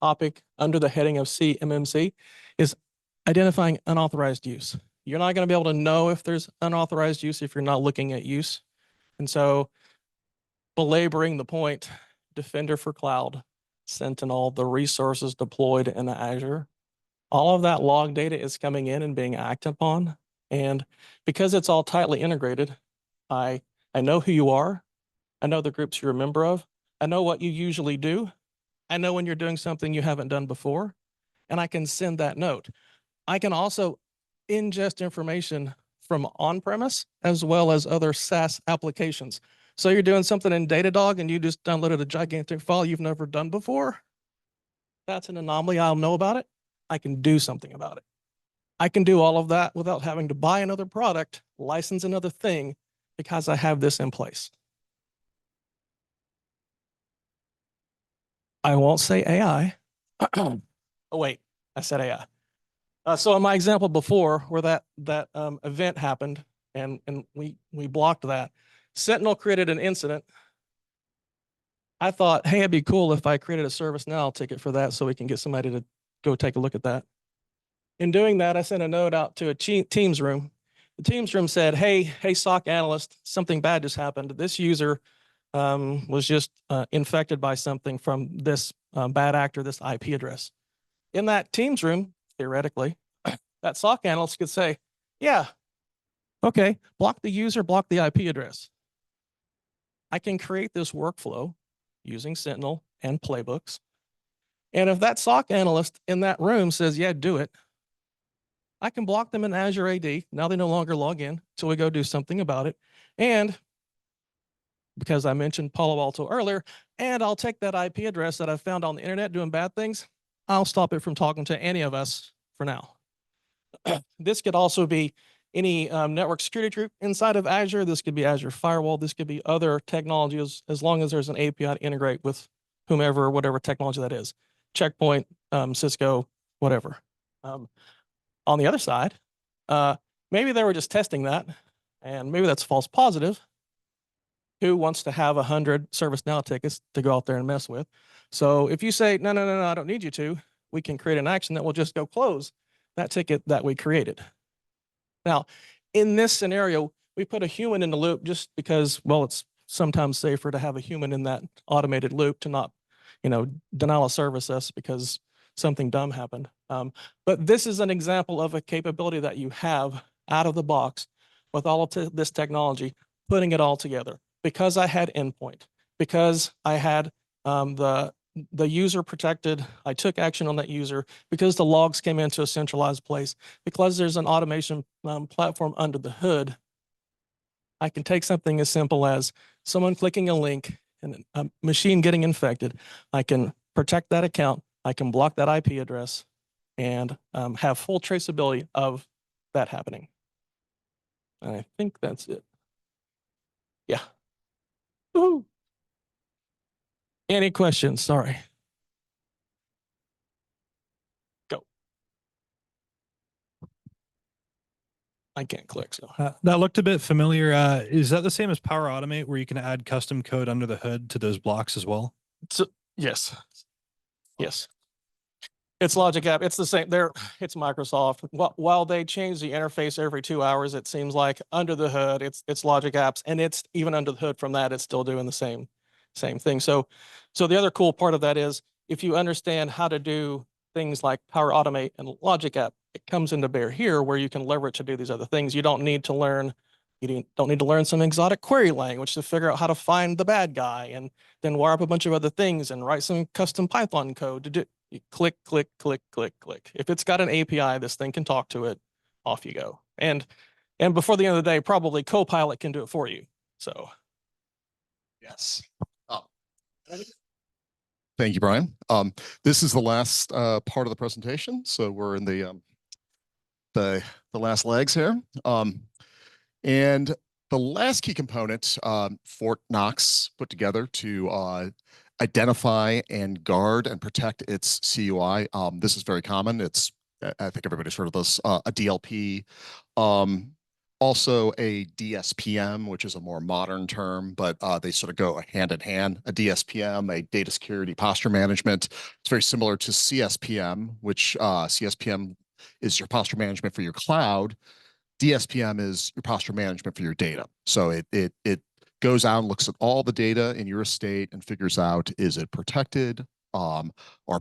topic under the heading of CMMC is identifying unauthorized use. You're not going to be able to know if there's unauthorized use if you're not looking at use. And so belaboring the point, Defender for Cloud, Sentinel, the resources deployed in Azure, all of that log data is coming in and being acted upon. And because it's all tightly integrated, I know who you are. I know the groups you're a member of. I know what you usually do. I know when you're doing something you haven't done before, and I can send that note. I can also ingest information from on-premise as well as other SaaS applications. So you're doing something in Datadog and you just downloaded a gigantic file you've never done before. That's an anomaly. I'll know about it. I can do something about it. I can do all of that without having to buy another product, license another thing, because I have this in place. I won't say AI. Oh, wait, I said AI. So in my example before, where that event happened and we blocked that, Sentinel created an incident. I thought, hey, it'd be cool if I created a ServiceNow ticket for that so we can get somebody to go take a look at that. In doing that, I sent a note out to a Teams room. The Teams room said, hey, SOC analyst, something bad just happened. This user was just infected by something from this bad actor, this IP address. In that Teams room, theoretically, that SOC analyst could say, yeah, okay, block the user, block the IP address. I can create this workflow using Sentinel and playbooks. And if that SOC analyst in that room says, yeah, do it, I can block them in Azure AD. Now they no longer log in until we go do something about it. And because I mentioned Palo Alto earlier, and I'll take that IP address that I found on the internet doing bad things, I'll stop it from talking to any of us for now. This could also be any network security group inside of Azure. This could be Azure Firewall. This could be other technologies, as long as there's an API to integrate with whomever, whatever technology that is. Checkpoint, Cisco, whatever. On the other side, maybe they were just testing that, and maybe that's false positive. Who wants to have 100 ServiceNow tickets to go out there and mess with? So if you say, no, I don't need you to, we can create an action that will just go close that ticket that we created. Now, in this scenario, we put a human in the loop just because, well, it's sometimes safer to have a human in that automated loop to not, denial of service us because something dumb happened. But this is an example of a capability that you have out of the box with all of this technology, putting it all together. Because I had endpoint, because I had the user protected, I took action on that user, because the logs came into a centralized place, because there's an automation platform under the hood, I can take something as simple as someone clicking a link and a machine getting infected. I can protect that account. I can block that IP address and have full traceability of that happening. And I think that's it. Yeah. Woo-hoo. Any questions? Sorry. Go. I can't click, so. That looked a bit familiar. Is that the same as Power Automate, where you can add custom code under the hood to those blocks as well? So, yes. Yes. It's Logic App. It's the same. It's Microsoft. While they change the interface every 2 hours, it seems like under the hood, it's Logic Apps, and it's even under the hood from that, it's still doing the same thing. So the other cool part of that is if you understand how to do things like Power Automate and Logic App, it comes into bear here where you can leverage to do these other things. You don't need to learn some exotic query language to figure out how to find the bad guy and then wire up a bunch of other things and write some custom Python code to do. You click, click, click, click, click. If it's got an API, this thing can talk to it. Off you go. And before the end of the day, probably Copilot can do it for you. So, Yes. Thank you, Brian. This is the last part of the presentation, so we're in the last legs here. And the last key component Fort Knox put together to identify and guard and protect its CUI. This is very common. I think everybody's heard of this, a DLP. Also a DSPM, which is a more modern term, but they sort of go hand in hand. A DSPM, a data security posture management. It's very similar to CSPM, which CSPM is your posture management for your cloud. DSPM is your posture management for your data. So it goes out and looks at all the data in your estate and figures out, is it protected? Are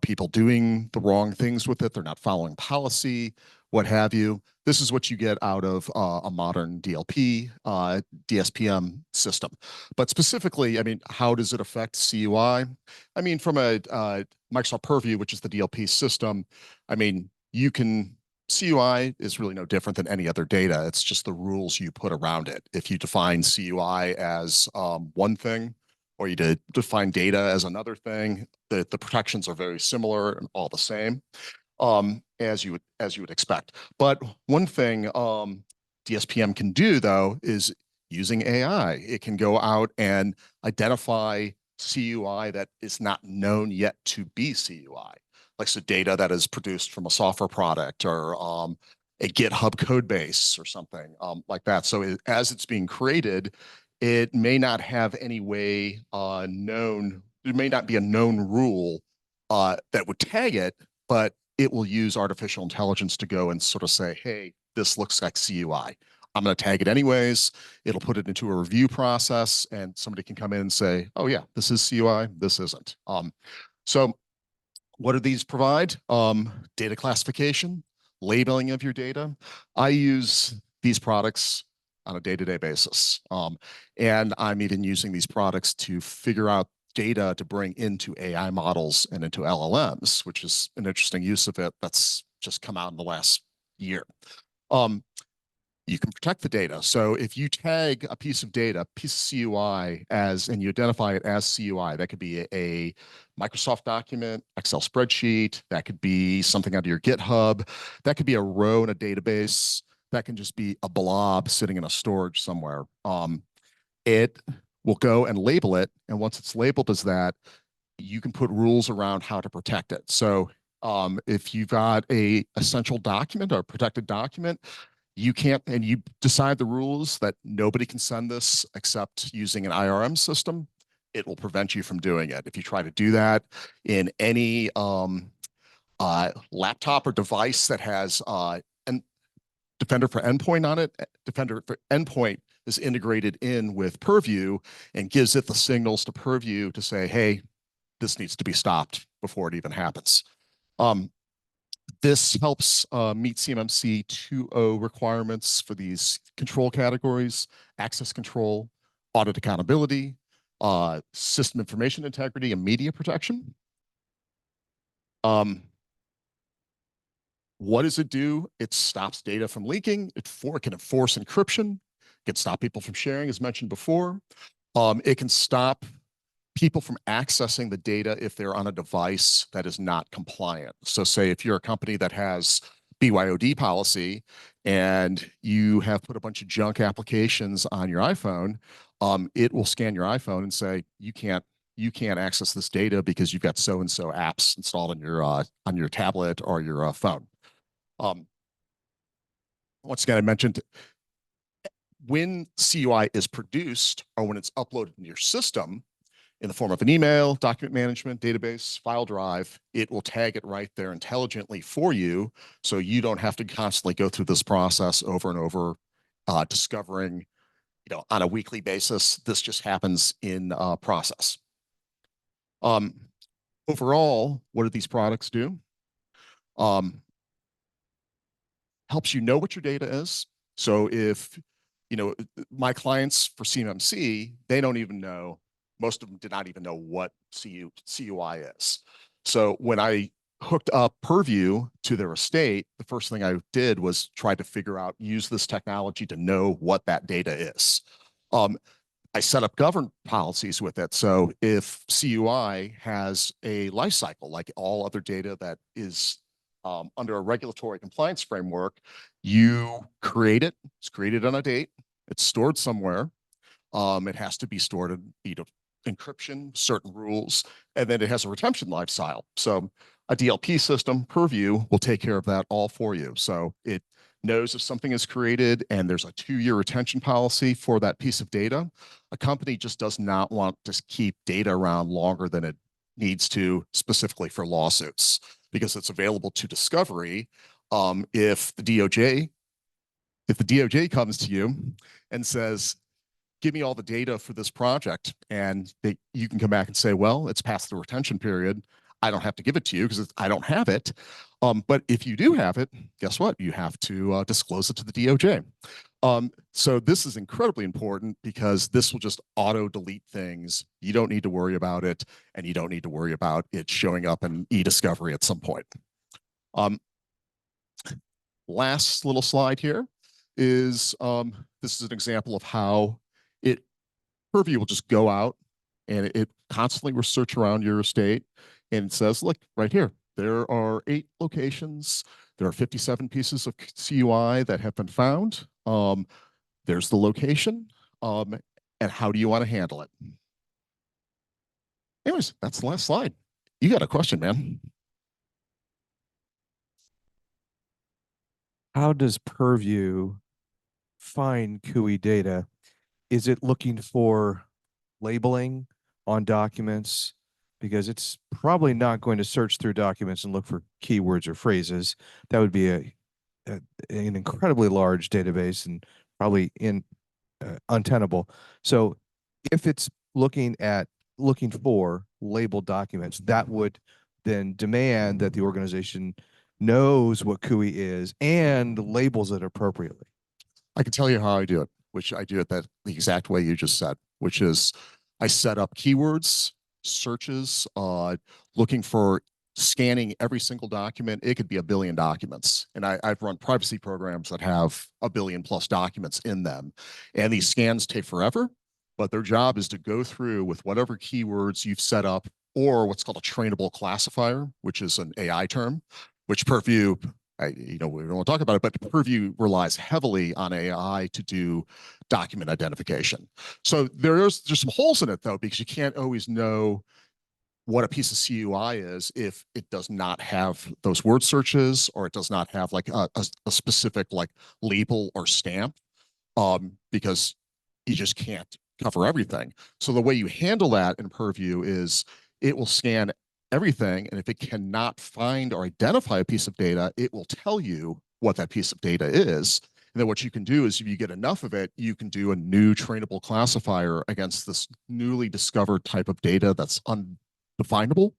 people doing the wrong things with it? They're not following policy, what have you. This is what you get out of a modern DLP, DSPM system. But specifically, I mean, how does it affect CUI? I mean, from a Microsoft Purview, which is the DLP system, I mean, CUI is really no different than any other data. It's just the rules you put around it. If you define CUI as one thing, or you define data as another thing, the protections are very similar and all the same, as you would expect. But one thing DSPM can do, though, is using AI. It can go out and identify CUI that is not known yet to be CUI, like so data that is produced from a software product or a GitHub code base or something like that. So as it's being created, it may not have any way known. There may not be a known rule that would tag it, but it will use artificial intelligence to go and sort of say, hey, this looks like CUI. I'm going to tag it anyways. It'll put it into a review process, and somebody can come in and say, oh yeah, this is CUI, this isn't. So what do these provide? Data classification, labeling of your data. I use these products on a day-to-day basis. And I'm even using these products to figure out data to bring into AI models and into LLMs, which is an interesting use of it that's just come out in the last year. You can protect the data. So if you tag a piece of data, piece of CUI and you identify it as CUI, that could be a Microsoft document, Excel spreadsheet, that could be something out of your GitHub, that could be a row in a database, that can just be a blob sitting in a storage somewhere. It will go and label it, and once it's labeled as that, you can put rules around how to protect it. So if you've got a essential document or a protected document, you can't, and you decide the rules that nobody can send this except using an IRM system, it will prevent you from doing it. If you try to do that in any laptop or device that has Defender for Endpoint on it, Defender for Endpoint is integrated in with Purview and gives it the signals to Purview to say, hey, this needs to be stopped before it even happens. This helps meet CMMC 2.0 requirements for these control categories: access control, audit accountability, system information integrity, and media protection. What does it do? It stops data from leaking. It can enforce encryption. It can stop people from sharing, as mentioned before. It can stop people from accessing the data if they're on a device that is not compliant. So say if you're a company that has BYOD policy and you have put a bunch of junk applications on your iPhone, it will scan your iPhone and say, you can't access this data because you've got so-and-so apps installed on your tablet or your phone. Once again, I mentioned when CUI is produced or when it's uploaded into your system in the form of an email, document management, database, file drive, it will tag it right there intelligently for you, so you don't have to constantly go through this process over and over, discovering, on a weekly basis. This just happens in process. Overall, what do these products do? Helps you know what your data is. So if, my clients for CMMC, they don't even know, most of them did not even know what CUI is. So when I hooked up Purview to their estate, the first thing I did was try to use this technology to know what that data is. I set up govern policies with it. So if CUI has a life cycle, like all other data that is under a regulatory compliance framework, you create it. It's created on a date. It's stored somewhere. It has to be stored in encryption, certain rules, and then it has a retention life cycle. So a DLP system, Purview, will take care of that all for you. So it knows if something is created and there's a 2-year retention policy for that piece of data. A company just does not want to keep data around longer than it needs to, specifically for lawsuits, because it's available to discovery. If the DOJ comes to you and says, give me all the data for this project, and you can come back and say, well, it's past the retention period. I don't have to give it to you because I don't have it. But if you do have it, guess what? You have to disclose it to the DOJ. So this is incredibly important because this will just auto delete things. You don't need to worry about it, and you don't need to worry about it showing up in e-discovery at some point. Last little slide here is this is an example of how Purview will just go out and it constantly will search around your estate, and it says, look, right here, there are 8 locations. There are 57 pieces of CUI that have been found. There's the location, and how do you want to handle it? Anyways, that's the last slide. You got a question, man. How does Purview find CUI data? Is it looking for labeling on documents? Because it's probably not going to search through documents and look for keywords or phrases. That would be an incredibly large database and probably untenable. So if it's looking for labeled documents, that would then demand that the organization knows what CUI is and labels it appropriately. I can tell you how I do it, which I do it the exact way you just said, which is I set up keywords, searches, looking for scanning every single document. It could be 1 billion documents. And I've run privacy programs that have 1 billion plus documents in them. And these scans take forever, but their job is to go through with whatever keywords you've set up, or what's called a trainable classifier, which is an AI term, which Purview, we don't want to talk about it, but Purview relies heavily on AI to do document identification. So there's some holes in it, though, because you can't always know what a piece of CUI is if it does not have those word searches, or it does not have like a specific like label or stamp, because you just can't cover everything. So the way you handle that in Purview is it will scan everything, and if it cannot find or identify a piece of data, it will tell you what that piece of data is. And then what you can do is, if you get enough of it, you can do a new trainable classifier against this newly discovered type of data that's undefinable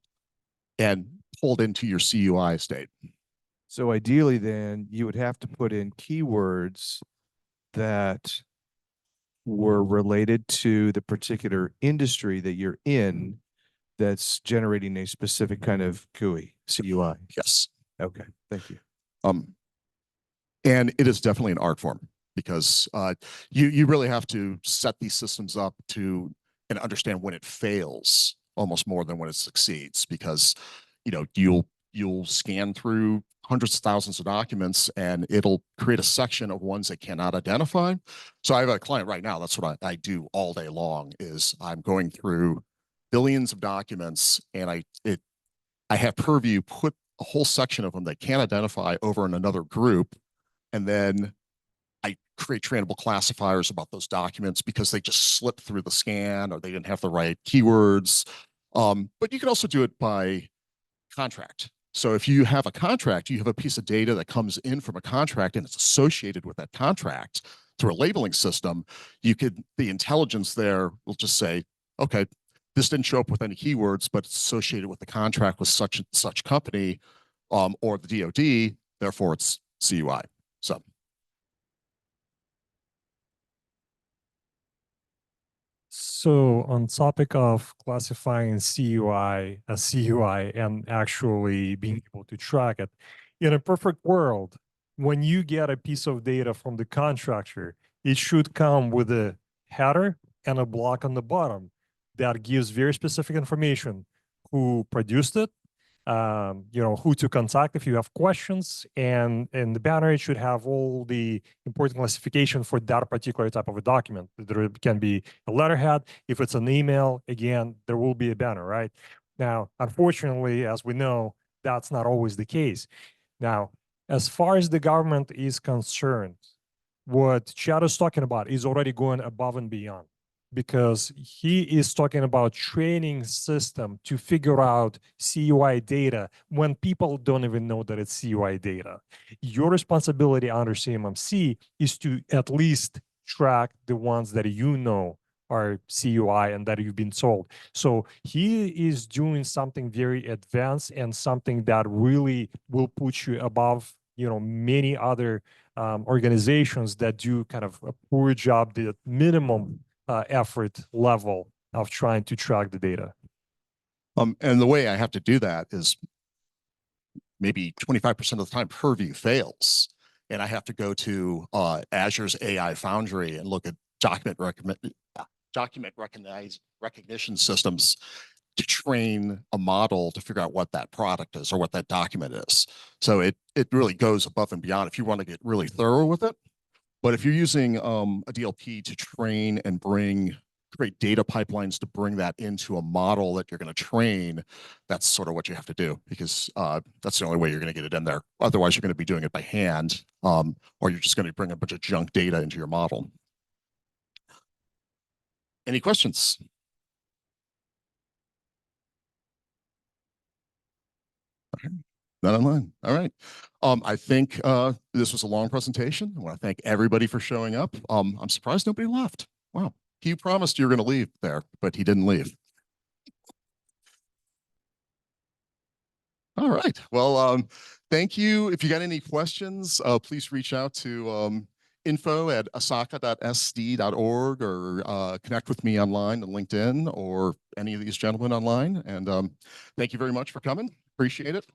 and pulled into your CUI state. So ideally then you would have to put in keywords that were related to the particular industry that you're in that's generating a specific kind of CUI. Yes. Okay, thank you. And it is definitely an art form, because you really have to set these systems up to and understand when it fails almost more than when it succeeds, because you'll scan through hundreds of thousands of documents and it'll create a section of ones it cannot identify. So I have a client right now, that's what I do all day long, is I'm going through billions of documents, and I have Purview put a whole section of them that can't identify over in another group, and then I create trainable classifiers about those documents because they just slipped through the scan or they didn't have the right keywords. But you can also do it by contract. So if you have a contract, you have a piece of data that comes in from a contract and it's associated with that contract through a labeling system, the intelligence there will just say, okay, this didn't show up with any keywords, but it's associated with the contract with such and such company, or the DoD, therefore it's CUI. So on topic of classifying CUI as CUI and actually being able to track it, in a perfect world, when you get a piece of data from the contractor, it should come with a header and a block on the bottom that gives very specific information: who produced it, who to contact if you have questions, and the banner, it should have all the important classification for that particular type of a document. There can be a letterhead. If it's an email, again, there will be a banner, right? Now, unfortunately, as we know, that's not always the case. Now, as far as the government is concerned, what Chad is talking about is already going above and beyond, because he is talking about training system to figure out CUI data when people don't even know that it's CUI data. Your responsibility under CMMC is to at least track the ones that you know are CUI and that you've been told. So he is doing something very advanced and something that really will put you above, many other organizations that do kind of a poor job, the minimum effort level of trying to track the data. And the way I have to do that is maybe 25% of the time Purview fails. And I have to go to Azure's AI Foundry and look at document recognition systems to train a model to figure out what that product is or what that document is. So it really goes above and beyond if you want to get really thorough with it. But if you're using a DLP to train and create data pipelines to bring that into a model that you're going to train, that's sort of what you have to do, because that's the only way you're going to get it in there. Otherwise, you're going to be doing it by hand, or you're just going to bring a bunch of junk data into your model. Any questions? Okay. Not online. All right. I think this was a long presentation. I want to thank everybody for showing up. I'm surprised nobody left. Wow. He promised you were going to leave there, but he didn't leave. All right. Well, thank you. If you got any questions, please reach out to info@isaca.sd.org or connect with me online on LinkedIn or any of these gentlemen online. And thank you very much for coming. Appreciate it.